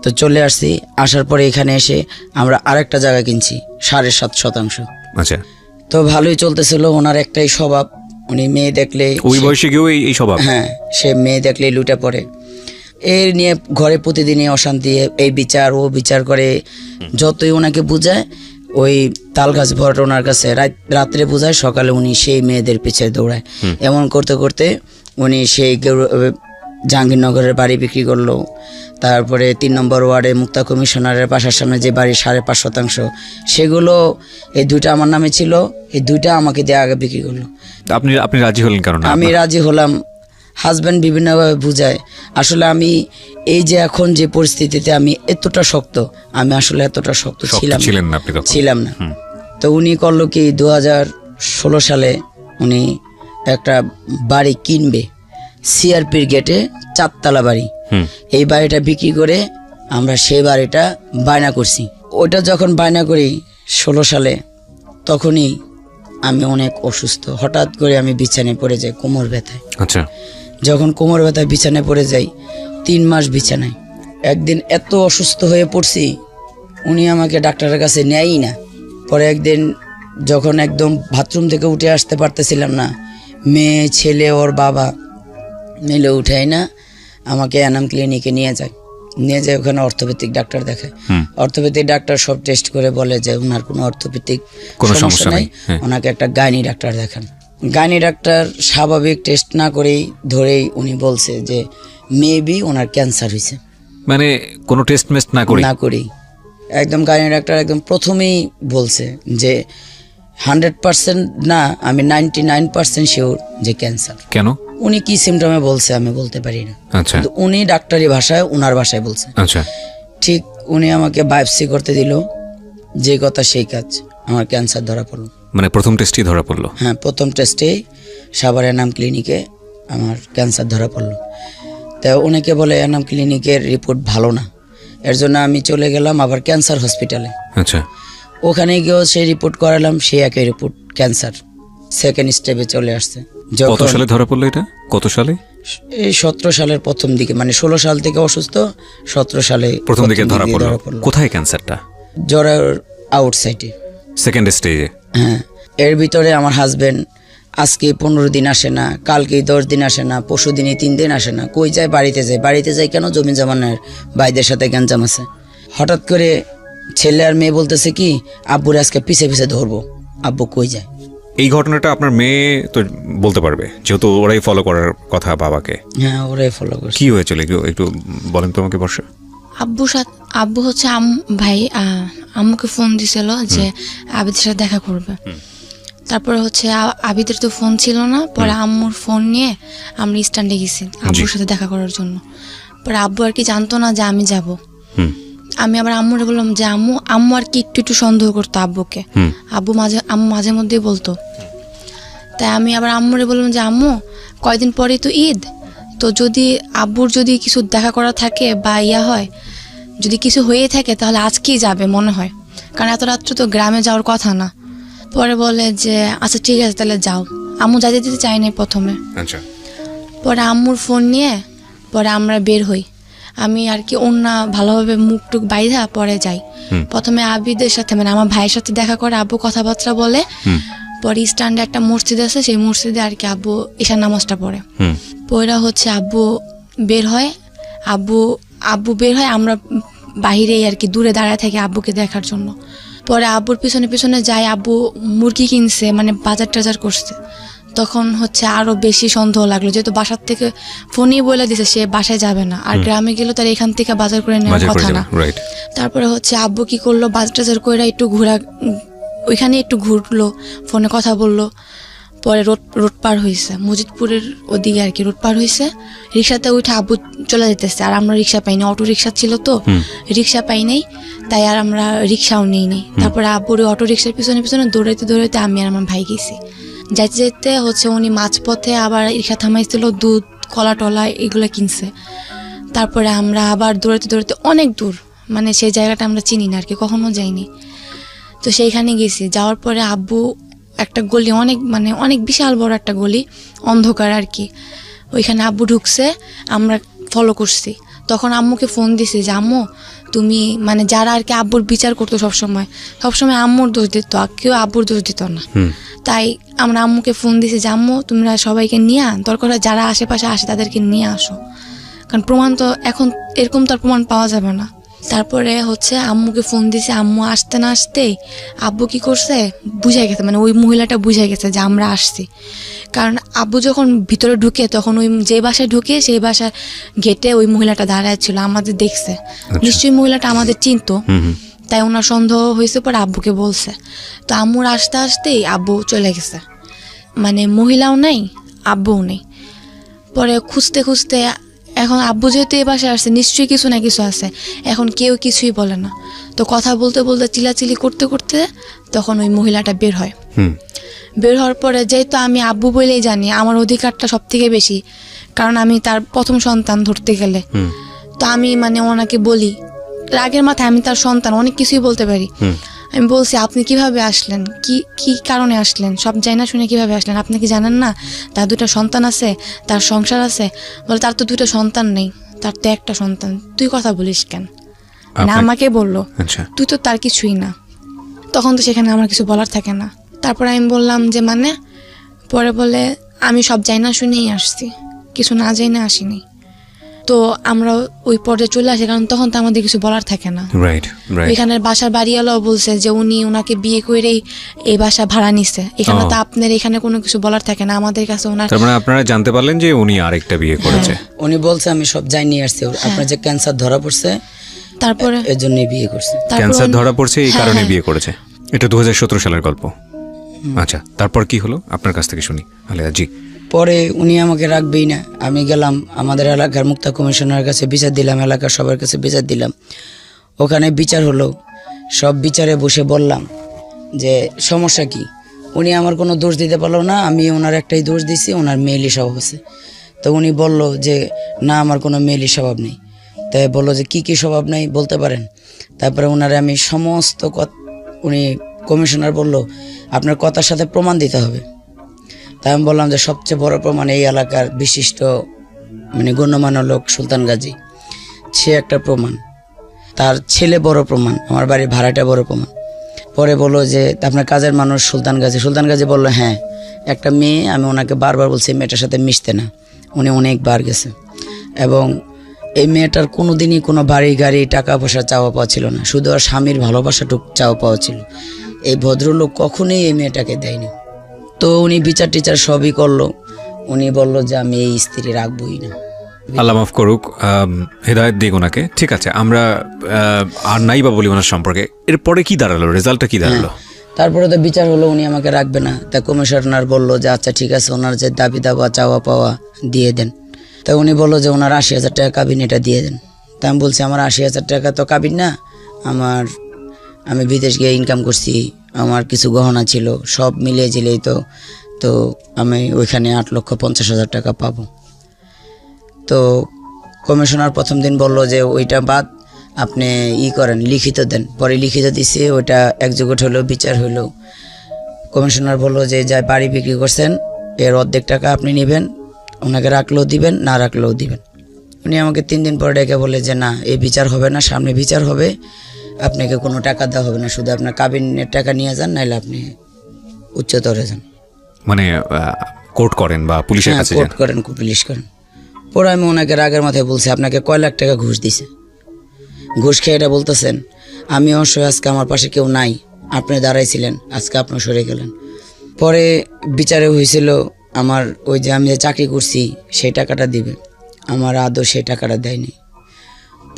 তো চলে আসছি। আসার পরে এখানে এসে আমরা আরেকটা জায়গা কিনছি 7.5 শতাংশ। আচ্ছা। তো ভালোই চলতেছিল। ওনার একটাই স্বভাব, উনি মেয়ে দেখলে ওই বয়সে গিয়েও এই স্বভাব? হ্যাঁ, সে মেয়ে দেখলে লুটে পড়ে। এর নিয়ে ঘরে প্রতিদিনই অশান্তি, এই বিচার ও বিচার করে। যতই ওনাকে বুঝায়, ওই তাল গাছ ভরাট ওনার কাছে রাত্রে বোঝায়, সকালে উনি সেই মেয়েদের পিছিয়ে দৌড়ায়। এমন করতে করতে উনি সেই জাহাঙ্গীরনগরের বাড়ি বিক্রি করলো। তারপরে 3 নম্বর ওয়ার্ডে মুক্তা কমিশনারের বাসার সামনে যে বাড়ি 5.5% সেগুলো এই 2টা আমার নামে ছিল, এই 2টা আমাকে দিয়ে আগে বিক্রি করলো। আপনি রাজি হলেন কারণ? আমি রাজি হলাম। হাজব্যান্ড বিভিন্নভাবে বুঝায়। আসলে আমি এই যে এখন যে পরিস্থিতিতে আমি এতটা শক্ত, আমি আসলে এতটা শক্ত ছিলাম না। তো উনি করলো কি, 2016 সালে উনি একটা বাড়ি কিনবে, সিআরপির গেটে 4 তলা বাড়ি। এই বাড়িটা বিক্রি করে আমরা সেই বাড়িটা বায়না করছি। ওইটা যখন বায়না করি 16 সালে, তখনই আমি অনেক অসুস্থ। হঠাৎ করে আমি বিছানায় পড়ে যাই কোমর ব্যথায়। আচ্ছা। যখন কোমর ব্যথায় বিছানায় পড়ে যাই, 3 মাস বিছানায়। একদিন এত অসুস্থ হয়ে পড়ছি, উনি আমাকে ডাক্তারের কাছে নেয়ই না। পরে একদিন যখন একদম বাথরুম থেকে উঠে আসতে পারতেছিলাম না, মেয়ে ছেলে ওর বাবা মিলে উঠাই না, আমাকে এনাম ক্লিনিকে নিয়ে যায়। ওখানে অর্থোপেডিক ডাক্তার দেখায়। অর্থোপেডিক ডাক্তার সব টেস্ট করে বলে যে ওনার কোনো অর্থোপেডিক সমস্যা নেই, ওনাকে একটা গাইনি ডাক্তার দেখান। গাইনি ডাক্তার স্বাভাবিক টেস্ট না করেই ধরেই উনি বলছে যে মেবি ওনার ক্যান্সার হয়েছে। মানে কোনো টেস্ট মেস্ট না করেই একদম গাইনি ডাক্তার একদম প্রথমেই বলছে যে 100% না, আমি 99% শিওর যে ক্যান্সার। কেন? উনি কি সিমটমে বলছে আমি বলতে পারি না। আচ্ছা। কিন্তু উনি ডাক্তারি ভাষায়, ওনার ভাষায় বলছে। আচ্ছা। ঠিক উনি আমাকে বায়োপসি করতে দিল, যে কথা সেই কাজ, আমার ক্যান্সার ধরা পড়লো। মানে প্রথম টেস্টই ধরা পড়লো? হ্যাঁ, প্রথম টেস্টেই সাভার এনাম ক্লিনিকে আমার ক্যান্সার ধরা পড়লো। তা অনেকে বলে এনাম ক্লিনিকের রিপোর্ট ভালো না, এর জন্য আমি চলে গেলাম আবার ক্যান্সার হসপিটালে। আচ্ছা। ওখানে গিয়েও সেই রিপোর্ট করালাম, সেই একই রিপোর্ট, ক্যান্সার 2nd স্টেপে চলে আসছে। কত সালে ধরা পড়লো এটা? কত সালে? এই 17 সালের প্রথম দিকে, মানে 16 সাল থেকে অসুস্থ, 17 সালে প্রথম দিকে ধরা পড়লো। কোথায় ক্যান্সারটা? জ্বরের আউটসাইডে, 2nd স্টেজে। হ্যাঁ। এর ভিতরে আমার হাজবেন্ড আজকে 15 দিন আসে না, কালকে 10 দিন আসে না, পরশু দিনে 3 দিন আসে না। কই যায়? বাড়িতে যায় কেন? জমি জমানের ভাইদের সাথে গ্যাঞ্জাম আছে। হঠাৎ করে ছেলে আর মেয়ে বলতেছে কি, আব্বুর আজকে পিছে পিছে ধরবো। আব্বু কই যায়? এই ঘটনাটা আপনার মেয়ে তো বলতে পারবে, যেহেতু ওরাই ফলো করার কথা বাবাকে। হ্যাঁ, ওরাই ফলো করছে। কি হয়েছিল একটু বলেন তো আমাকে বর্ষা। আব্বু হচ্ছে ভাই আম্মুকে ফোন দিছিল যে আবিদের সাথে দেখা করবে। তারপরে হচ্ছে আবিদের তো ফোন ছিল না, পরে আম্মুর ফোন নিয়ে আমরা স্ট্যান্ডে গেছি আব্বুর সাথে দেখা করার জন্য। পরে আব্বু আর কি জানতো না যে আমি যাব। আমি আবার আম্মুরে বললাম যে আম্মু আর কি একটু সন্দেহ করতো আব্বুকে। আম্মু মাঝে মধ্যেই বলতো। তাই আমি আবার আম্মুরে বললাম যে আম্মু, কয়দিন পরেই তো ঈদ, তো যদি আব্বুর যদি কিছু দেখা করা থাকে বা হয়, যদি কিছু হয়ে থাকে তাহলে আজকেই যাবে মনে হয়, কারণ এত রাত্রে তো গ্রামে যাওয়ার কথা না। পরে বলে যে আচ্ছা ঠিক আছে তাহলে যাও। আম্মু যাইতে দিতে চাই নাই প্রথমে। আচ্ছা। পরে আম্মুর ফোন নিয়ে পরে আমরা বের হই। আমি আর কি অন্য ভালোভাবে মুখ টুক বাইধা পরে যাই। প্রথমে আবিদের সাথে, মানে আমার ভাইয়ের সাথে দেখা করে আব্বু কথাবার্তা বলে। পরে স্ট্যান্ডে একটা মসজিদ আছে, সেই মসজিদে আর কি আব্বু ঈশার নামাজটা পড়ে। পরে হচ্ছে আব্বু বের হয়, আব্বু বের হয়, আমরা বাহিরেই আর কি দূরে দাঁড়ায় থাকি আব্বুকে দেখার জন্য। পরে আব্বুর পিছনে পিছনে যাই, আব্বু মুরগি কিনছে, মানে বাজার টাজার করছে। তখন হচ্ছে আরো বেশি সন্দেহ লাগলো, যেহেতু বাসার থেকে ফোনই বলে দিছে সে বাসায় যাবে না, আর গ্রামে গেলে তার এখান থেকে বাজার করে নেওয়ার কথা না। তারপরে হচ্ছে আব্বু কি করলো, বাজার টাজার করে একটু ওইখানে একটু ঘুরলো, ফোনে কথা বললো। পরে রোড পার হয়েছে, মজিদপুরের ওদিকে আর কি রোড পার হয়েছে। রিক্সাতে উঠে আব্বু চলে যেতেছে, আর আমরা রিক্সা পাইনি, অটো রিক্সা ছিল তো, রিক্সা পাই নাই, তাই আর আমরা রিক্সাও নেই। তারপরে আব্বুর অটো রিক্সার পিছনে পিছনে দৌড়াইতে আমি আর আমার ভাই গেছি। যাইতে যেতে হচ্ছে উনি মাঝপথে আবার রিক্সা থামাইছিল, দুধ কলা টলা এগুলো কিনছে। তারপরে আমরা আবার দৌড়াইতে অনেক দূর, মানে সেই জায়গাটা আমরা চিনি না আর কি, কখনো যাইনি। তো সেইখানে গেছি, যাওয়ার পরে আব্বু একটা গলি, অনেক বিশাল বড় একটা গলি, অন্ধকার আর কি, ওইখানে আব্বু ঢুকছে, আমরা ফলো করছি। তখন আম্মুকে ফোন দিছি যে আম্মু তুমি মানে যারা আর কি আব্বুর বিচার করতো সবসময় আম্মুর দোষ দিত, আর কেউ আব্বুর দোষ দিত না। তাই আমরা আম্মুকে ফোন দিছি যে আম্মু তোমরা সবাইকে নিয়ে দরকার হয় যারা আশেপাশে আসে তাদেরকে নিয়ে আসো, কারণ প্রমাণ তো এখন এরকম তো আর প্রমাণ পাওয়া যাবে না। তারপরে হচ্ছে আম্মুকে ফোন দিছে, আম্মু আসতে না আসতেই আব্বু কি করছে বুঝাই গেছে, মানে ওই মহিলাটা বুঝাই গেছে যে আমরা আসছি। কারণ আব্বু যখন ভিতরে ঢুকে তখন ওই যে বাসায় ঢুকে সেই বাসার গেটে ওই মহিলাটা দাঁড়ায় ছিল, আমাদের দেখছে, নিশ্চয়ই মহিলাটা আমাদের চিনতো, তাই ওনার সন্দেহ হয়েছে, পরে আব্বুকে বলছে। তো আম্মুর আসতে আসতেই আব্বু চলে গেছে, মানে মহিলাও নাই আব্বুও নেই। পরে খুঁজতে খুঁজতে এখন আব্বু যেহেতু এই বাসায় আসছে নিশ্চয়ই কিছু না কিছু আছে, এখন কেউ কিছুই বলে না। তো কথা বলতে বলতে চিলাচিলি করতে করতে তখন ওই মহিলাটা বের হয়। বের হওয়ার পরে যেহেতু আমি আব্বু বলেই জানি আমার অধিকারটা সব থেকে বেশি, কারণ আমি তার প্রথম সন্তান ধরতে গেলে। তো আমি মানে ওনাকে বলি, রাগের মাথায় আমি তার সন্তান অনেক কিছুই বলতে পারি। আমি বলছি আপনি কিভাবে আসলেন, কি কারণে আসলেন, সব জানা শুনে কিভাবে আসলেন, আপনি কি জানেন না তার 2টা সন্তান আছে, তার সংসার আছে? বলে তার তো 2টা সন্তান নেই, তার তো একটা সন্তান, তুই কথা বলিস কেন? না আমাকে বললো তুই তো তার কিছুই না। তখন তো সেখানে আমার কিছু বলার থাকে না। তারপর আমি বললাম যে মানে, পরে বলে আমি সব জানা শুনেই আসছি, কিছু না জানা আসিনি। তো আমরা ওই পর্যায়ে চলে আসি, কারণ তখন তো আমাদের কিছু বলার থাকে না। এখানের বাসার বাড়িওয়ালাও বলছে যে উনি ওনাকে বিয়ে করেই এই বাসা ভাড়া নিছে, এখানে তো আপনার এখানে কোনো কিছু বলার থাকে না আমাদের কাছে। ওনার তার মানে আপনারা জানতে পারলেন যে উনি আরেকটা বিয়ে করেছে। উনি বলছে আমি সব জানিয়ে আসছি, আপনার যে ক্যান্সার ধরা পড়ছে তারপরে এর জন্যই বিয়ে করছে। ক্যান্সার ধরা পড়ছে এই কারণে বিয়ে করেছে। এটা 2017 সালের গল্প। আচ্ছা, তারপর কি হলো আপনার কাছ থেকে শুনি আলেয়া জি। পরে উনি আমাকে রাখবেই না, আমি গেলাম আমাদের এলাকার মুক্তা কমিশনারের কাছে বিচার দিলাম, এলাকার সবার কাছে বিচার দিলাম। ওখানে বিচার হলো, সব বিচারে বসে বললাম যে সমস্যা কি। উনি আমার কোনো দোষ দিতে পারলো না, আমি ওনার একটাই দোষ দিছি, ওনার মেয়েলি স্বভাব আছে। তো উনি বলল যে না আমার কোনো মেয়েলি স্বভাব নেই। তাই বললো যে কি স্বভাব নেই বলতে পারেন। তারপরে ওনারে আমি সমস্ত উনি কমিশনার বলল আপনার কথার সাথে প্রমাণ দিতে হবে। তাই আমি বললাম যে সবচেয়ে বড় প্রমাণ এই এলাকার বিশিষ্ট মানে গণ্যমান্য লোক সুলতান গাজী, সে একটা প্রমাণ, তার ছেলে বড় প্রমাণ, আমার বাড়ির ভাড়াটা বড় প্রমাণ। পরে বললো যে আপনার কাজের মানুষ সুলতান গাজী বললো হ্যাঁ, একটা মেয়ে, আমি ওনাকে বারবার বলছি মেয়েটার সাথে মিশতে না, উনি অনেকবার গেছে। এবং এই মেয়েটার কোনো দিনই কোনো বাড়ি গাড়ি টাকা পয়সা চাওয়া পাওয়া ছিল না, শুধু আর স্বামীর ভালোবাসাটুক চাওয়া পাওয়া ছিল। এই ভদ্রলোক কখনোই এই মেয়েটাকে দেয়নি। তো উনি বিচার টিচার সবই করলো, উনি বলল যে আমি এই স্ত্রী রাখবই না। আল্লাহ মাফ করুক, হেদায়েত দিক ওনাকে। ঠিক আছে, আমরা আর নাই বা বলি ওনার সম্পর্কে। এরপরে কি দাঁড়ালো, রেজাল্টটা কি দাঁড়ালো? তারপরে তো বিচার হলো, উনি আমাকে রাখবে না। তা কমিশনার বলল যে আচ্ছা ঠিক আছে, ওনার যে দাবি দাবা চাওয়া পাওয়া দিয়ে দেন। তা উনি বললো যে ওনার 80,000 টাকা কাবিন, এটা দিয়ে দেন। তা আমি বলছি আমার 80,000 টাকা তো কাবিন না, আমি বিদেশ গিয়ে ইনকাম করছি, আমার কিছু গহনা ছিল, সব মিলিয়ে ঝিলেই তো আমি ওইখানে 8,50,000 টাকা পাবো। তো কমিশনার প্রথম দিন বলল যে ওইটা বাদ, আপনি করেন লিখিত দেন। পরে লিখিত দিছে, ওইটা একজোট হলো, বিচার হলো। কমিশনার বলল যে যা বাড়ি বিক্রি করছেন এর অর্ধেক টাকা আপনি নেবেন, ওনাকে রাখলেও দিবেন, না রাখলেও দিবেন। উনি আমাকে 3 দিন পরে ডেকে বলে যে না, এই বিচার হবে না, সামনে বিচার হবে, আপনাকে কোনো টাকা দেওয়া হবে না, শুধু আপনার কাবিনের টাকা নিয়ে যান, নাহলে আপনি উচ্চতরে যান, মানে কোর্ট করেন বা পুলিশের কাছে যান। কোর্ট করেন, পুলিশ করেন। পরে আমি ওনাকে রাগের মাথায় বলছি আপনাকে কয় লাখ টাকা ঘুষ দিছে, ঘুষ খেয়ে এটা বলতেছেন। আমি অবশ্যই আজকে আমার পাশে কেউ নাই, আপনি দাঁড়াইছিলেন, আজকে আপনি সরে গেলেন। পরে বিচারে হয়েছিল আমার ওই যে আমি যে চাকরি করছি সেই টাকাটা দিবে, আমার আদৌ সেই টাকাটা দেয়নি।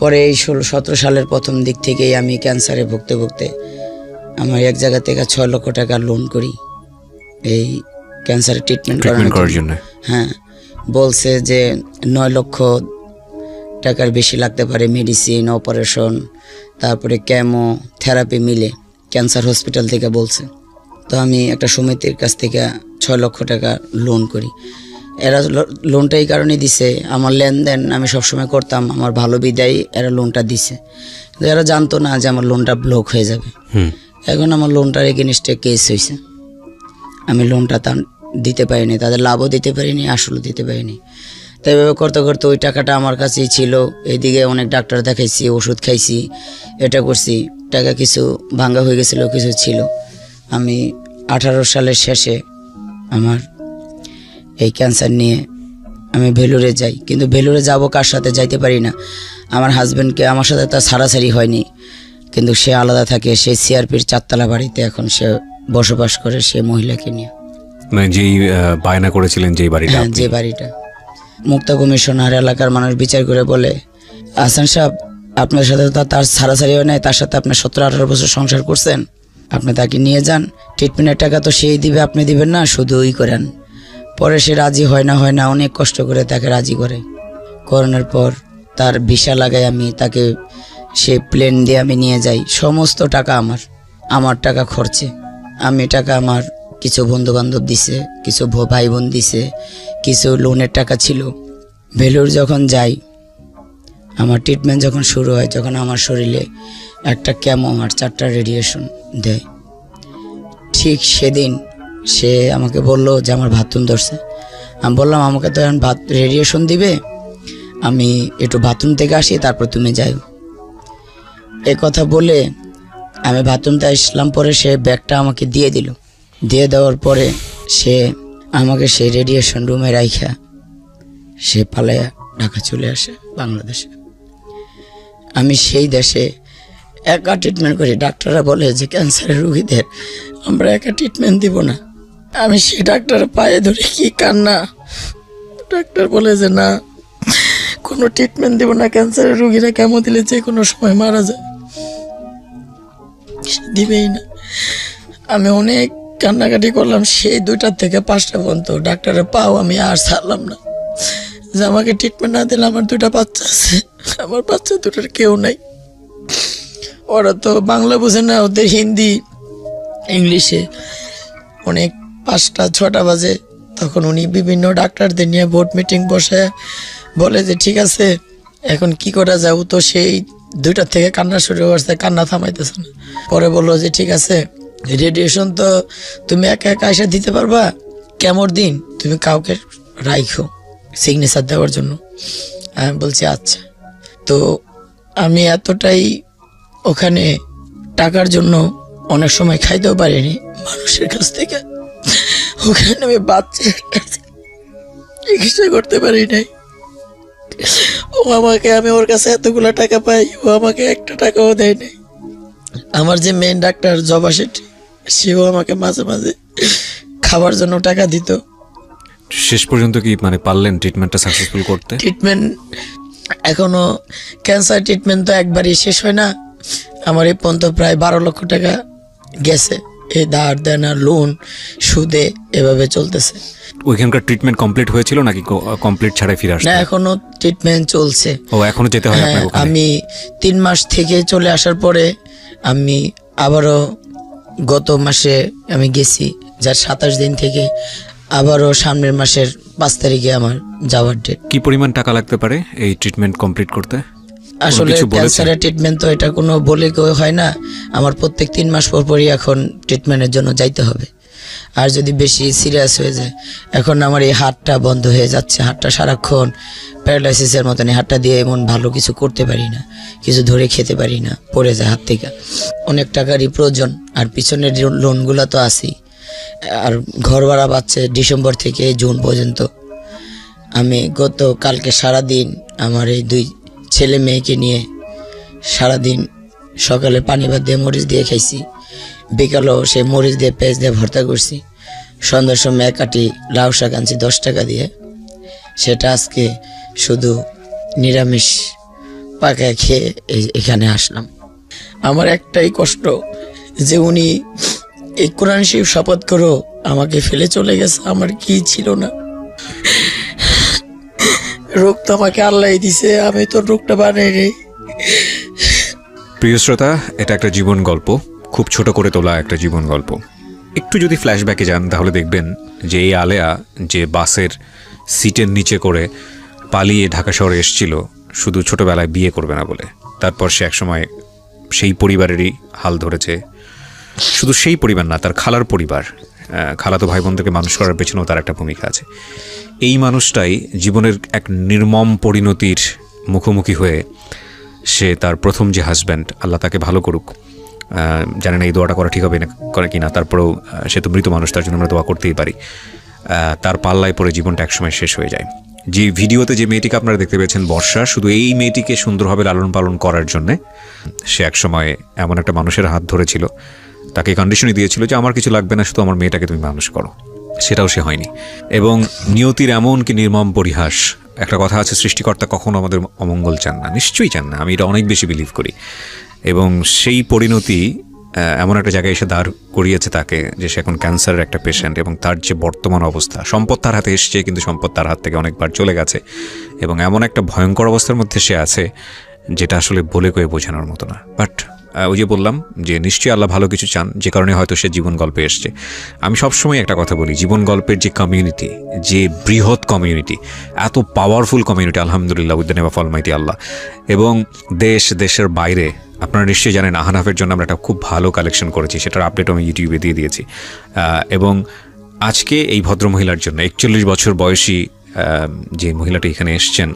পরে এই 16-17 সালের প্রথম দিক থেকেই আমি ক্যান্সারে ভুগতে আমার এক জায়গা থেকে 6 লক্ষ টাকা লোন করি এই ক্যান্সারের ট্রিটমেন্ট করার জন্য। হ্যাঁ, বলছে যে 9 লক্ষ টাকার বেশি লাগতে পারে, মেডিসিন, অপারেশন, তারপরে কেমো, থেরাপি মিলে ক্যান্সার হসপিটাল থেকে বলছে। তো আমি একটা সমিতির কাছ থেকে 6 লক্ষ টাকা লোন করি। এরা লোনটা এই কারণে দিছে, আমার লেনদেন আমি সবসময় করতাম, আমার ভালো বিদায় এরা লোনটা দিছে। কিন্তু এরা জানতো না যে আমার লোনটা ব্লক হয়ে যাবে। এখন আমার লোনটার এগেইনস্টে কেস হয়েছে, আমি লোনটা দিতে পারিনি, তাদের লাভও দিতে পারিনি, আসলও দিতে পারিনি। তাই এভাবে করতে করতে ওই টাকাটা আমার কাছেই ছিল। এইদিকে অনেক ডাক্তার দেখাইছি, ওষুধ খাইছি, এটা করছি, টাকা কিছু ভাঙ্গা হয়ে গেছিলো, কিছু ছিল। আমি 18 সালের শেষে আমার এই ক্যান্সার নিয়ে আমি ভেলুরে যাই, কিন্তু ভেলুরে যাব কার সাথে যাইতে পারি না। আমার হাজব্যান্ডকে আমার সাথে তার ছাড়াছাড়ি হয়নি, কিন্তু সে আলাদা থাকে, সে সিআরপির 4তলা বাড়িতে এখন সে বসবাস করে, সে মহিলাকে নিয়ে। মানে যেই বায়না করেছিলেন যেই বাড়িটা হ্যাঁ, আপনি? যে বাড়িটা। মুক্তা কমিশনার এলাকার মানুষ বিচার করে বলে, হাসান সাহেব আপনার সাথে তো তার ছাড়াছাড়ি হয় নাই, তার সাথে আপনি 17-18 বছর সংসার করছেন, আপনি তাকে নিয়ে যান, ট্রিটমেন্টের টাকা তো সেই দিবে, আপনি দিবেন না, শুধু ওই করেন। পরে সে রাজি হয় না, অনেক কষ্ট করে তাকে রাজি করে। করানোর পর তার ভিসা লাগাই আমি, তাকে সে প্লেন দিয়ে আমি নিয়ে যাই। সমস্ত টাকা আমার টাকা খরচে, আমি টাকা আমার কিছু বন্ধু বান্ধব দিছে, কিছু ভাই বোন দিছে, কিছু লোনের টাকা ছিল। ভেলুর যখন যাই, আমার ট্রিটমেন্ট যখন শুরু হয়, যখন আমার শরীরে একটা কেমো আর 4টা রেডিয়েশন দেয়, ঠিক সেদিন সে আমাকে বলল যে আমার বাথরুম ধরছে। আমি বললাম আমাকে তো এখন রেডিয়েশন দিবে, আমি একটু বাথরুম থেকে আসি, তারপর তুমি যাও। এ কথা বলে আমি বাথরুমতে আসলাম। পরে সে ব্যাগটা আমাকে দিয়ে দিল। দিয়ে দেওয়ার পরে সে আমাকে সেই রেডিয়েশন রুমে রাইখা সে পালাইয়া ঢাকা চলে আসে বাংলাদেশে। আমি সেই দেশে একা ট্রিটমেন্ট করি। ডাক্তাররা বলে যে ক্যান্সারের রোগীদের আমরা একা ট্রিটমেন্ট দিব না। আমি সেই ডাক্তারের পায়ে ধরে কি কান্না। ডাক্তার বলে যে না, কোনো ট্রিটমেন্ট দিব না, ক্যান্সারের রোগীরা কেমো দিলে যে কোনো সময় মারা যায়, দিবেই না। আমি অনেক কান্নাকাটি করলাম সেই 2টা থেকে 5টা পর্যন্ত। ডাক্তারের পাও আমি আর ছাড়লাম না, যে আমাকে ট্রিটমেন্ট না দিলে আমার 2টা বাচ্চা আছে, আমার বাচ্চা 2টার কেউ নাই। ওরা তো বাংলা বোঝে না, ওদের হিন্দি ইংলিশে। অনেক 5টা 6টা বাজে, তখন উনি বিভিন্ন ডাক্তারদের নিয়ে বোর্ড মিটিং বসে বলে যে ঠিক আছে এখন কি করা যায়। ও তো সেই 2টা থেকে কান্না শুরু করছে, কান্না থামাইতেছে না। পরে বললো যে ঠিক আছে, রেডিয়েশন তো তুমি একা একা এসে দিতে পারবা, কেমন দিন তুমি কাউকে রাইখো সিগনেচার দেওয়ার জন্য। আমি বলছি আচ্ছা। তো আমি এতটাই ওখানে টাকার জন্য অনেক সময় খাইতেও পারিনি মানুষের কাছ থেকে। ওখানে আমি বাচ্চার কাছে চিকিৎসা করতে পারি নাই। ও আমাকে, আমি ওর কাছে এতগুলো টাকা পাই, ও আমাকে 1টা টাকাও দেয় নাই। আমার যে মেন ডাক্তার জবা শেঠি, সেও আমাকে মাঝে মাঝে খাবার জন্য টাকা দিত। শেষ পর্যন্ত কি মানে পারলেন ট্রিটমেন্টটা সাকসেসফুল করতে? ট্রিটমেন্ট এখনো, ক্যান্সার ট্রিটমেন্ট তো একবারই শেষ হয় না। আমার এই পর্যন্ত প্রায় 12 লক্ষ টাকা গেছে, এই ধার দেনা, লোন, সুদে, এভাবে চলতেছে। ওইখানকার ট্রিটমেন্ট কমপ্লিট হয়েছিল নাকি কমপ্লিট ছাড়াই ফিরে না, আসতে? এখনো ট্রিটমেন্ট চলছে। ও এখনো যেতে হয় হ্যাঁ, আপনাকে ওখানে? আমি 3 মাস থেকে চলে আসার পরে আমি আবারও গত মাসে আমি গেছি, যার 27 দিন থেকে আবারও সামনের মাসের 5 তারিখে আমার যাওয়ার ডেট। কি পরিমাণ টাকা লাগতে পারে এই ট্রিটমেন্ট কমপ্লিট করতে? আসলে কিছু বলেছে? ক্যান্সারের ট্রিটমেন্ট তো এটা কোনো বলে কেউ হয় না। আমার প্রত্যেক 3 মাস পর পরই এখন ট্রিটমেন্টের জন্য যাইতে হবে। আর যদি বেশি সিরিয়াস হয়ে যায়, এখন আমার এই হাতটা বন্ধ হয়ে যাচ্ছে, হাতটা সারাক্ষণ প্যারালাইসিসের মতন, এই হাতটা দিয়ে এমন ভালো কিছু করতে পারি না, কিছু ধরে খেতে পারি না, পড়ে যায় হাত থেকে। অনেক টাকারই প্রয়োজন, আর পিছনের লোনগুলো তো আছেই। আর ঘর ভাড়া পাচ্ছে ডিসেম্বর থেকে জুন পর্যন্ত। আমি গত কালকে সারাদিন আমার এই 2 ছেলে মেয়েকে নিয়ে সারাদিন সকালে পানি ভাত দিয়ে মরিচ দিয়ে খাইছি, বিকালেও সেই মরিচ দিয়ে পেঁয়াজ দিয়ে ভর্তা করছি, সন্ধ্যার সময় 1 কাটি লাউ শাক আনছি 10 টাকা দিয়ে, সেটা আজকে শুধু নিরামিষ পাকায় খেয়ে এখানে আসলাম। আমার একটাই কষ্ট যে উনি এই কোরআন শরীফ শপথ করো আমাকে ফেলে চলে গেছে। আমার কি ছিল না, রোগ তো আমাকে আল্লাহ দিছে, আমি তো রোগটা বানাই নেই। প্রিয় শ্রোতা, এটা একটা জীবন গল্প, খুব ছোট করে তোলা একটা জীবন গল্প। একটু যদি ফ্ল্যাশব্যাকে যান তাহলে দেখবেন যে এই আলেয়া যে বাসের সিটের নিচে করে পালিয়ে ঢাকা শহরে এসেছিল শুধু ছোটবেলায় বিয়ে করবে না বলে। তারপর সে একসময় সেই পরিবারেরই হাল ধরেছে। শুধু সেই পরিবার না, তার খালার পরিবার, খালাতো ভাই বোনদেরকে মানুষ করার পেছনেও তার একটা ভূমিকা আছে। এই মানুষটাই জীবনের এক নির্মম পরিণতির মুখোমুখি হয়ে সে তার প্রথম যে হাজব্যান্ড, আল্লাহ তাকে ভালো করুক, জানেন এই দোয়াটা করা ঠিক হবে না করে কিনা, তারপরেও সে তো মৃত মানুষ, তার জন্য আমরা দোয়া করতেই পারি, তার পাল্লায় পরে জীবনটা একসময় শেষ হয়ে যায়। যে ভিডিওতে যে মেয়েটিকে আপনারা দেখতে পেয়েছেন বর্ষা, শুধু এই মেয়েটিকে সুন্দরভাবে লালন পালন করার জন্যে সে একসময় এমন একটা মানুষের হাত ধরেছিল, তাকে কন্ডিশনই দিয়েছিল যে আমার কিছু লাগবে না, শুধু আমার মেয়েটাকে তুমি মানুষ করো। সেটাও সে হয়নি। এবং নিয়তির এমন কি নির্মম পরিহাস। একটা কথা আছে, সৃষ্টিকর্তা কখনো আমাদের অমঙ্গল চান না, নিশ্চয়ই চান না, আমি এটা অনেক বেশি বিলিভ করি। এবং সেই পরিণতি এমন একটা জায়গায় এসে দাঁড় করিয়েছে তাকে যে সে এখন ক্যান্সারের একটা পেশেন্ট, এবং তার যে বর্তমান অবস্থা, সম্পদ তার হাতে এসছে কিন্তু সম্পদ তার হাত থেকে অনেকবার চলে গেছে, এবং এমন একটা ভয়ঙ্কর অবস্থার মধ্যে সে আছে যেটা আসলে বলে কয়ে বোঝানোর মতো না। বাট ওই যে বললাম যে নিশ্চয়ই আল্লাহ ভালো কিছু চান, যে কারণে হয়তো সে জীবন গল্পে এসছে। আমি সবসময় একটা কথা বলি, জীবন গল্পের যে কমিউনিটি, যে বৃহৎ কমিউনিটি, এত পাওয়ারফুল কমিউনিটি, আলহামদুলিল্লাহ, with the name of almighty Allah. এবং দেশের বাইরে আপনারা নিশ্চয়ই জানেন আহানাফের জন্য আমরা একটা খুব ভালো কালেকশন করেছি, সেটার আপডেট আমি ইউটিউবে দিয়ে দিয়েছি। এবং আজকে এই ভদ্রমহিলার জন্য 41 বছর বয়সী যে মহিলাটি এখানে এসছেন,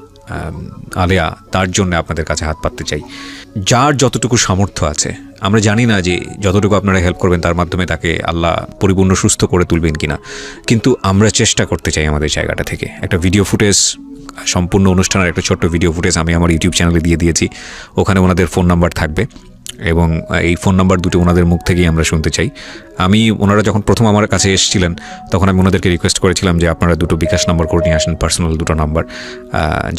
আলেয়া, তার জন্য আপনাদের কাছে হাত পাততে চাই। যার যতটুকু সামর্থ্য আছে, আমরা জানি না যে যতটুকু আপনারা হেল্প করবেন তার মাধ্যমে তাকে আল্লাহ পরিপূর্ণ সুস্থ করে তুলবেন কিনা, কিন্তু আমরা চেষ্টা করতে চাই আমাদের জায়গাটা থেকে। একটা ভিডিও ফুটেজ, সম্পূর্ণ অনুষ্ঠানের একটা ছোট্ট ভিডিও ফুটেজ আমি আমার ইউটিউব চ্যানেলে দিয়ে দিয়েছি। ওখানে ওনাদের ফোন নাম্বার থাকবে, এবং এই ফোন নাম্বার দুটো ওনাদের মুখ থেকেই আমরা শুনতে চাই। ওনারা যখন প্রথম আমার কাছে এসেছিলেন তখন আমি ওনাদেরকে রিকোয়েস্ট করেছিলাম যে আপনারা দুটো বিকাশ নাম্বার করে নিয়ে আসেন, পার্সোনাল দুটো নাম্বার,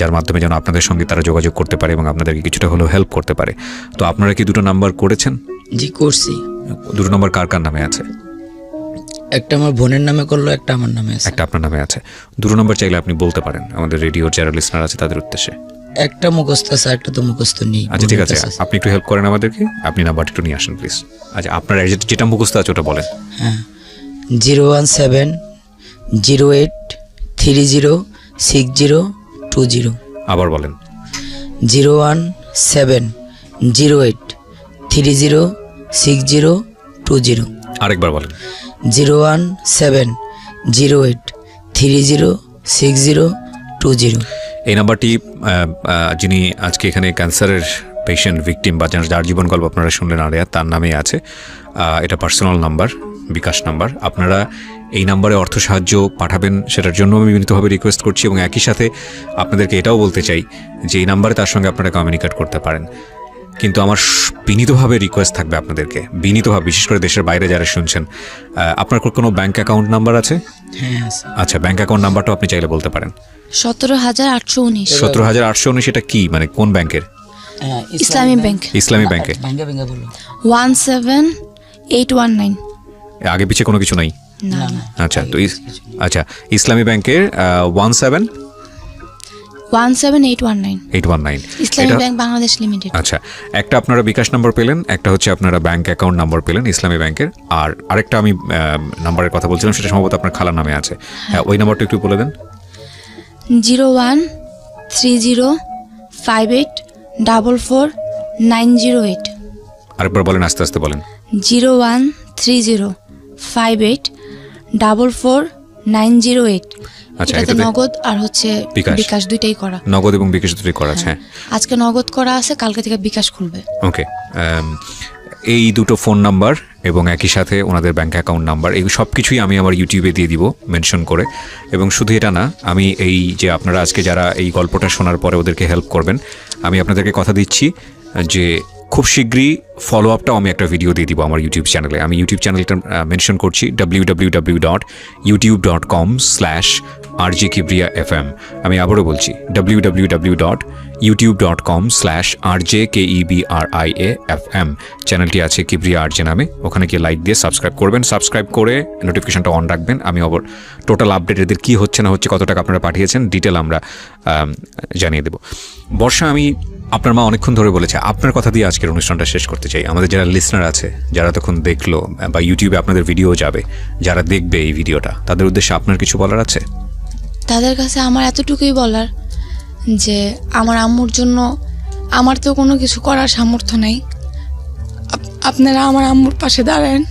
যার মাধ্যমে যেন আপনাদের সঙ্গে তারা যোগাযোগ করতে পারে এবং আপনাদেরকে কিছুটা হলেও হেল্প করতে পারে। তো আপনারা কি দুটো নাম্বার করেছেন? জি করছি। দুটো নাম্বার কার কার নামে আছে? একটা আমার বোনের নামে করলো, একটা আমার নামে আছে। একটা আপনার নামে আছে। দুটো নাম্বার চাইলে আপনি বলতে পারেন আমাদের রেডিওর যারা লিসনার আছে তাদের উদ্দেশ্যে। একটা মুখস্থ আছে, একটা তো মুখস্থ নেই। আচ্ছা ঠিক আছে, আপনি একটু হেল্প করেন আমাদেরকে, আপনি নাম্বারটা একটু নিয়ে আসেন প্লিজ। আচ্ছা আপনার যেটা মুখস্থ আছে ওটা বলেন। হ্যাঁ, 01708306020। আবার বলেন। 01708306020। আরেকবার বলেন। 01708306020। এই নাম্বারটি যিনি আজকে এখানে ক্যান্সারের পেশেন্ট, ভিকটিম, বা যার জীবন গল্প আপনারা শুনলেন আলেয়া, তার নামে আছে। এটা পার্সোনাল নাম্বার, বিকাশ নাম্বার। আপনারা এই নাম্বারে অর্থ সাহায্য পাঠাবেন, সেটার জন্য আমি বিনীতভাবে রিকোয়েস্ট করছি। এবং একই সাথে আপনাদেরকে এটাও বলতে চাই যে এই নাম্বারে তার সঙ্গে আপনারা কমিউনিকেট করতে পারেন, কিন্তু আমার বিনীতভাবে রিকোয়েস্ট থাকবে আপনাদেরকে, বিনীতভাবে, বিশেষ করে দেশের বাইরে যারা শুনছেন, আপনার কোনো ব্যাংক অ্যাকাউন্ট নাম্বার আছে? হ্যাঁ আছে। আচ্ছা, ব্যাংক অ্যাকাউন্ট নাম্বারটাও আপনি চাইলে বলতে পারেন। 17,819। 17,819। এটা কি মানে কোন ব্যাংকের? ইসলামী ব্যাংক। ইসলামী ব্যাংকে। ব্যাংকে বলো। 17819। আগে পিছে কোনো কিছু নাই? না। আচ্ছা, তো আচ্ছা, ইসলামী ব্যাংকের 17819। ইসলামী ব্যাংক বাংলাদেশ লিমিটেড। আচ্ছা, একটা আপনারা বিকাশ নাম্বার পেলেন, একটা হচ্ছে আপনারা ব্যাংক অ্যাকাউন্ট নাম্বার পেলেন ইসলামী ব্যাংকের, আর আরেকটা আমি নাম্বারের কথা বলছিলাম সেটা সম্ভবত আপনার খালার নামে আছে। হ্যাঁ, ওই নাম্বারটা একটু বলে দেন। 01305844908। আরেকবার বলেন, আস্তে আস্তে বলেন। 01305844908। আচ্ছা, এটাতে নগদ আর হচ্ছে বিকাশ দুইটাই করা। নগদ এবং বিকাশ দুটোই করা আছে। আজকে নগদ করা আছে, কালকে থেকে বিকাশ খুলবে। ওকে, এই দুটো ফোন নাম্বার এবং একই সাথে ওনাদের ব্যাংক অ্যাকাউন্ট নাম্বার, এই সব কিছুই আমি আমার ইউটিউবে দিয়ে দিব মেনশন করে। এবং শুধু এটা না, আমি এই যে আপনারা আজকে যারা এই গল্পটা শোনার পরে ওদেরকে হেল্প করবেন, আমি আপনাদেরকে কথা দিচ্ছি যে খুব শীঘ্রই ফলো আপটাও আমি একটা ভিডিও দিয়ে দিব আমার ইউটিউব চ্যানেলে। আমি ইউটিউব চ্যানেলটা মেনশন করছি, www.youtube.com/RJKibriya.FM। আমি আবারও বলছি, www.youtube.com/RJKEBRIA.FM। চ্যানেলটি আছে কিবরিয়া আরজে নামে, ওখানে গিয়ে লাইক দিয়ে সাবস্ক্রাইব করবেন। সাবস্ক্রাইব করে নোটিফিকেশনটা অন রাখবেন। আমি আবার টোটাল আপডেট এদের কী হচ্ছে না হচ্ছে, কত টাকা আপনারা পাঠিয়েছেন, ডিটেল আমরা জানিয়ে দেব। বর্ষা, আমি আপনার মা অনেকক্ষণ ধরে বলেছে, আপনার কথা দিয়ে আজকের অনুষ্ঠানটা শেষ করতে চাই। আমাদের যারা লিসনার আছে, যারা তখন দেখলো বা ইউটিউবে আপনাদের ভিডিও যাবে, যারা দেখবে এই ভিডিওটা, তাদের উদ্দেশ্যে আপনার কিছু বলার আছে? তাদের কাছে আমার এতটুকুই বলার যে আমার আম্মুর জন্য আমার তো কোনো কিছু করার সামর্থ্য নেই, আপনারা আমার আম্মুর পাশে দাঁড়ান।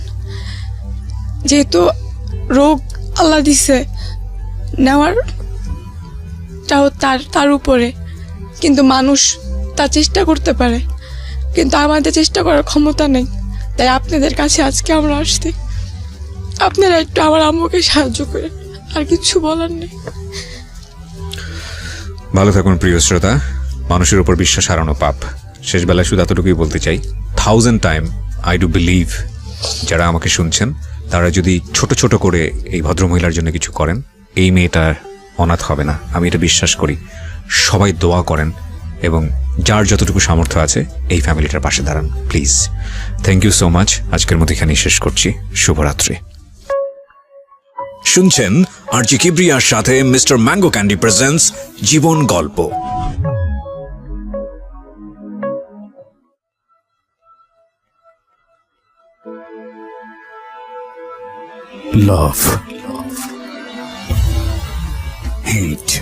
যেহেতু রোগ আল্লাহ দিছে, নেওয়ার তাও তার উপরে, কিন্তু মানুষ তার চেষ্টা করতে পারে, কিন্তু আমাদের চেষ্টা করার ক্ষমতা নেই। তাই আপনাদের কাছে আজকে আমরা আসছি, আপনারা একটু আমার আম্মুকে সাহায্য করে, আর কিছু বলার নেই। ভালো থাকুন প্রিয় শ্রোতা। মানুষের উপর বিশ্বাস হারানো পাপ। শেষ বেলায় শুধু এতটুকুই বলতে চাই, 1000 টাইম আই ডু বিলিভ যারা আমাকে শুনছেন তারা যদি ছোট ছোট করে এই ভদ্রমহিলার জন্য কিছু করেন, এই মেয়েটার অনাথ হবে না। আমি এটা বিশ্বাস করি। সবাই দোয়া করেন এবং যার যতটুকু সামর্থ্য আছে এই ফ্যামিলিটার পাশে দাঁড়ান please. Thank you so much. আজকের মতো এখানেই শেষ করছি। শুভরাত্রি। শুনছেন আরজি কিবরিয়ার সাথে মিস্টার ম্যাঙ্গো ক্যান্ডি প্রেজেন্টস জীবন গল্প। Love, hate,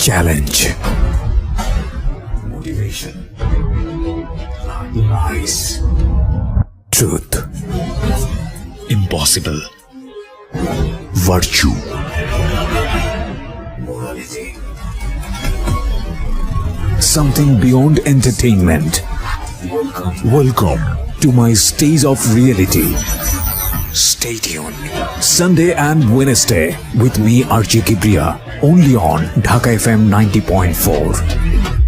challenge, motivation, lies, truth, impossible, virtue, morality, something beyond entertainment. Welcome to my stage of reality. Stay tuned. Sunday and Wednesday with me, Archie Kibriya, only on Dhaka FM 90.4.